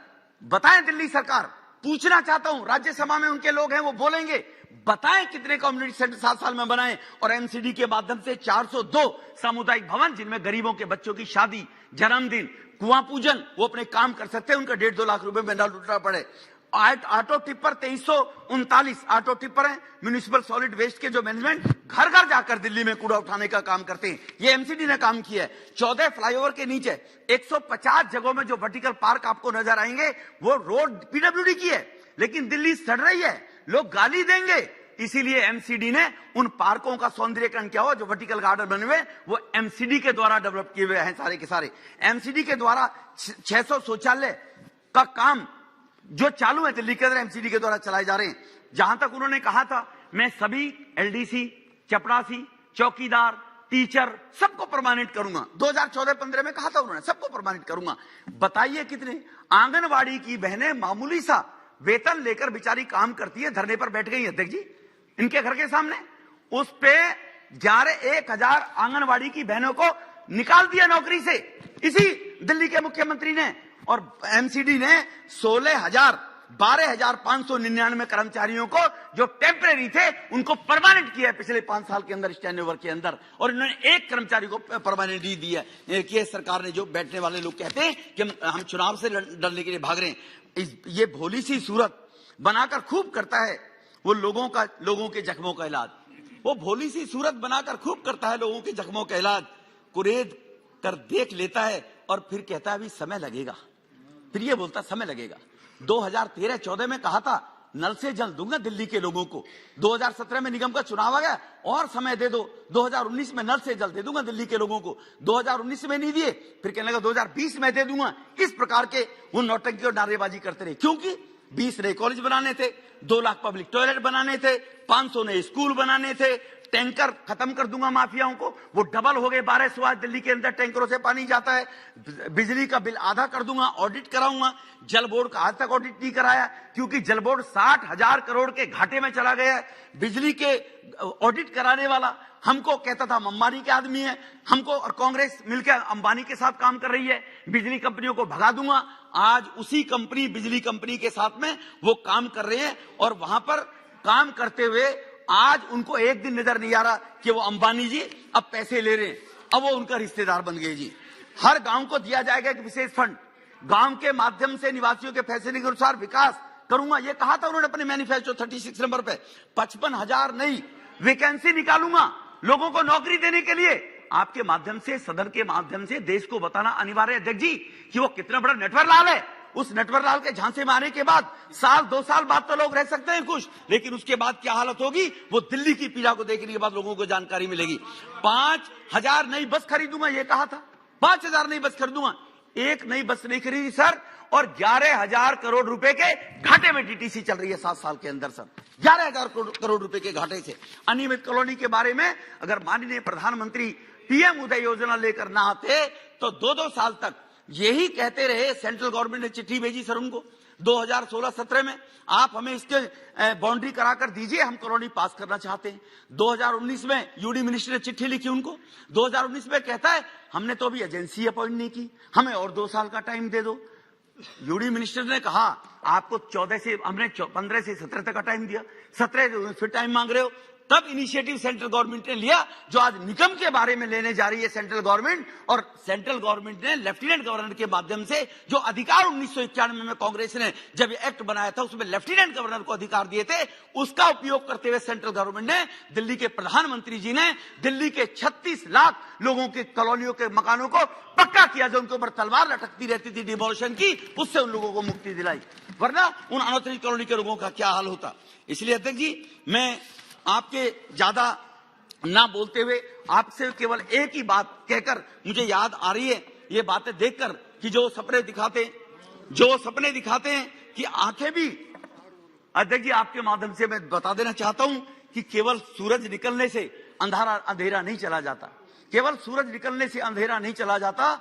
बताएं दिल्ली सरकार। पूछना चाहता हूं, राज्यसभा में उनके लोग हैं, वो बोलेंगे, बताएं कितने कम्युनिटी सेंटर 7 साल में बनाए। और एमसीडी के माध्यम से 402 सामुदायिक भवन, जिनमें गरीबों के बच्चों की शादी, जन्मदिन, कुआं पूजन, वो अपने काम कर सकते हैं, उनका 1.5-2 लाख रुपए में ना लूटना पड़े। ऑटो टिप्पर 2339 ऑटो टिप्पर हैं, म्यूनिसिपल सॉलिड वेस्ट के जो मैनेजमेंट घर घर जाकर दिल्ली में कूड़ा उठाने का काम करते हैं, ये एमसीडी ने काम किया है। 14 फ्लाईओवर के नीचे 150 जगहों में जो वर्टिकल पार्क आपको नजर आएंगे, वो रोड पीडब्ल्यूडी की है। लेकिन दिल्ली सड़ रही है, लोग गाली देंगे, इसीलिए एमसीडी ने उन पार्कों का सौंदर्यीकरण किया हो, जो वर्टिकल गार्डन बने हुए, वो एमसीडी के द्वारा डेवलप किए हुए हैं सारे के सारे। एमसीडी के द्वारा 600 शौचालय का काम जो चालू है दिल्ली के अंदर, एमसीडी के द्वारा चलाए जा रहे हैं। जहां तक उन्होंने कहा था, मैं सभी एलडीसी, चपरासी, चौकीदार, टीचर सबको परमानेंट करूंगा। 2014-15 में कहा था उन्होंने, सबको परमानेंट करूंगा। बताइए कितने आंगनबाड़ी की बहनें मामूली सा वेतन लेकर बेचारी काम करती है, धरने पर बैठ गई अध्यक्ष जी इनके घर के सामने। उस पे 1,000 आंगनबाड़ी की बहनों को निकाल दिया नौकरी से, इसी दिल्ली के मुख्यमंत्री ने। और एमसीडी ने 12,599 कर्मचारियों को जो टेम्परेरी थे, उनको परमानेंट किया है पिछले 5 साल के अंदर, स्टैंड ओवर के अंदर। और इन्होंने एक कर्मचारी को परमानेंट दी है कि सरकार ने, जो बैठने वाले लोग कहते हैं कि हम चुनाव से लड़ने के लिए भाग रहे हैं, ये भोली सी सूरत बनाकर खूब करता है वो लोगों के जख्मों का इलाज। वो भोली सी सूरत बनाकर खूब करता है लोगों के जख्मों का इलाज। कुरेद कर देख लेता है और फिर कहता है अभी समय लगेगा। फिर ये बोलता समय लगेगा। 2013-14 में कहा था नल से जल दूंगा दिल्ली के लोगों को। 2017 में निगम का चुनाव आ गया, और समय दे दो। 2019 में नल से जल दे दूंगा दिल्ली के लोगों को। 2019 में नहीं दिए, फिर कहने लगा 2020 में दे दूंगा। इस प्रकार के वो नौटंकी और नारेबाजी करते रहे, क्योंकि 20 नए कॉलेज बनाने थे, 2 लाख पब्लिक टॉयलेट बनाने थे, 500 नए स्कूल बनाने थे, टैंकर खत्म कर दूंगा माफियाओं को, वो डबल हो गए। 1200 आज दिल्ली के अंदर टैंकरों से पानी जाता है। बिजली का बिल आधा कर दूंगा, ऑडिट कराऊंगा। जल बोर्ड का आज तक ऑडिट नहीं कराया, क्योंकि जल बोर्ड 60,000 करोड़ के घाटे में चला गया है। बिजली के ऑडिट कराने वाला हमको कहता था हम अंबानी के आदमी है, हमको और कांग्रेस मिलकर अंबानी के साथ काम कर रही है, बिजली कंपनियों को भगा दूंगा। आज उसी कंपनी, बिजली कंपनी के साथ में वो काम कर रहे हैं, और वहां पर काम करते हुए आज उनको एक दिन नजर नहीं आ रहा कि वो अंबानी जी अब पैसे ले रहे हैं, अब वो उनका रिश्तेदार बन गए जी। हर गांव को दिया जाएगा एक विशेष फंड, गांव के माध्यम से निवासियों के फैसले के अनुसार विकास करूंगा, ये कहा था उन्होंने अपने मैनिफेस्टो 36 नंबर पे। 55,000 नई वैकेंसी निकालूंगा लोगों को नौकरी देने के लिए। आपके माध्यम से, सदन के माध्यम से देश को बताना अनिवार्य है अध्यक्ष जी कि वो कितना बड़ा नटवरलाल है। उस नटवरलाल के झांसे में आने के बाद 1-2 साल बाद तो लोग रह सकते हैं खुश, लेकिन उसके बाद क्या हालत होगी, वो दिल्ली की पीड़ा को देखने के बाद लोगों को जानकारी मिलेगी। 5,000 नई बस खरीदूंगा, ये कहा था। 5,000 नई बस खरीदूंगा, एक नई बस नहीं खरीदी सर, और 11,000 करोड़ रुपए के घाटे में डीटीसी चल रही है 7 साल के अंदर सर। 11,000 करोड़ रुपए के घाटे से। अनियमित कॉलोनी के बारे में अगर माननीय प्रधानमंत्री पीएम उदय योजना लेकर ना आते तो 2-2 साल तक यही कहते रहे। सेंट्रल गवर्नमेंट ने चिट्ठी भेजी सर उनको 2016-17 में, आप हमें इसके बाउंड्री कराकर दीजिए, हम कॉलोनी पास करना चाहते हैं। 2019 में यूडी मिनिस्टर ने चिट्ठी लिखी उनको। 2019 में कहता है हमने तो अभी एजेंसी अपॉइंट नहीं की, हमें और 2 साल का टाइम दे दो। यूडी मिनिस्टर ने कहा आपको 14 से, हमने 15 से 17 तक का टाइम दिया, 17 फिर टाइम मांग रहे हो। तब इनिशिएटिव सेंट्रल गवर्नमेंट ने लिया, जो आज निगम के बारे में लेने जा रही है सेंट्रल गवर्नमेंट। और सेंट्रल गवर्नमेंट ने लेफ्टिनेंट गवर्नर के माध्यम से जो अधिकार 1991 में कांग्रेस ने जब ये एक्ट बनाया था, उसमें लेफ्टिनेंट गवर्नर को अधिकार दिए थे, उसका उपयोग करते हुए सेंट्रल गवर्नमेंट ने, दिल्ली के प्रधानमंत्री जी ने दिल्ली के 36 लाख लोगों के कॉलोनियों के मकानों को पक्का किया, जो उनके ऊपर तलवार लटकती रहती थी डिमोलिशन की, उससे उन लोगों को मुक्ति दिलाई, वरना उन अनऑथराइज्ड कॉलोनी के लोगों का क्या हाल होता। इसलिए अध्यक्ष जी, मैं आपके ज्यादा ना बोलते हुए आपसे केवल एक ही बात कहकर मुझे याद आ रही है, ये बातें देखकर कि जो सपने दिखाते हैं कि आंखें भी, अध्यक्ष जी आपके माध्यम से मैं बता देना चाहता हूं कि केवल सूरज निकलने से अंधेरा नहीं चला जाता, केवल सूरज निकलने से अंधेरा नहीं चला जाता,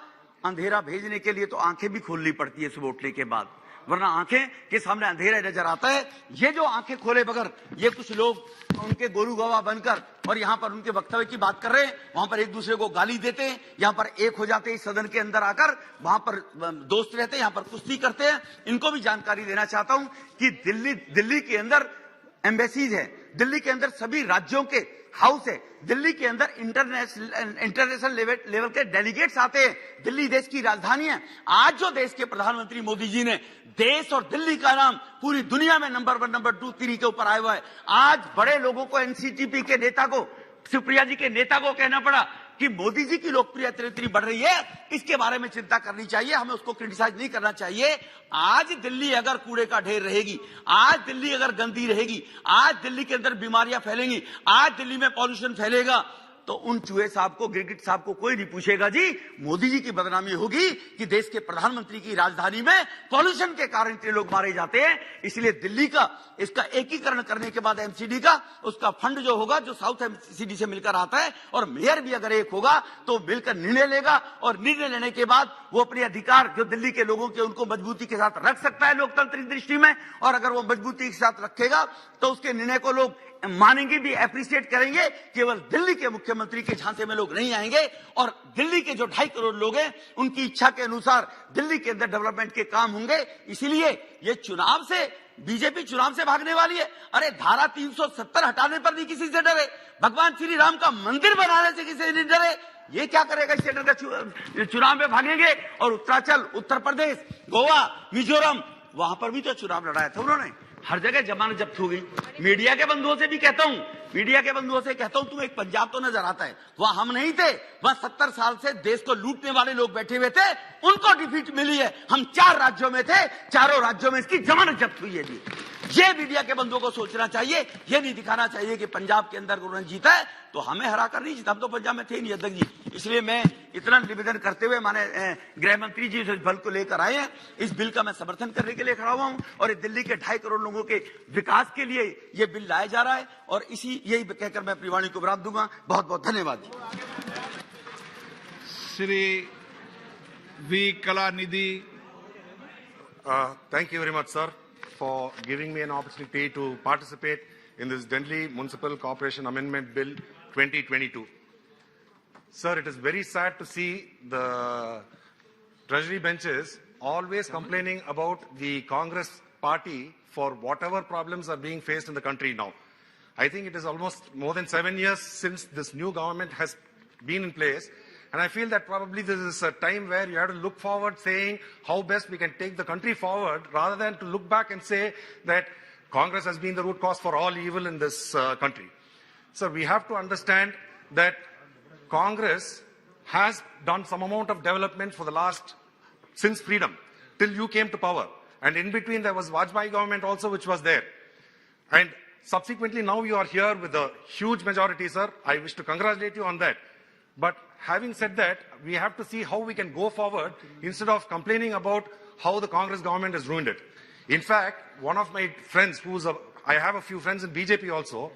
अंधेरा भेजने के लिए तो आंखें भी खोलनी पड़ती है सुबह उठने के बाद, वरना आंखें के सामने अंधेरा नजर आता है। ये जो आंखें खोले बगैर ये कुछ लोग उनके गोरू गवाह बनकर और यहाँ पर उनके वक्तव्य की बात कर रहे हैं, वहां पर एक दूसरे को गाली देते हैं, यहाँ पर एक हो जाते हैं सदन के अंदर आकर, वहां पर दोस्त रहते हैं, यहाँ पर कुश्ती करते हैं। इनको भी जानकारी देना चाहता हूं कि दिल्ली के अंदर एम्बेसीज है, दिल्ली के अंदर सभी राज्यों के हाउस है, दिल्ली के अंदर इंटरनेशनल लेवल के डेलीगेट्स आते हैं, दिल्ली देश की राजधानी है। आज जो देश के प्रधानमंत्री मोदी जी ने देश और दिल्ली का नाम पूरी दुनिया में नंबर 1, नंबर 2, 3 के ऊपर आया हुआ है। आज बड़े लोगों को, एनसीटीपी के नेता को, सुप्रिया जी के नेता को कहना पड़ा कि मोदी जी की लोकप्रियता इतनी बढ़ रही है, इसके बारे में चिंता करनी चाहिए, हमें उसको क्रिटिसाइज नहीं करना चाहिए। आज दिल्ली अगर कूड़े का ढेर रहेगी, आज दिल्ली अगर गंदी रहेगी, आज दिल्ली के अंदर बीमारियां फैलेंगी, आज दिल्ली में पॉल्यूशन फैलेगा, तो उन चूहे साहब को, गिरगिट साहब को कोई नहीं पूछेगा जी। मोदी जी की बदनामी होगी कि देश के प्रधानमंत्री की राजधानी में पॉल्यूशन के कारण इतने लोग मारे जाते हैं। इसलिए दिल्ली का इसका एकीकरण करने के बाद एमसीडी का उसका फंड जो होगा, जो साउथ एमसीडी से मिलकर आता है, और मेयर भी अगर एक होगा तो मिलकर निर्णय लेगा, और निर्णय लेने के बाद वो अपने अधिकार जो दिल्ली के लोगों के, उनको मजबूती के साथ रख सकता है लोकतांत्रिक दृष्टि में। और अगर वो मजबूती के साथ रखेगा तो उसके निर्णय को लोग मानेंगे भी, एप्रिशिएट करेंगे। केवल दिल्ली के मुख्यमंत्री के झांसे में लोग नहीं आएंगे, और दिल्ली के जो 2.5 करोड़ लोग हैं उनकी इच्छा के अनुसार दिल्ली के अंदर डेवलपमेंट के काम होंगे। इसीलिए ये चुनाव से, बीजेपी चुनाव से भागने वाली है। अरे धारा 370 हटाने पर नहीं किसी से डरे, भगवान श्री राम का मंदिर बनाने से किसी से नहीं डरे। ये क्या करेगा, इससे डर चुनाव में भागेंगे। और उत्तरांचल, उत्तर प्रदेश, गोवा, मिजोरम, वहां पर भी तो चुनाव लड़ाया था उन्होंने, हर जगह जमानत जब्त हो गई। मीडिया के बंधुओं से भी कहता हूं, तुम्हें एक पंजाब तो नजर आता है, वहां हम नहीं थे, वहां 70 साल से देश को लूटने वाले लोग बैठे हुए थे, उनको डिफीट मिली है। हम 4 राज्यों में थे, चारों राज्यों में इसकी जमानत जब्त हुई है। ये मीडिया के बंधुओं को सोचना चाहिए, ये नहीं दिखाना चाहिए कि पंजाब के अंदर उन्होंने जीता है तो हमें हरा कर नहीं जीता, हम तो पंजाब में थे नहीं अध्यक्ष जी। इसलिए मैं इतना निवेदन करते हुए, माने गृह मंत्री जी इस बिल को लेकर आए हैं, इस बिल का मैं समर्थन करने के लिए खड़ा हुआ हूं, और ये दिल्ली के 2.5 करोड़ लोगों के विकास के लिए ये बिल लाया जा रहा है। और यही कहकर मैं अपनी वाणी को विराम दूंगा। बहुत बहुत धन्यवाद। Shri V Kalanidhi. Thank you very much, sir, for giving me an opportunity to participate in this Delhi Municipal Corporation Amendment Bill 2022. Sir, it is very sad to see the Treasury benches always complaining about the Congress party for whatever problems are being faced in the country now. I think it is almost more than 7 years since this new government has been in place. And I feel that probably this is a time where you have to look forward, saying how best we can take the country forward, rather than to look back and say that Congress has been the root cause for all evil in this country. So we have to understand that Congress has done some amount of development for the last, since freedom, till you came to power. And in between there was Vajpayee government also, which was there. And subsequently now you are here with a huge majority, sir. I wish to congratulate you on that. But having said that, we have to see how we can go forward instead of complaining about how the Congress government has ruined it. In fact, one of my friends, I have a few friends in BJP also,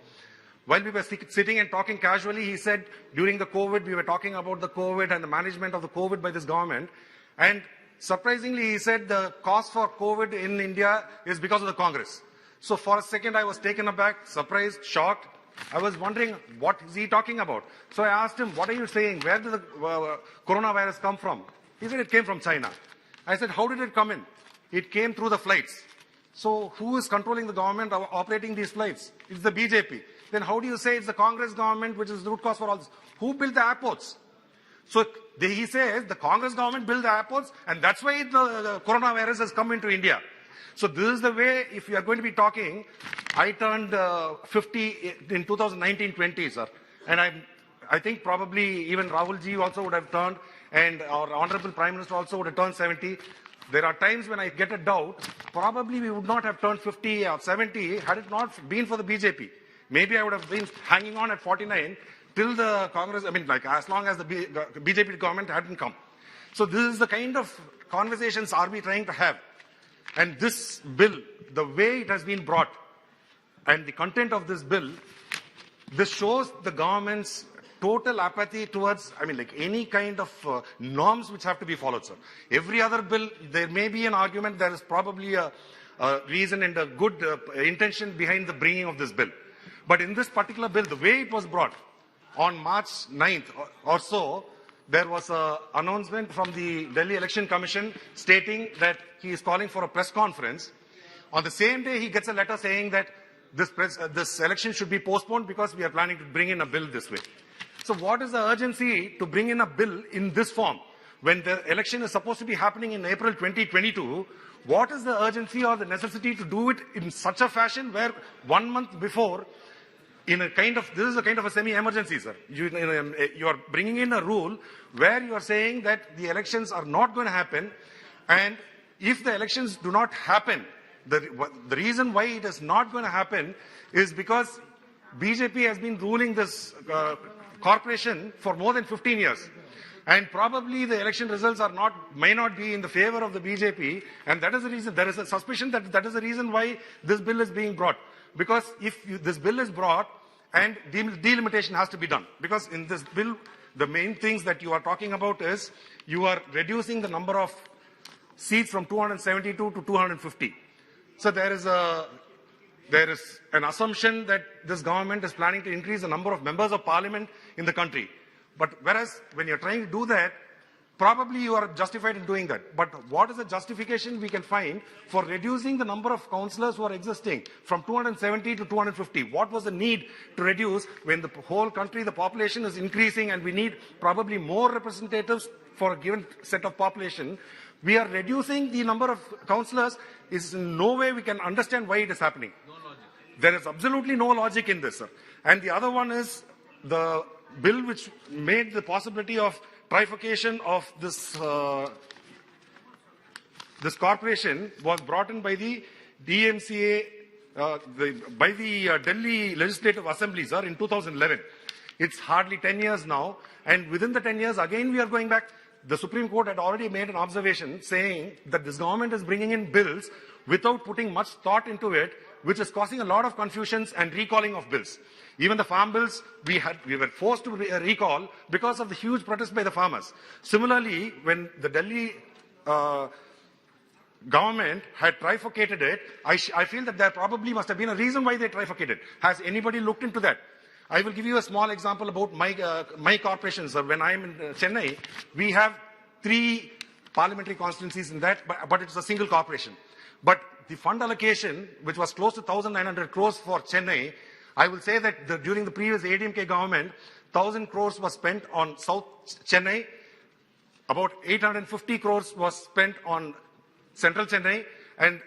while we were sitting and talking casually, he said during the COVID, we were talking about the COVID and the management of the COVID by this government. And surprisingly, he said the cause for COVID in India is because of the Congress. So for a second, I was taken aback, surprised, shocked. I was wondering, what is he talking about? So I asked him, what are you saying? Where did the coronavirus come from? He said, it came from China. I said, how did it come in? It came through the flights. So who is controlling the government operating these flights? It's the BJP. then how do you say it's the Congress government which is the root cause for all this? Who built the airports? So he says the Congress government built the airports, and that's why the coronavirus has come into India. So this is the way, if you are going to be talking, I turned 50 in 2019-20, sir. And I think probably even Rahul ji also would have turned, and our Honorable Prime Minister also would have turned 70. There are times when I get a doubt, probably we would not have turned 50 or 70 had it not been for the BJP. Maybe I would have been hanging on at 49 till the Congress, as long as the BJP government hadn't come. So this is the kind of conversations are we trying to have. And this bill, the way it has been brought, and the content of this bill, this shows the government's total apathy towards, any kind of norms which have to be followed, sir. Every other bill, there may be an argument, there is probably a reason and a good intention behind the bringing of this bill. But in this particular bill, the way it was brought, on March 9th or so, there was an announcement from the Delhi Election Commission stating that he is calling for a press conference. On the same day, he gets a letter saying that this election should be postponed because we are planning to bring in a bill this way. So what is the urgency to bring in a bill in this form? When the election is supposed to be happening in April 2022, what is the urgency or the necessity to do it in such a fashion where 1 month before, this is a kind of a semi-emergency, sir. You are bringing in a rule where you are saying that the elections are not going to happen, and if the elections do not happen, the reason why it is not going to happen is because BJP has been ruling this corporation for more than 15 years. And probably the election results may not be in the favor of the BJP, and that is the reason, there is a suspicion that is the reason why this bill is being brought. Because if this bill is brought, and delimitation has to be done. Because in this bill, the main things that you are talking about is, you are reducing the number of seats from 272 to 250. So there is an assumption that this government is planning to increase the number of members of parliament in the country. But whereas when you're trying to do that, probably you are justified in doing that. But what is the justification we can find for reducing the number of councillors who are existing from 270 to 250? What was the need to reduce when the whole country, the population is increasing and we need probably more representatives for a given set of population? We are reducing the number of councillors. Is in no way we can understand why it is happening. No logic. There is absolutely no logic in this, sir. And the other one is the bill which made the possibility of trifurcation of this corporation was brought in by the DMCA, by the Delhi Legislative Assembly, sir, in 2011. It's hardly 10 years now, and within the 10 years, again we are going back. The Supreme Court had already made an observation saying that this government is bringing in bills without putting much thought into it, which is causing a lot of confusions and recalling of bills. Even the farm bills, we were forced to recall because of the huge protest by the farmers. Similarly, when the Delhi government had trifurcated it, I feel that there probably must have been a reason why they trifurcated. Has anybody looked into that? I will give you a small example about my corporation, sir. When I'm in Chennai, we have 3 parliamentary constituencies in that, but it's a single corporation. But the fund allocation, which was close to 1,900 crores for Chennai, I will say that during the previous ADMK government, 1,000 crores was spent on South Chennai, about 850 crores was spent on Central Chennai, and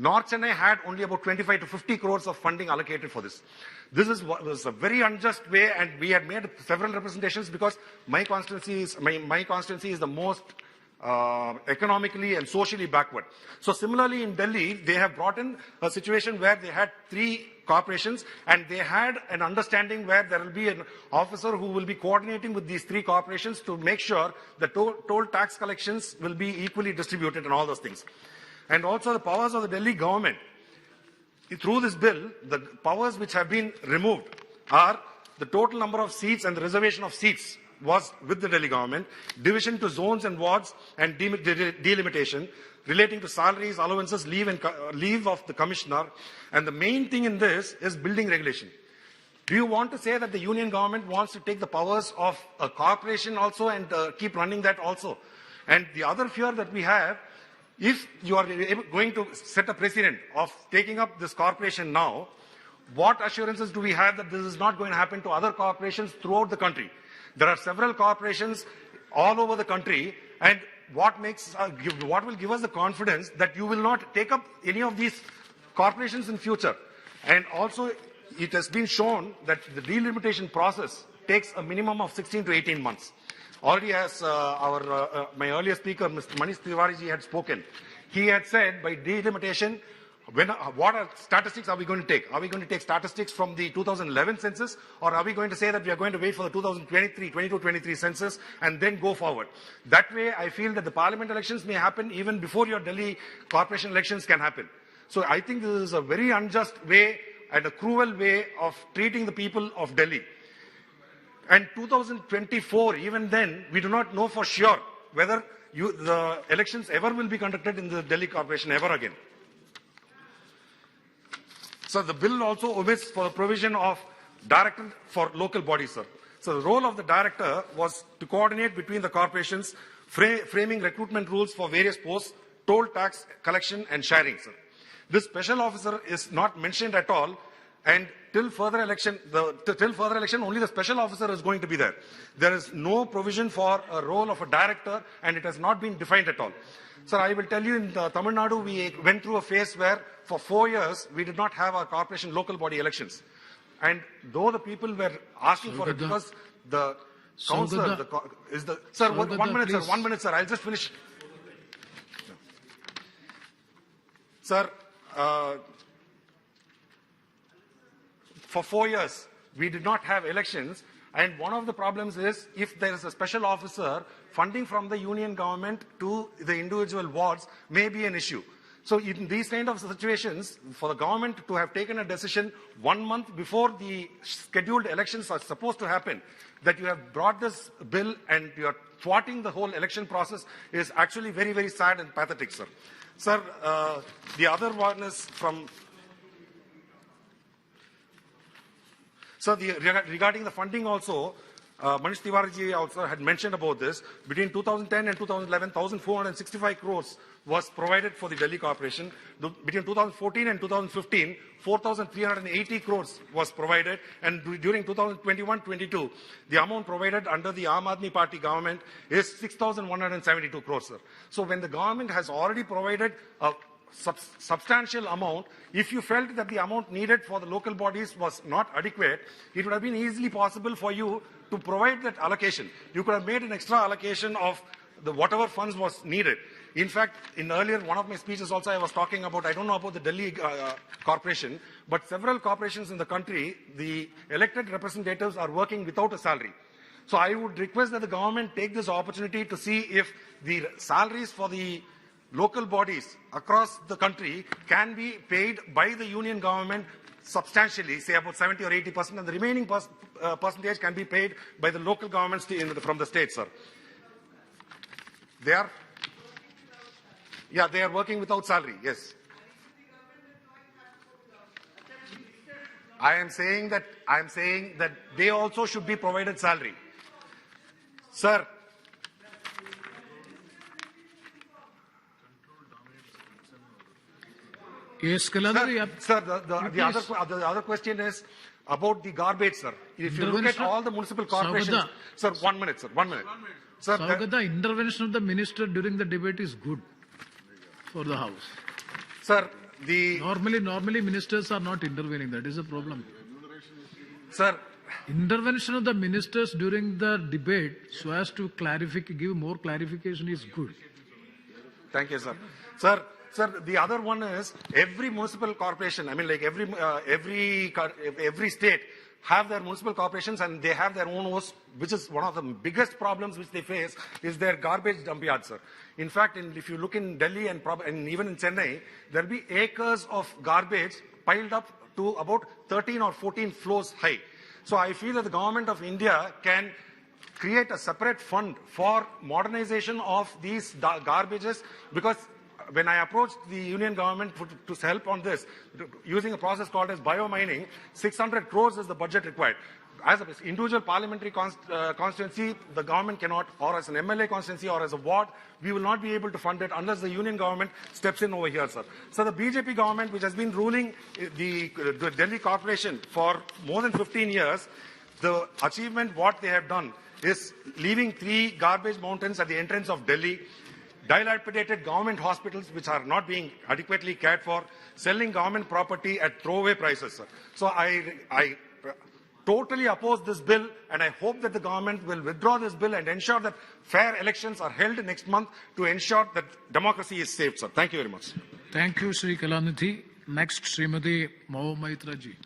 North Chennai had only about 25 to 50 crores of funding allocated for this. This was a very unjust way, and we had made several representations because my constituency is the most economically and socially backward. So similarly in Delhi, they have brought in a situation where they had 3 corporations, and they had an understanding where there will be an officer who will be coordinating with these 3 corporations to make sure the toll tax collections will be equally distributed and all those things. And also the powers of the Delhi government. Through this bill, the powers which have been removed are the total number of seats and the reservation of seats was with the Delhi government, division to zones and wards and delimitation, relating to salaries, allowances, leave of the commissioner. And the main thing in this is building regulation. Do you want to say that the union government wants to take the powers of a corporation also and keep running that also? And the other fear that we have, if you are going to set a precedent of taking up this corporation now, what assurances do we have that this is not going to happen to other corporations throughout the country? There are several corporations all over the country, and what will give us the confidence that you will not take up any of these corporations in future? And also, it has been shown that the delimitation process takes a minimum of 16 to 18 months. Already, as my earlier speaker, Mr. Manish Tiwari had spoken, he had said by delimitation, what statistics are we going to take? Are we going to take statistics from the 2011 census, or are we going to say that we are going to wait for the 22-23 census and then go forward? That way, I feel that the parliament elections may happen even before your Delhi corporation elections can happen. So I think this is a very unjust way and a cruel way of treating the people of Delhi. And 2024, even then, we do not know for sure whether the elections ever will be conducted in the Delhi corporation ever again. So the bill also omits for the provision of director for local bodies, sir. So the role of the director was to coordinate between the corporations, framing recruitment rules for various posts, toll tax collection and sharing, sir. This special officer is not mentioned at all, and till further election, only the special officer is going to be there. There is no provision for a role of a director, and it has not been defined at all. Sir, I will tell you, in Tamil Nadu, we went through a phase where for 4 years, we did not have our corporation local body elections. And though the people were asking for it, because the councillor is the... Sir, one minute, sir, I'll just finish. Sir, for 4 years, we did not have elections. And one of the problems is, if there is a special officer, funding from the union government to the individual wards may be an issue. So in these kind of situations, for the government to have taken a decision 1 month before the scheduled elections are supposed to happen, that you have brought this bill and you are thwarting the whole election process is actually very, very sad and pathetic, sir. Sir, the other one is from... So regarding the funding also, Manish Tiwari also had mentioned about this. Between 2010 and 2011, 1,465 crores was provided for the Delhi Corporation. Between 2014 and 2015, 4,380 crores was provided. And during 2021-22, the amount provided under the Aam Aadmi Party government is 6,172 crores, sir. So when the government has already provided a substantial amount, if you felt that the amount needed for the local bodies was not adequate, it would have been easily possible for you to provide that allocation. You could have made an extra allocation of the whatever funds was needed. In fact, in earlier one of my speeches also I was talking about, I don't know about the Delhi corporation, but several corporations in the country, the elected representatives are working without a salary. So I would request that the government take this opportunity to see if the salaries for the local bodies across the country can be paid by the union government substantially, say about 70 or 80%, and the remaining percentage can be paid by the local governments from the state, sir. They are working without salary, yes. I am saying that they also should be provided salary. Sir, Yes, sir, the other question is about the garbage, sir. If you look at all the municipal corporations, sir, 1 minute, sir, 1 minute. Sir, the intervention of the minister during the debate is good for the House. Sir, normally ministers are not intervening. That is a problem. Sir, intervention of the ministers during the debate so as to give more clarification is good. Thank you, sir. Sir, the other one is every municipal corporation, I mean like every state have their municipal corporations and they have their own host, which is one of the biggest problems which they face is their garbage dump yard, sir. In fact, if you look in Delhi and even in Chennai, there will be acres of garbage piled up to about 13 or 14 floors high. So I feel that the government of India can create a separate fund for modernization of these garbages, because when I approached the union government to help on this, using a process called as biomining, 600 crores is the budget required. as an individual parliamentary constituency, the government cannot, or as an MLA constituency or as a ward, we will not be able to fund it unless the union government steps in over here, sir. So the BJP government, which has been ruling the Delhi Corporation for more than 15 years, the achievement what they have done is leaving 3 garbage mountains at the entrance of Delhi, dilapidated government hospitals which are not being adequately cared for, selling government property at throwaway prices, sir. So I totally oppose this bill, and I hope that the government will withdraw this bill and ensure that fair elections are held next month to ensure that democracy is saved, sir. Thank you very much. Thank you, Sri Kalanidhi. Next, Srimati Maitra ji.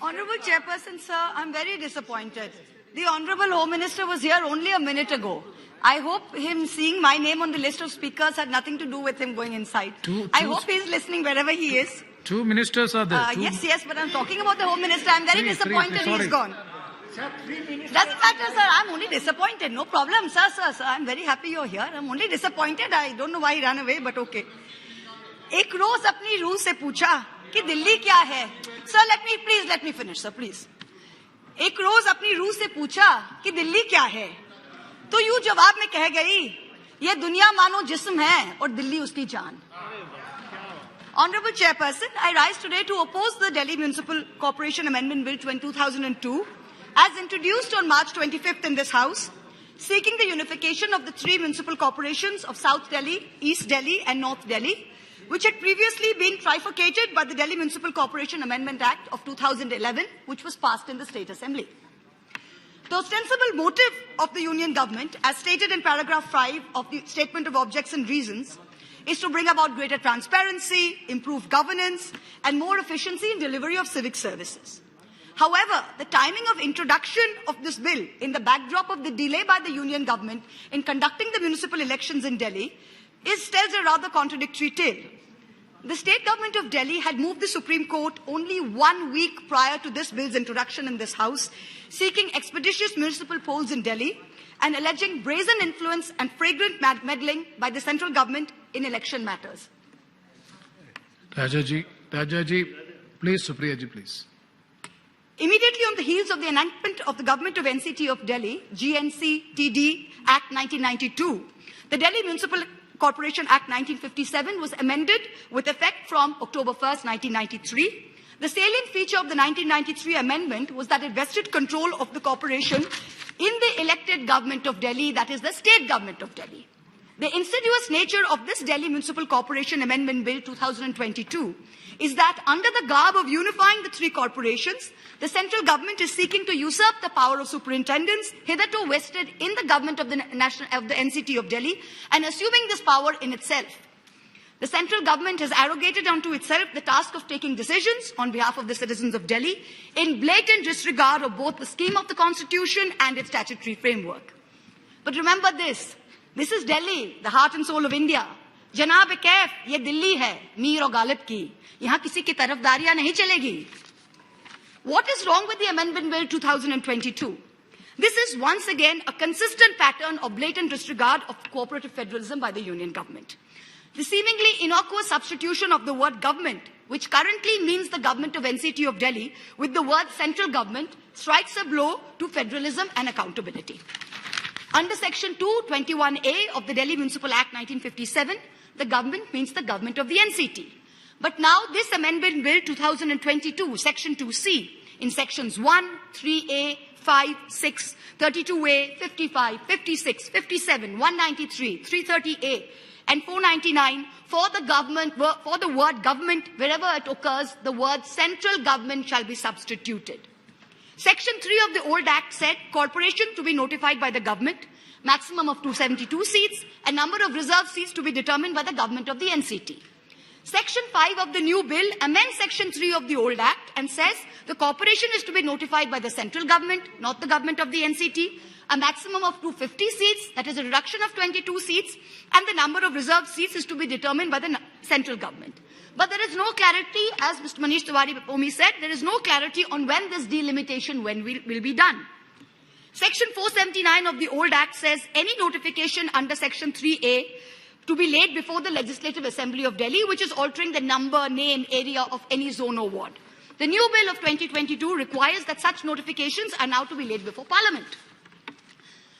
Honorable Chairperson, sir, I'm very disappointed. The Honorable Home Minister was here only a minute ago. I hope him seeing my name on the list of speakers had nothing to do with him going inside. I hope he's listening wherever he is. 2 ministers are there. Yes, but I'm talking about the Home Minister. I'm very disappointed he's gone. Doesn't matter, sir. I'm only disappointed. No problem, sir. I'm very happy you're here. I'm only disappointed. I don't know why he ran away, but okay. एक रोज अपनी रूह से पूछा कि दिल्ली क्या है. Sir, let me finish, sir, please. एक रोज अपनी रूह से पूछा कि दिल्ली क्या है, तो यूं जवाब में कह गई, ये दुनिया मानो जिस्म है और दिल्ली उसकी जान. Honorable Chairperson, I rise today to oppose the Delhi Municipal Corporation Amendment Bill 2002 as introduced on March 25th in this House, seeking the unification of the 3 municipal corporations of South Delhi, East Delhi and North Delhi, which had previously been trifurcated by the Delhi Municipal Corporation Amendment Act of 2011, which was passed in the State Assembly. The ostensible motive of the Union Government, as stated in paragraph 5 of the Statement of Objects and Reasons, is to bring about greater transparency, improve governance, and more efficiency in delivery of civic services. However, the timing of introduction of this bill in the backdrop of the delay by the Union Government in conducting the municipal elections in Delhi tells a rather contradictory tale. The state government of Delhi had moved the Supreme Court only 1 week prior to this bill's introduction in this House, seeking expeditious municipal polls in Delhi and alleging brazen influence and flagrant meddling by the central government in election matters. Rajaji, please, Supriya ji, please. Immediately on the heels of the enactment of the Government of NCT of Delhi, GNC-TD Act 1992, the Delhi Municipal Corporation Act 1957 was amended with effect from October 1st, 1993. The salient feature of the 1993 amendment was that it vested control of the corporation in the elected government of Delhi, that is the state government of Delhi. The insidious nature of this Delhi Municipal Corporation Amendment Bill 2022 is that under the garb of unifying the 3 corporations, the central government is seeking to usurp the power of superintendents hitherto vested in the government of the NCT of Delhi and assuming this power in itself. The central government has arrogated unto itself the task of taking decisions on behalf of the citizens of Delhi in blatant disregard of both the scheme of the constitution and its statutory framework. But remember this is Delhi, the heart and soul of India. Janab-e-Kaif, ye Delhi hai, Mir aur Ghalib ki. Yahan kisi ki tarafdariyan nahi chalegi. What is wrong with the Amendment Bill 2022? This is once again a consistent pattern of blatant disregard of cooperative federalism by the Union Government. The seemingly innocuous substitution of the word government, which currently means the government of NCT of Delhi, with the word central government, strikes a blow to federalism and accountability. Under Section 221A of the Delhi Municipal Act 1957, the government means the government of the NCT. But now this Amendment Bill 2022, Section 2C, in Sections 1, 3A, 5, 6, 32A, 55, 56, 57, 193, 330A, and 499, for the word government, wherever it occurs, the word central government shall be substituted. Section 3 of the old Act said corporation to be notified by the government, maximum of 272 seats, and number of reserved seats to be determined by the government of the NCT. Section 5 of the new bill amends Section 3 of the old Act and says the corporation is to be notified by the central government, not the government of the NCT, a maximum of 250 seats, that is a reduction of 22 seats, and the number of reserved seats is to be determined by the central government. But there is no clarity, as Mr. Manish Tiwari before me said, there is no clarity on when this delimitation will be done. Section 479 of the old Act says any notification under Section 3A to be laid before the Legislative Assembly of Delhi, which is altering the number, name, area of any zone or ward. The new bill of 2022 requires that such notifications are now to be laid before Parliament.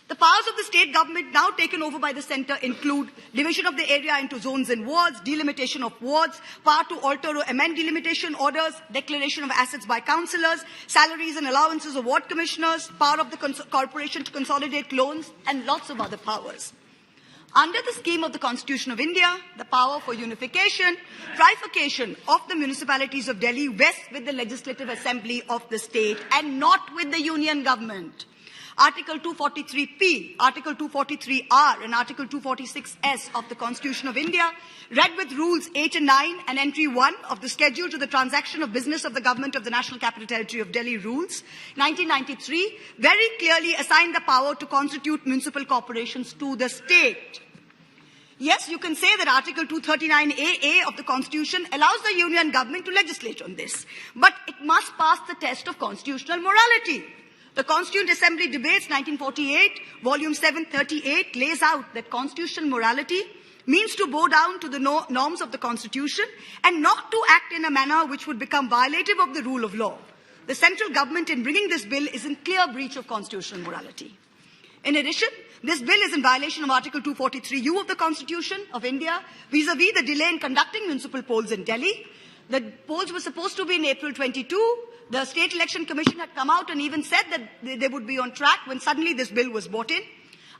The powers of the state government now taken over by the centre include division of the area into zones and wards, delimitation of wards, power to alter or amend delimitation orders, declaration of assets by councillors, salaries and allowances of ward commissioners, power of the corporation to consolidate loans, and lots of other powers. Under the scheme of the Constitution of India, the power for unification, trifurcation of the municipalities of Delhi vests with the Legislative Assembly of the state and not with the union government. Article 243P, Article 243R and Article 246S of the Constitution of India, read with Rules 8 and 9 and Entry 1 of the Schedule to the Transaction of Business of the Government of the National Capital Territory of Delhi Rules, 1993, very clearly assign the power to constitute municipal corporations to the state. Yes, you can say that Article 239AA of the Constitution allows the union government to legislate on this, but it must pass the test of constitutional morality. The Constituent Assembly Debates 1948, Volume 738, lays out that constitutional morality means to bow down to the norms of the Constitution and not to act in a manner which would become violative of the rule of law. The central government, in bringing this bill, is in clear breach of constitutional morality. In addition, this bill is in violation of Article 243U of the Constitution of India vis-à-vis the delay in conducting municipal polls in Delhi. The polls were supposed to be in April 22. The State Election Commission had come out and even said that they would be on track when suddenly this bill was brought in.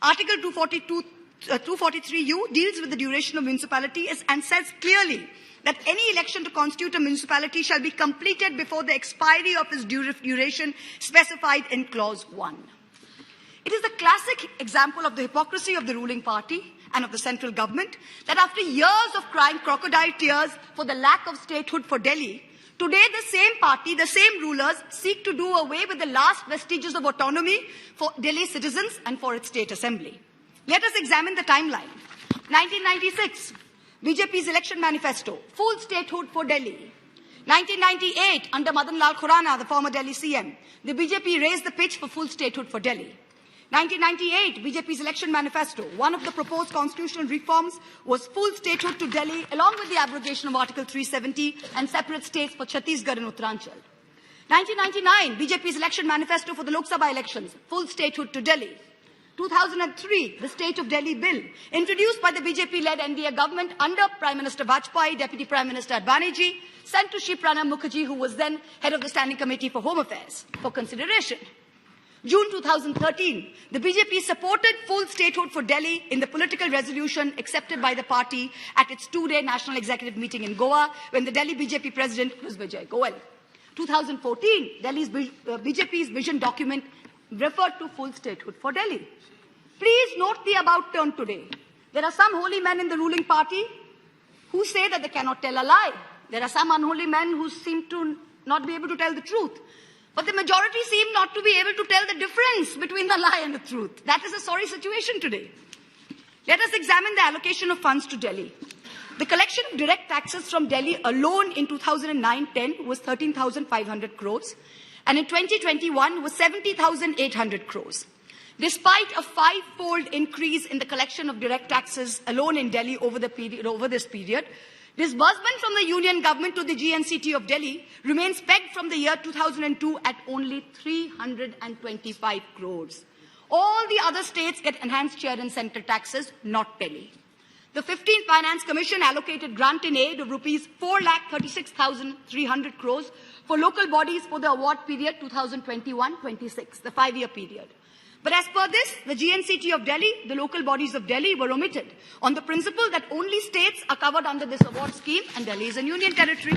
Article 243U deals with the duration of municipality and says clearly that any election to constitute a municipality shall be completed before the expiry of its duration specified in Clause 1. It is a classic example of the hypocrisy of the ruling party and of the central government that after years of crying crocodile tears for the lack of statehood for Delhi, today the same party, the same rulers seek to do away with the last vestiges of autonomy for Delhi citizens and for its state assembly. Let us examine the timeline. 1996, BJP's election manifesto, full statehood for Delhi. 1998, under Madan Lal Khurana, the former Delhi CM, the BJP raised the pitch for full statehood for Delhi. 1998, BJP's election manifesto, one of the proposed constitutional reforms was full statehood to Delhi along with the abrogation of Article 370 and separate states for Chhattisgarh and Uttaranchal. 1999, BJP's election manifesto for the LokSabha elections, full statehood to Delhi. 2003, the State of Delhi Bill, introduced by the BJP-led NDA government under Prime Minister Vajpayee, Deputy Prime Minister Advaniji, sent to Shri Pranab Mukherjee, who was then head of the Standing Committee for Home Affairs, for consideration. June 2013, the BJP supported full statehood for Delhi in the political resolution accepted by the party at its two-day national executive meeting in Goa when the Delhi BJP president was Vijay Goel. 2014, BJP's vision document referred to full statehood for Delhi. Please note the about turn today. There are some holy men in the ruling party who say that they cannot tell a lie. There are some unholy men who seem to not be able to tell the truth. But the majority seem not to be able to tell the difference between the lie and the truth. That is a sorry situation today. Let us examine the allocation of funds to Delhi. The collection of direct taxes from Delhi alone in 2009-10 was 13,500 crores, and in 2021 was 70,800 crores. Despite a five-fold increase in the collection of direct taxes alone in Delhi over this period, disbursement from the union government to the GNCT of Delhi remains pegged from the year 2002 at only 325 crores. All the other states get enhanced share in central taxes, not Delhi. The 15th Finance Commission allocated grant in aid of rupees 4,36,300 crores for local bodies for the award period 2021-26, the 5-year period. But as per this, the GNCT of Delhi, the local bodies of Delhi were omitted on the principle that only states are covered under this award scheme and Delhi is a union territory.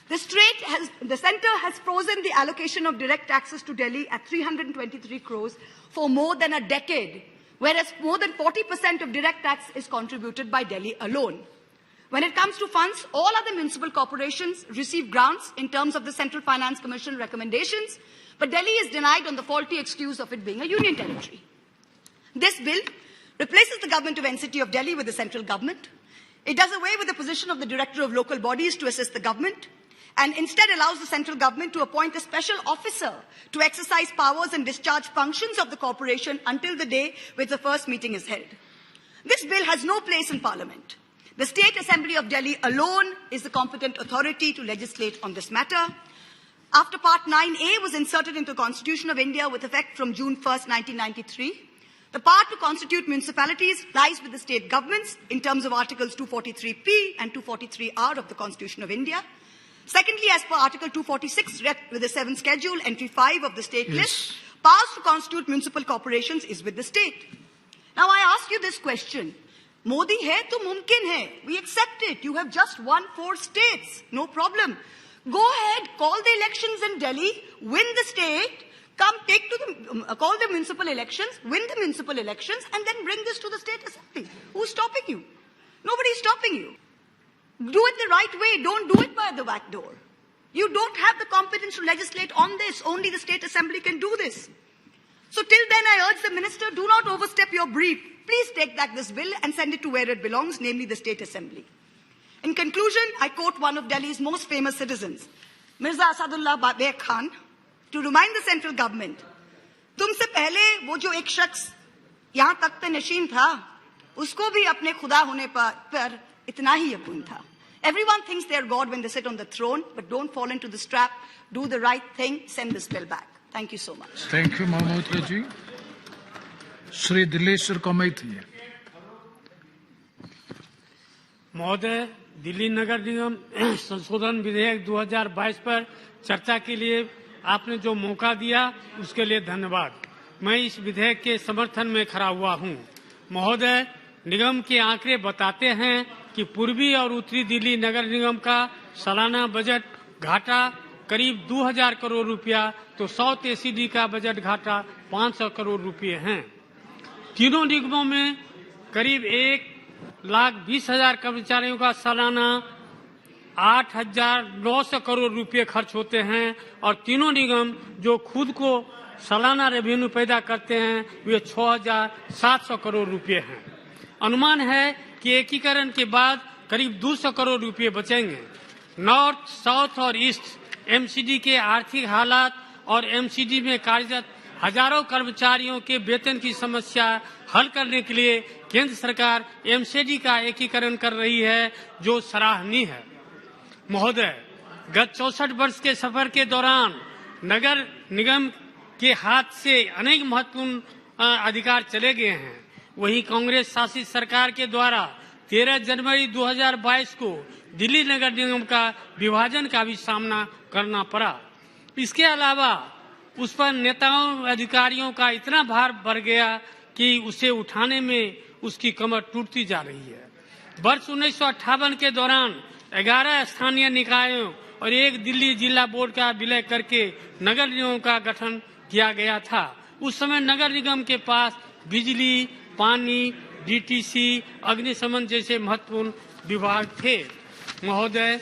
The centre has frozen the allocation of direct taxes to Delhi at 323 crores for more than a decade, whereas more than 40% of direct tax is contributed by Delhi alone. When it comes to funds, all other municipal corporations receive grants in terms of the Central Finance Commission recommendations, but Delhi is denied on the faulty excuse of it being a union territory. This bill replaces the government of NCT of Delhi with the central government. It does away with the position of the director of local bodies to assist the government, and instead allows the central government to appoint a special officer to exercise powers and discharge functions of the corporation until the day which the first meeting is held. This bill has no place in Parliament. The State Assembly of Delhi alone is the competent authority to legislate on this matter. after Part 9A was inserted into the Constitution of India with effect from June 1st, 1993. The power to constitute municipalities lies with the state governments in terms of Articles 243P and 243R of the Constitution of India. Secondly, as per Article 246, read with the 7th Schedule, Entry 5 of the state list, powers to constitute municipal corporations is with the state. Now I ask you this question. Modi hai to mumkin hai. We accept it. You have just won 4 states. No problem. Go ahead, call the elections in Delhi, win the state, come take to the, call the municipal elections, win the municipal elections, and then bring this to the state assembly. Who's stopping you? Nobody is stopping you. Do it the right way. Don't do it by the back door. You don't have the competence to legislate on this. Only the state assembly can do this. So till then, I urge the minister, do not overstep your brief. Please take back this bill and send it to where it belongs, namely the state assembly. In conclusion, I quote one of Delhi's most famous citizens, Mirza Asadullah Beg Khan, to remind the central government, तुमसे पहले वो जो एक शख्स यहाँ तख्त नशीन था, उसको भी अपने खुदा होने पर इतना ही यकीन था. Everyone thinks they are God when they sit on the throne, but don't fall into this trap. Do the right thing. Send this bill back. Thank you so much. Thank you, Mahmood ji. Shri Dileshwar Kamaiti. महोदय, दिल्ली नगर निगम संशोधन विधेयक 2022 पर चर्चा के लिए आपने जो मौका दिया उसके लिए धन्यवाद. मैं इस विधेयक के समर्थन में खड़ा हुआ हूं. महोदय, निगम के आंकड़े बताते हैं कि पूर्वी और उत्तरी दिल्ली नगर निगम का सालाना बजट घाटा करीब 2000 करोड़ रुपया तो साउथ एसीडी का बजट घाटा 500 करोड़ रुपये हैं. तीनों निगमों में करीब 1,20,000 कर्मचारियों का सालाना 8,900 करोड़ रुपये खर्च होते हैं और तीनों निगम जो खुद को सालाना रेवेन्यू पैदा करते हैं वे 6,700 करोड़ रुपये हैं. अनुमान है कि एकीकरण के बाद करीब 200 करोड़ रुपये बचेंगे. नॉर्थ, साउथ और ईस्ट एमसीडी के आर्थिक हालात और एमसीडी में कार्यरत हजारों कर्मचारियों के वेतन की समस्या हल करने के लिए केंद्र सरकार एमसीडी का एकीकरण कर रही है, जो सराहनीय है. महोदय, गत 64 वर्ष के सफर के दौरान नगर निगम के हाथ से अनेक महत्वपूर्ण अधिकार चले गए हैं. वहीं कांग्रेस शासित सरकार के द्वारा 13 जनवरी 2022 को दिल्ली नगर निगम का विभाजन का भी सामना करना पड़ा. इसके अलावा उस पर नेताओं अधिकारियों का इतना भार बढ़ गया कि उसे उठाने में उसकी कमर टूटती जा रही है. वर्ष 1958 के दौरान 11 स्थानीय निकायों और 1 दिल्ली जिला बोर्ड का विलय करके नगर निगम का गठन किया गया था. उस समय नगर निगम के पास बिजली, पानी, डीटीसी, अग्निशमन जैसे महत्वपूर्ण विभाग थे. महोदय,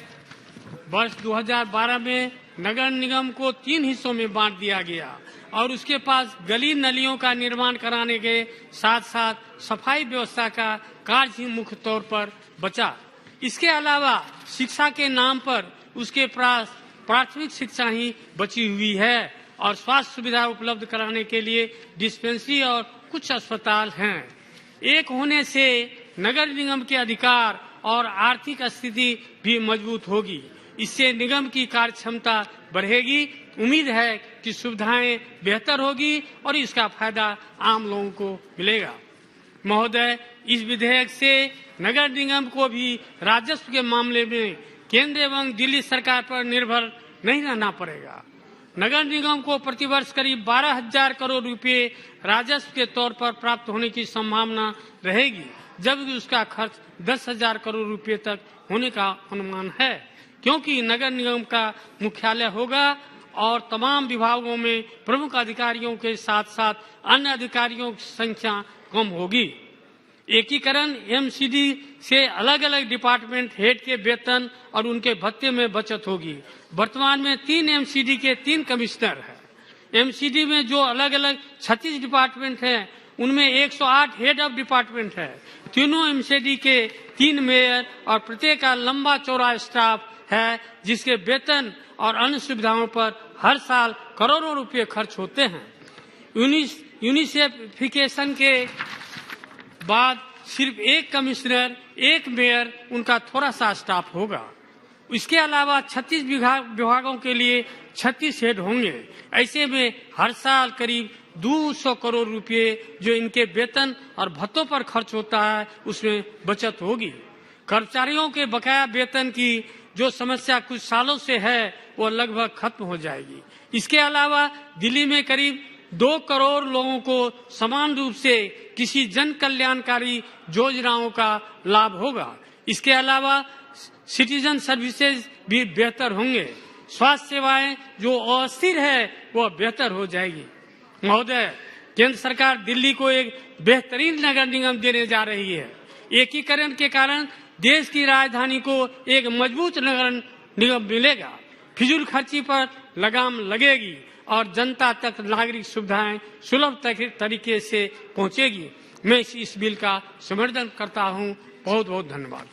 वर्ष 2012 में नगर निगम को 3 हिस्सों में बांट दिया गया और उसके पास गली नलियों का निर्माण कराने के साथ साथ सफाई व्यवस्था का कार्य ही मुख्य तौर पर बचा. इसके अलावा शिक्षा के नाम पर उसके पास प्राथमिक शिक्षा ही बची हुई है और स्वास्थ्य सुविधा उपलब्ध कराने के लिए डिस्पेंसरी और कुछ अस्पताल हैं. एक होने से नगर निगम के अधिकार और आर्थिक स्थिति भी मजबूत होगी. इससे निगम की कार्य क्षमता बढ़ेगी. उम्मीद है कि सुविधाएं बेहतर होगी और इसका फायदा आम लोगों को मिलेगा. महोदय, इस विधेयक से नगर निगम को भी राजस्व के मामले में केंद्र एवं दिल्ली सरकार पर निर्भर नहीं रहना पड़ेगा. नगर निगम को प्रतिवर्ष करीब 12,000 करोड़ रुपए राजस्व के तौर पर प्राप्त होने की संभावना रहेगी, जबकि उसका खर्च 10,000 करोड़ रुपए तक होने का अनुमान है, क्योंकि नगर निगम का मुख्यालय होगा और तमाम विभागों में प्रमुख अधिकारियों के साथ साथ अन्य अधिकारियों की संख्या कम होगी. एकीकरण एमसीडी से अलग अलग डिपार्टमेंट हेड के वेतन और उनके भत्ते में बचत होगी. वर्तमान में 3 एमसीडी के 3 कमिश्नर हैं. एमसीडी में जो अलग अलग 36 डिपार्टमेंट हैं, उनमें 108 हेड ऑफ डिपार्टमेंट है. तीनों एमसीडी के 3 मेयर और प्रत्येक का लंबा चौड़ा स्टाफ है, जिसके वेतन और अन्य सुविधाओं पर हर साल करोड़ों रुपए खर्च होते हैं. यूनिसेफिकेशन के बाद सिर्फ 1 कमिश्नर, 1 मेयर, उनका थोड़ा सा स्टाफ होगा. इसके अलावा 36 विभागों के लिए 36 हेड होंगे। ऐसे में हर साल करीब 200 करोड़ रुपए जो इनके वेतन और भत्तों पर खर्च होता है उसमें बचत होगी। कर्मचारियों के बकाया वेतन की जो समस्या कुछ सालों से है वो लगभग खत्म हो जाएगी। इसके अलावा दिल्ली में करीब 2 करोड़ लोगों को समान रूप से किसी जन कल्याणकारी योजनाओं का लाभ होगा। इसके अलावा सिटीजन सर्विसेज भी बेहतर होंगे। स्वास्थ्य सेवाएं जो अस्थिर है वो बेहतर हो जाएगी। महोदय, केंद्र सरकार दिल्ली को एक बेहतरीन नगर निगम देने जा रही है। एकीकरण के कारण देश की राजधानी को एक मजबूत नगर निगम मिलेगा। फिजूल खर्ची पर लगाम लगेगी और जनता तक नागरिक सुविधाएं सुलभ तरीके से पहुंचेगी। मैं इस बिल का समर्थन करता हूं। बहुत बहुत धन्यवाद।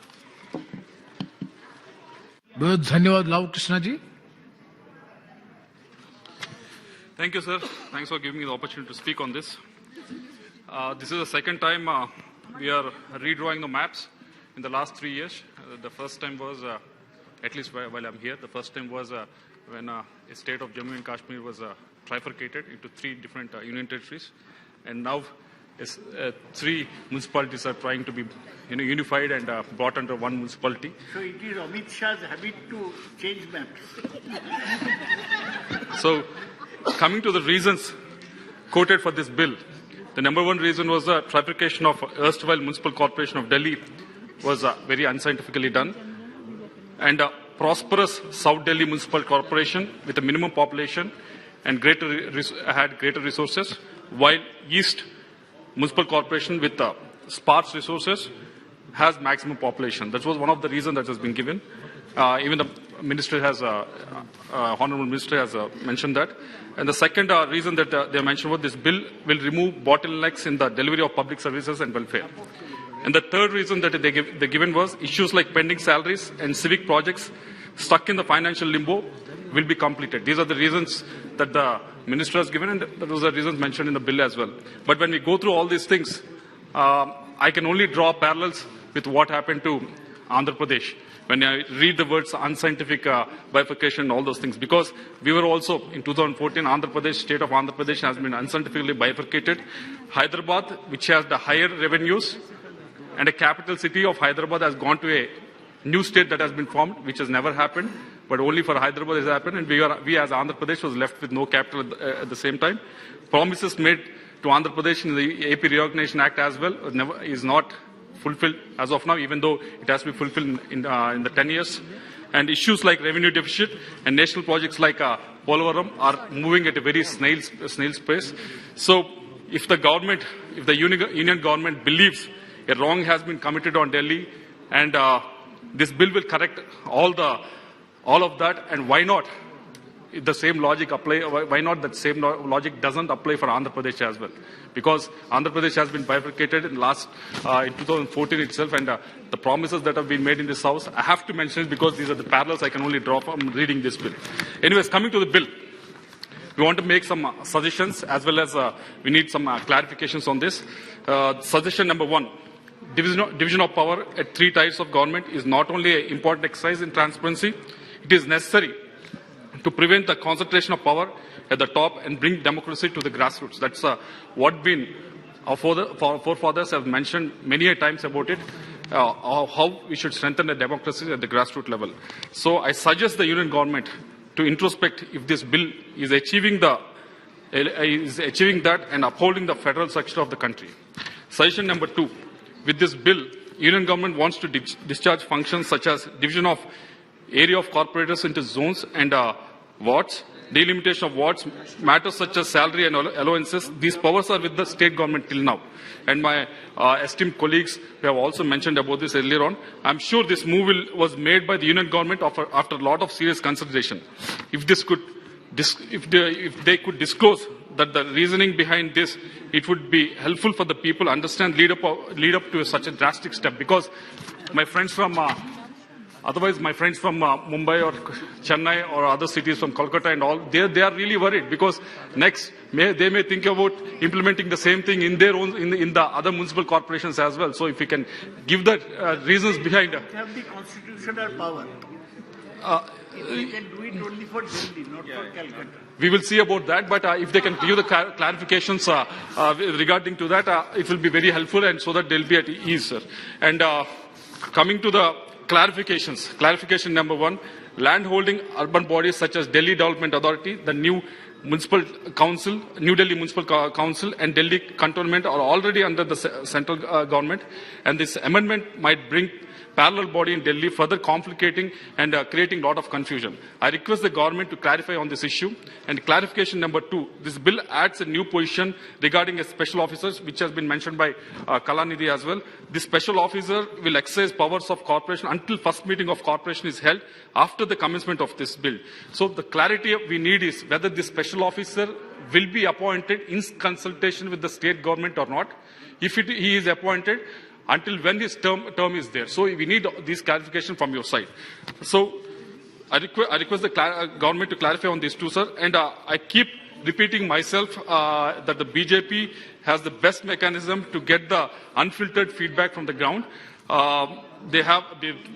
बहुत धन्यवाद। लाव Krishna ji. Thank you, sir. Thanks for giving me the opportunity to speak on this. This is the second time we are redrawing the maps in the last 3 years. The first time was, at least while I'm here, the first time was when a state of Jammu and Kashmir was trifurcated into 3 different union territories. And now 3 municipalities are trying to be unified and brought under one municipality. So it is Amit Shah's habit to change maps. So, coming to the reasons quoted for this bill, the number one reason was the trifurcation of erstwhile Municipal Corporation of Delhi was very unscientifically done, and a prosperous South Delhi Municipal Corporation with a minimum population and had greater resources, while East Municipal Corporation with sparse resources has maximum population. That was one of the reasons that has been given. Even the minister has, honorable minister has mentioned that. And the second reason that they mentioned was this bill will remove bottlenecks in the delivery of public services and welfare. And the third reason that they given was issues like pending salaries and civic projects stuck in the financial limbo will be completed. These are the reasons that the minister has given, and that was the reasons mentioned in the bill as well. But when we go through all these things, I can only draw parallels with what happened to Andhra Pradesh. When I read the words unscientific bifurcation and all those things, because we were also, in 2014, Andhra Pradesh, state of Andhra Pradesh has been unscientifically bifurcated. Hyderabad, which has the higher revenues, and a capital city of Hyderabad has gone to a new state that has been formed, which has never happened, but only for Hyderabad has happened, and we as Andhra Pradesh was left with no capital at the same time. Promises made to Andhra Pradesh in the AP Reorganization Act as well is not fulfilled as of now, even though it has to be fulfilled in the 10 years. And issues like revenue deficit and national projects like Polavaram are moving at a very snail's pace. So if the government, if the union government believes a wrong has been committed on Delhi, and this bill will correct all of that, and why not? If the same logic apply, why not that same logic doesn't apply for Andhra Pradesh as well? Because Andhra Pradesh has been bifurcated in 2014 itself, and the promises that have been made in this house, I have to mention it because these are the parallels I can only draw from reading this bill. Anyways, coming to the bill, we want to make some suggestions as well as we need some clarifications on this. Suggestion number 1. Division of power at 3 tiers of government is not only an important exercise in transparency, it is necessary to prevent the concentration of power at the top and bring democracy to the grassroots. That's what our forefathers have mentioned many times about it, how we should strengthen the democracy at the grassroots level. So I suggest the union government to introspect if this bill is achieving that and upholding the federal structure of the country. Suggestion number 2. With this bill, union government wants to discharge functions such as division of area of corporators into zones and wards, delimitation of wards, matters such as salary and allowances. These powers are with the state government till now. And my esteemed colleagues have also mentioned about this earlier on. I'm sure this move was made by the union government after a lot of serious consideration. If they could disclose that the reasoning behind this, it would be helpful for the people to understand lead up to such a drastic step. Because my friends from otherwise, my friends from Mumbai or Chennai or other cities from Kolkata and all, they are really worried because next they may think about implementing the same thing in their own in the other municipal corporations as well. So if we can give the reasons behind have the constitutional power. We can do it only for Delhi, not for Calcutta. We will see about that, but if they can give the clarifications regarding to that, it will be very helpful, and so that they'll be at ease, sir. And coming to the clarifications, clarification number 1, land-holding urban bodies such as Delhi Development Authority, the new Municipal Council, New Delhi Municipal Council and Delhi Cantonment are already under the central government, and this amendment might bring parallel body in Delhi, further complicating and creating a lot of confusion. I request the government to clarify on this issue. And clarification number 2, this bill adds a new position regarding a special officer, which has been mentioned by Kalanidhi as well. This special officer will exercise powers of corporation until first meeting of corporation is held after the commencement of this bill. So the clarity we need is whether this special officer will be appointed in consultation with the state government or not. If he is appointed, until when his term is there. So we need this clarification from your side. So I request the government to clarify on these two, sir. And I keep repeating myself that the BJP has the best mechanism to get the unfiltered feedback from the ground. They have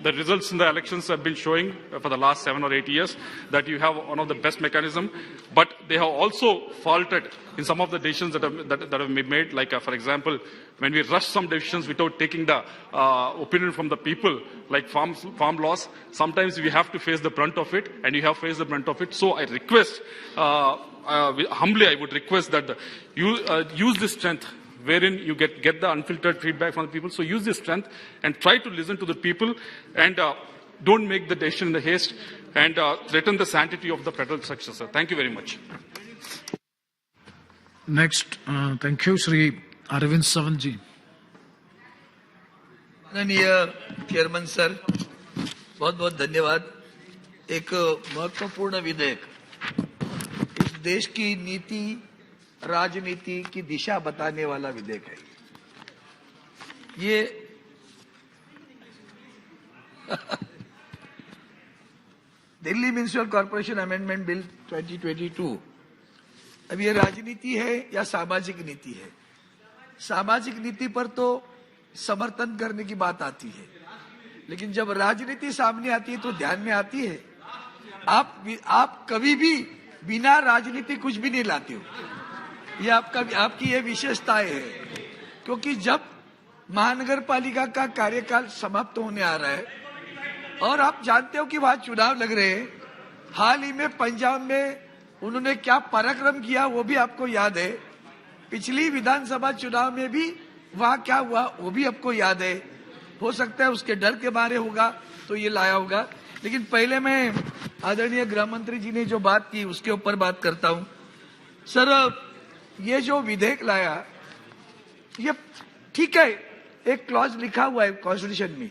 the results in the elections have been showing for the last 7 or 8 years that you have one of the best mechanism, but they have also faulted in some of the decisions that have been made. Like for example, when we rush some decisions without taking the opinion from the people, like farm laws, sometimes we have to face the brunt of it, and you have faced the brunt of it. So I request, humbly, I would request that you use this strength, wherein you get the unfiltered feedback from the people. So use this strength and try to listen to the people, and don't make the decision in the haste and threaten the sanctity of the federal structure, sir. Thank you very much. Next, thank you, Shri Arvind Savanji. माननीय chairman sir, बहुत बहुत धन्यवाद। एक महत्वपूर्ण विधेयक इस देश की नीति राजनीति की दिशा बताने वाला विधेयक है। ये Delhi municipal corporation amendment bill 2022, अब ये राजनीति है या सामाजिक नीति है? सामाजिक नीति पर तो समर्थन करने की बात आती है, लेकिन जब राजनीति सामने आती है तो ध्यान में आती है। आप कभी भी बिना राजनीति कुछ भी नहीं लाते हो। ये आपकी ये विशेषताएं है, क्योंकि जब महानगर पालिका का कार्यकाल समाप्त होने आ रहा है और आप जानते हो कि वहां चुनाव लग रहे हैं, हाल ही में पंजाब में उन्होंने क्या पराक्रम किया वो भी आपको याद है। पिछली विधानसभा चुनाव में भी वहां क्या हुआ वो भी आपको याद है। हो सकता है उसके डर के मारे होगा तो ये लाया होगा, लेकिन पहले मैं आदरणीय गृह मंत्री जी ने जो बात की उसके ऊपर बात करता हूं। सर, ये जो विधेयक लाया ये ठीक है, एक क्लॉज लिखा हुआ है कॉन्स्टिट्यूशन में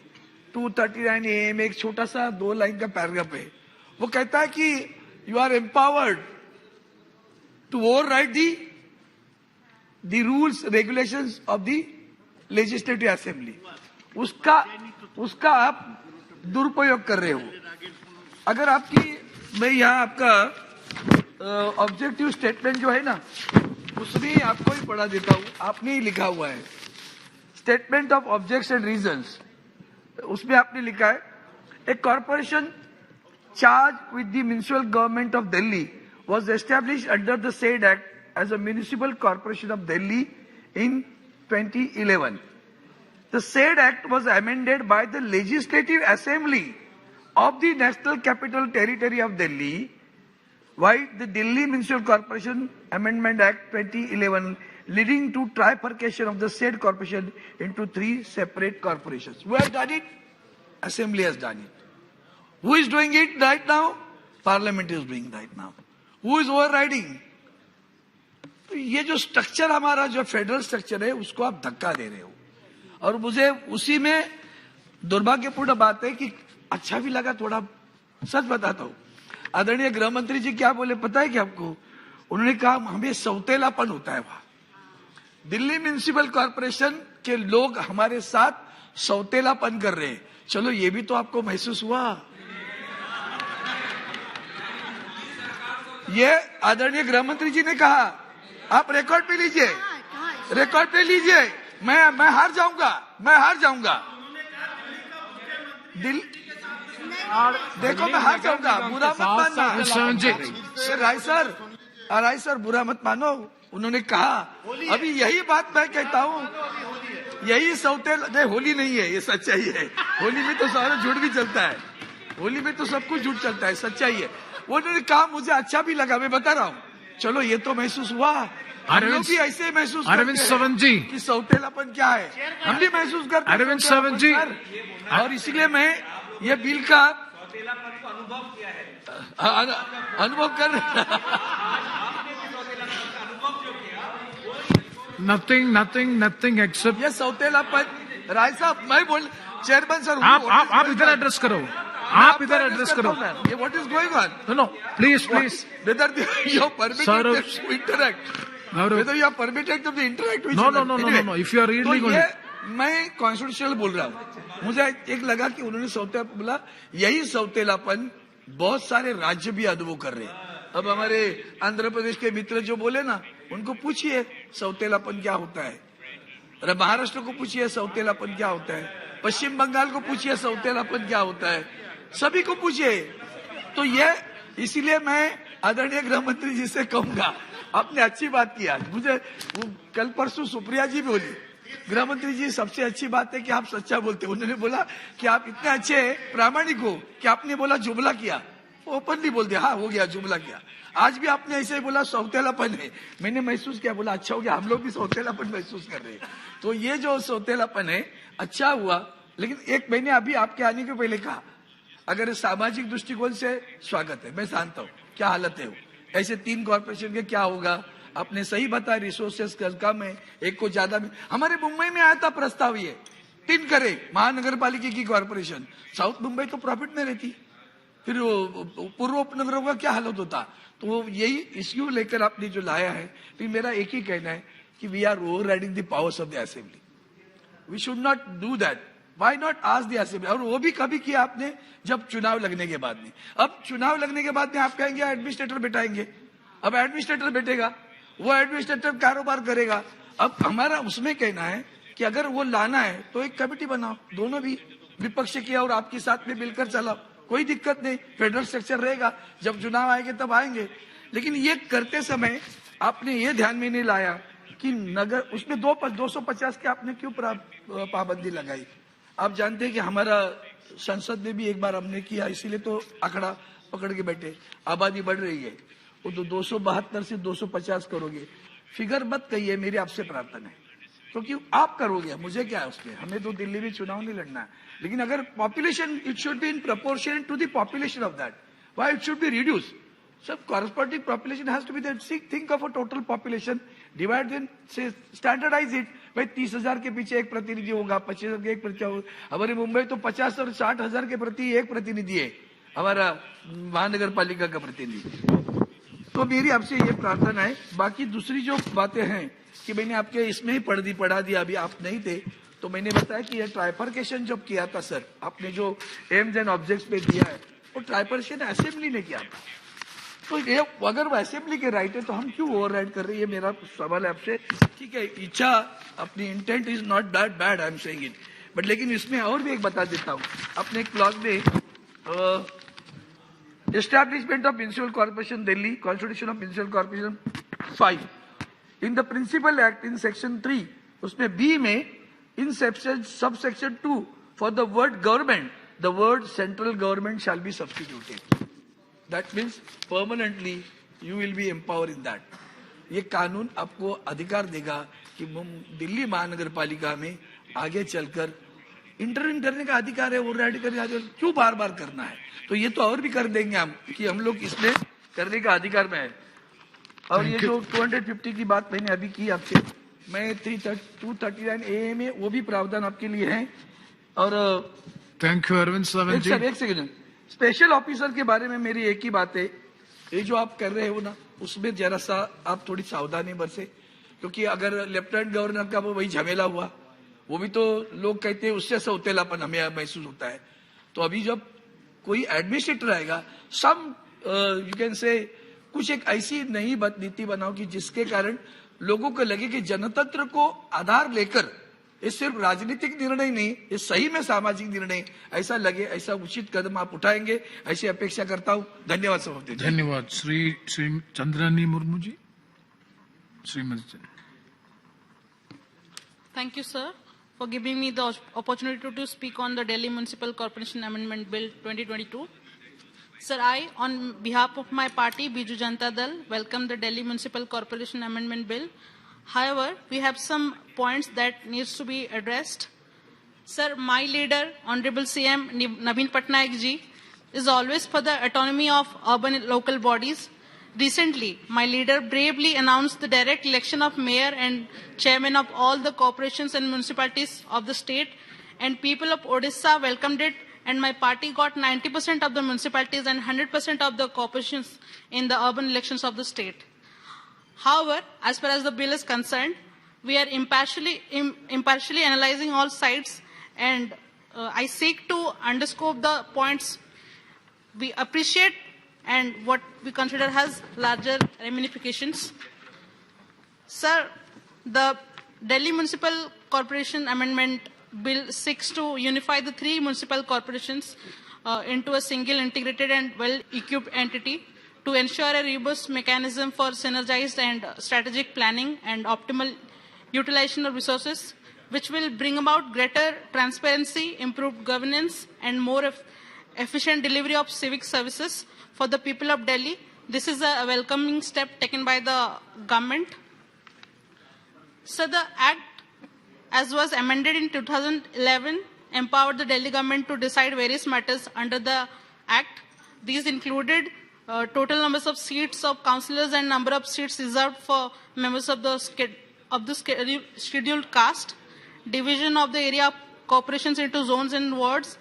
239A में, एक छोटा सा 2 लाइन का पैराग्राफ है। वो कहता है कि you are empowered to override the rules regulations of the legislative assembly. उसका आप दुरुपयोग कर रहे हो। अगर मैं यहाँ आपका ऑब्जेक्टिव स्टेटमेंट जो है ना, उसमें आपको ही पढ़ा देता हूँ, आपने ही लिखा हुआ है statement of objects and reasons. उसमें आपने लिखा है a corporation charge with the municipal government of Delhi was established under the said act as a municipal corporation of Delhi in 2011. The said act was amended by the Legislative Assembly of the National Capital Territory of Delhi, while the Delhi Municipal Corporation Amendment Act 2011, leading to trifurcation of the said corporation into 3 separate corporations. Who has done it? Assembly has done it. Who is doing it right now? Parliament is doing right now. Who is overriding? तो ये जो structure हमारा जो federal structure है उसको आप धक्का दे रहे हो, और मुझे उसी में दुर्भाग्यपूर्ण बात है कि अच्छा भी लगा थोड़ा। सच बताता हूँ, आदरणीय गृह मंत्री जी क्या बोले पता है कि आपको? उन्होंने कहा हमें सौतेलापन होता है वहां दिल्ली म्युनिसिपल कॉर्पोरेशन के लोग हमारे साथ सौतेलापन कर रहे हैं। चलो ये भी तो आपको महसूस हुआ। ये आदरणीय गृह मंत्री जी ने कहा, आप रिकॉर्ड पे लीजिए, रिकॉर्ड पे लीजिए। मैं हार जाऊंगा। देखो मैं हार जाऊंगा, बुरा मत मानना। राय सर बुरा मत मानो, उन्होंने कहा, अभी यही बात मैं कहता हूँ, यही सौतेला नहीं, होली नहीं है, ये सच्चाई है। होली में तो सारा झूठ भी चलता है, होली में तो सब कुछ झूठ चलता है, सच्चाई है। वो उन्होंने कहा, मुझे अच्छा भी लगा, मैं बता रहा हूँ। चलो ये तो महसूस हुआ, हम लोग भी ऐसे महसूस अरविंद सावंत जी कि सौतेलापन क्या है, हम भी महसूस करते हैं अरविंद सावंत जी, और इसलिए मैं ये बिल का अनुभव कर नथिंग एक्सेप्ट ये सौतेलापन। राय साहब मैं बोल, चेयरमैन सर आप इधर एड्रेस करो, आप इधर एड्रेस करो। ये what is going on? No please whether you are permitted to interact, whether you are permitted to interact with no, if you are really तो ये मैं कॉन्स्टिट्यूशनल बोल रहा हूँ। मुझे एक लगा कि उन्होंने सौतेला बोला, यही सौतेलापन बहुत सारे राज्य भी अनुभव कर रहे हैं। अब हमारे आंध्र प्रदेश के मित्र जो बोले ना, उनको पूछिए सौतेलापन क्या होता है, महाराष्ट्र को पूछिए सौतेलापन क्या होता है, पश्चिम बंगाल को पूछिए सौतेलापन क्या होता है, सभी को पूछिए। तो ये इसीलिए मैं आदरणीय गृह मंत्री जी से कहूंगा, आपने अच्छी बात किया। मुझे कल परसों सुप्रिया जी बोली, गृह मंत्री जी सबसे अच्छी बात है कि आप सच्चा बोलते। उन्होंने बोला कि आप इतने अच्छे प्रामाणिक हो कि आपने बोला जुमला किया, ओपनली बोल दिया, हाँ हो गया जुमला किया। आज भी आपने ऐसे ही बोला सौतेलापन है, मैंने महसूस किया, बोला अच्छा हो गया, हम लोग भी सौतेलापन महसूस कर रहे हैं। तो ये जो सौतेलापन है अच्छा हुआ। लेकिन एक मैंने अभी आपके आने के पहले कहा, अगर सामाजिक दृष्टिकोण से स्वागत है, मैं जानता हूँ क्या हालत है वो, ऐसे 3 कॉर्पोरेशन के क्या होगा, आपने सही बताया, रिसोर्सेस कम है, एक को ज्यादा भी। हमारे मुंबई में आया था प्रस्ताव, ये 3 करे महानगर पालिका की कॉर्पोरेशन, साउथ मुंबई तो प्रॉफिट में रहती, फिर पूर्व उपनगरों का क्या हालत होता। तो यही इश्यू लेकर आपने जो लाया है, फिर मेरा एक ही कहना है कि we are overriding the powers of the assembly, we should not do that. Why not ask the assembly? और वो भी कभी किया आपने, जब चुनाव लगने के बाद में। अब चुनाव लगने के बाद में आप कहेंगे एडमिनिस्ट्रेटर बैठाएंगे, अब एडमिनिस्ट्रेटर बैठेगा, वो एडमिनिस्ट्रेटर कारोबार करेगा। अब हमारा उसमें कहना है कि अगर वो लाना है तो एक कमेटी बनाओ, दोनों भी, विपक्ष की और आपके साथ में मिलकर चलाओ, कोई दिक्कत नहीं, फेडरल स्ट्रक्चर रहेगा, जब चुनाव आएंगे तब आएंगे। लेकिन ये करते समय आपने ये ध्यान में नहीं लाया कि नगर, उसमें 250 के आपने क्यों पाबंदी लगाई। आप जानते हैं कि हमारा संसद में भी एक बार हमने किया, इसीलिए तो आंकड़ा पकड़ के बैठे, आबादी बढ़ रही है, वो तो 272 से 250 करोगे, फिगर मत कहिए, मेरी आपसे प्रार्थना है, क्योंकि आप करोगे, मुझे क्या है उसमें, हमें तो दिल्ली में चुनाव नहीं लड़ना है। लेकिन अगर population, it should be in proportion to the population of that, why it should be reduce. So corresponding population has to be there. Think of a total population, divide then, say standardize it. भाई 30,000 के पीछे एक प्रतिनिधि होगा, 25,000 के एक प्रतिनिधि होगा। हमारी मुंबई तो 50 और 60,000 के प्रति एक प्रतिनिधि है, हमारा महानगर पालिका का प्रतिनिधि। तो मेरी आपसे ये प्रार्थना है। बाकी दूसरी जो बातें हैं कि मैंने आपके इसमें ही पढ़ा दिया, अभी आप नहीं थे तो मैंने बताया कि ये ट्राइफर्केशन जब किया था सर, आपने जो एम्स एंड ऑब्जेक्ट्स पे दिया है, वो ट्राइफर्केशन असेंबली ने किया था। तो ये अगर वो असेंबली के राइट है तो हम क्यों ओवरराइड कर रहे हैं, ये मेरा सवाल है आपसे। ठीक है, इच्छा, अपनी intent is not that bad, I am saying it, but लेकिन इसमें और भी एक बता देता हूँ। अपने एक क्लॉज में establishment of municipal corporation Delhi, constitution of municipal corporation 5, in the principal act in section 3, उसमें बी में in subsection 2 for the word government, the word central government shall be substituted. That means permanently you will be empowered in that. ये कानून आपको अधिकार देगा कि दिल्ली महानगर पालिका में आगे चलकर इंटरव्यू करने का अधिकार है, वो राइट करने क्यों बार बार करना है। तो ये तो और भी कर देंगे हम कि हम लोग इसमें करने का अधिकार में है। और ये जो 250 की बात मैंने अभी की आपसे, मैं 239 AA में वो भी प्रावधान आपके लिए है। और थैंक यू अरविंद सावंत जी। एक सेकंड, स्पेशल ऑफिसर के बारे में मेरी एक ही बात है, ये जो आप कर रहे हो ना, उसमें जरा सा आप थोड़ी सावधानी बरसे, क्योंकि अगर लेफ्टिनेंट गवर्नर का वो वही झमेला हुआ, वो भी तो लोग कहते हैं उससे सौतेलापन हमें महसूस होता है। तो अभी जब कोई एडमिनिस्ट्रेटर आएगा, सम यू कैन से कुछ एक ऐसी नई नीति बनाओ कि जिसके कारण लोगों को लगे कि जनतंत्र को आधार लेकर ये सिर्फ राजनीतिक निर्णय नहीं, ये सही में सामाजिक निर्णय ऐसा लगे, ऐसा उचित कदम आप उठाएंगे ऐसी अपेक्षा करता हूं। धन्यवाद सभापति। धन्यवाद। Shri Chandrani Murmu ji. Shrimati. Thank you, sir, for giving me the opportunity to speak on the Delhi Municipal Corporation Amendment Bill 2022. Sir, I, on behalf of my party, Biju Janata Dal, welcome the Delhi Municipal Corporation Amendment Bill. However, we have some points that needs to be addressed. Sir, my leader, Honorable CM Naveen Patnaik ji, is always for the autonomy of urban local bodies. Recently, my leader bravely announced the direct election of mayor and chairman of all the corporations and municipalities of the state, and people of Odisha welcomed it, and my party got 90% of the municipalities and 100% of the corporations in the urban elections of the state. However, as far as the bill is concerned, we are impartially analyzing all sides, and I seek to underscore the points we appreciate and what we consider has larger ramifications. Sir, the Delhi Municipal Corporation Amendment Bill seeks to unify the three municipal corporations into a single integrated and well-equipped entity to ensure a robust mechanism for synergized and strategic planning and optimal utilization of resources, which will bring about greater transparency, improved governance, and more efficient delivery of civic services for the people of Delhi. This is a welcoming step taken by the government. So the Act, as was amended in 2011, empowered the Delhi government to decide various matters under the Act. These included total numbers of seats of councillors and number of seats reserved for members of the scheduled caste, division of the area of corporations into zones and wards,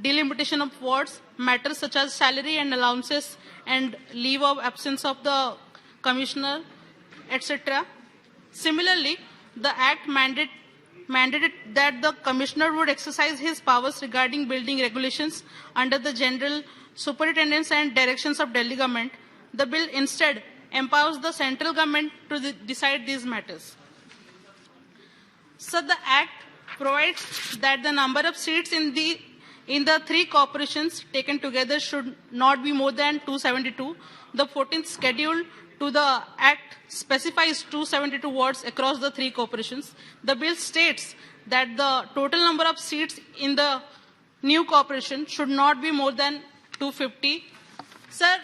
delimitation of wards, matters such as salary and allowances and leave of absence of the commissioner, etc. Similarly, the Act mandated that the commissioner would exercise his powers regarding building regulations under the general superintendence and directions of Delhi government. The bill instead empowers the central government to decide these matters. So the Act provides that the number of seats in the three corporations taken together should not be more than 272. The 14th schedule to the Act specifies 272 wards across the three corporations. The bill states that the total number of seats in the new corporation should not be more than 250. Sir,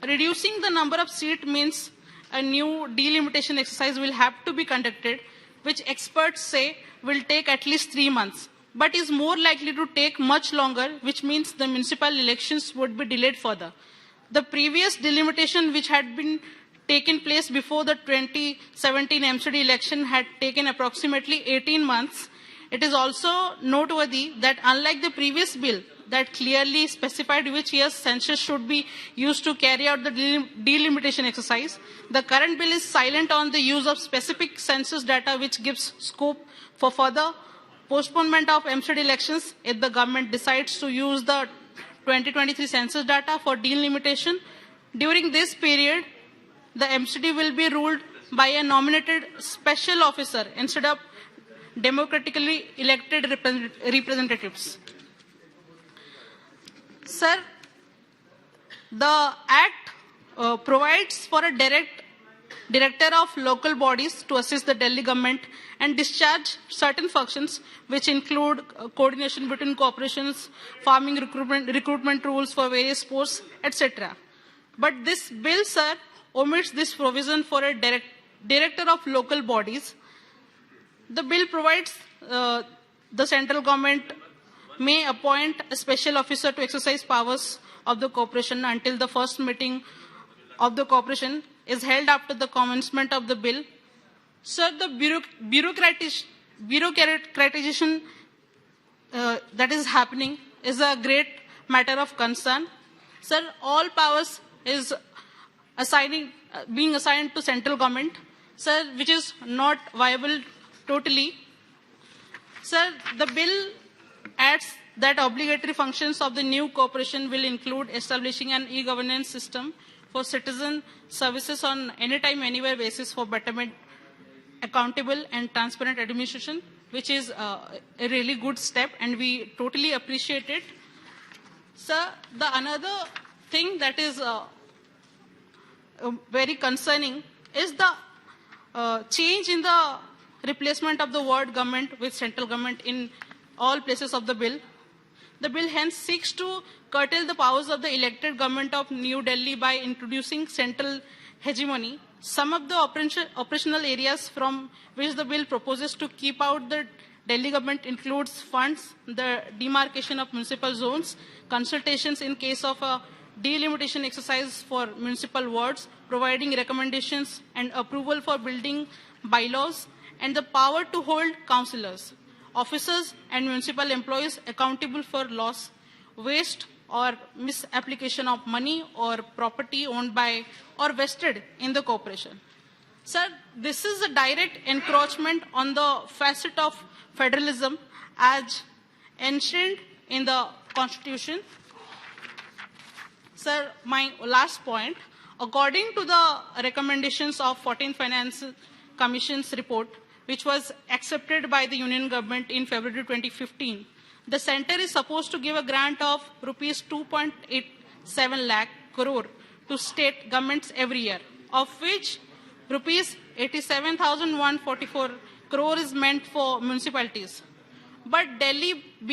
reducing the number of seats means a new delimitation exercise will have to be conducted, which experts say will take at least 3 months, but is more likely to take much longer, which means the municipal elections would be delayed further. The previous delimitation, which had been taken place before the 2017 MCD election, had taken approximately 18 months. It is also noteworthy that unlike the previous bill that clearly specified which year's census should be used to carry out the delimitation exercise, the current bill is silent on the use of specific census data, which gives scope for further postponement of MCD elections if the government decides to use the 2023 census data for delimitation. During this period, the MCD will be ruled by a nominated special officer instead of democratically elected representatives. Sir, the Act provides for a director of local bodies to assist the Delhi government and discharge certain functions, which include coordination between corporations, farming recruitment rules for various posts, etc. But this bill, sir, omits this provision for a director of local bodies. The bill provides the central government may appoint a special officer to exercise powers of the corporation until the first meeting of the corporation is held after the commencement of the bill. Sir, the bureaucratization that is happening is a great matter of concern. Sir, all powers is being assigned to central government, sir, which is not viable totally. Sir, the bill adds that obligatory functions of the new corporation will include establishing an e-governance system for citizen services on anytime, anywhere basis for betterment, accountable and transparent administration, which is a really good step, and we totally appreciate it. Sir, the another thing that is very concerning is the change in the replacement of the word government with central government in all places of the bill. The bill hence seeks to curtail the powers of the elected government of New Delhi by introducing central hegemony. Some of the operational areas from which the bill proposes to keep out the Delhi government includes funds, the demarcation of municipal zones, consultations in case of a delimitation exercise for municipal wards, providing recommendations and approval for building bylaws, and the power to hold councillors, officers and municipal employees accountable for loss, waste or misapplication of money or property owned by or vested in the corporation. Sir, this is a direct encroachment on the facet of federalism as enshrined in the Constitution. Sir, my last point, according to the recommendations of 14th Finance Commission's report, which was accepted by the Union Government in February 2015, the centre is supposed to give a grant of rupees 2.87 lakh crore to state governments every year, of which rupees 87,144 crore is meant for municipalities. But Delhi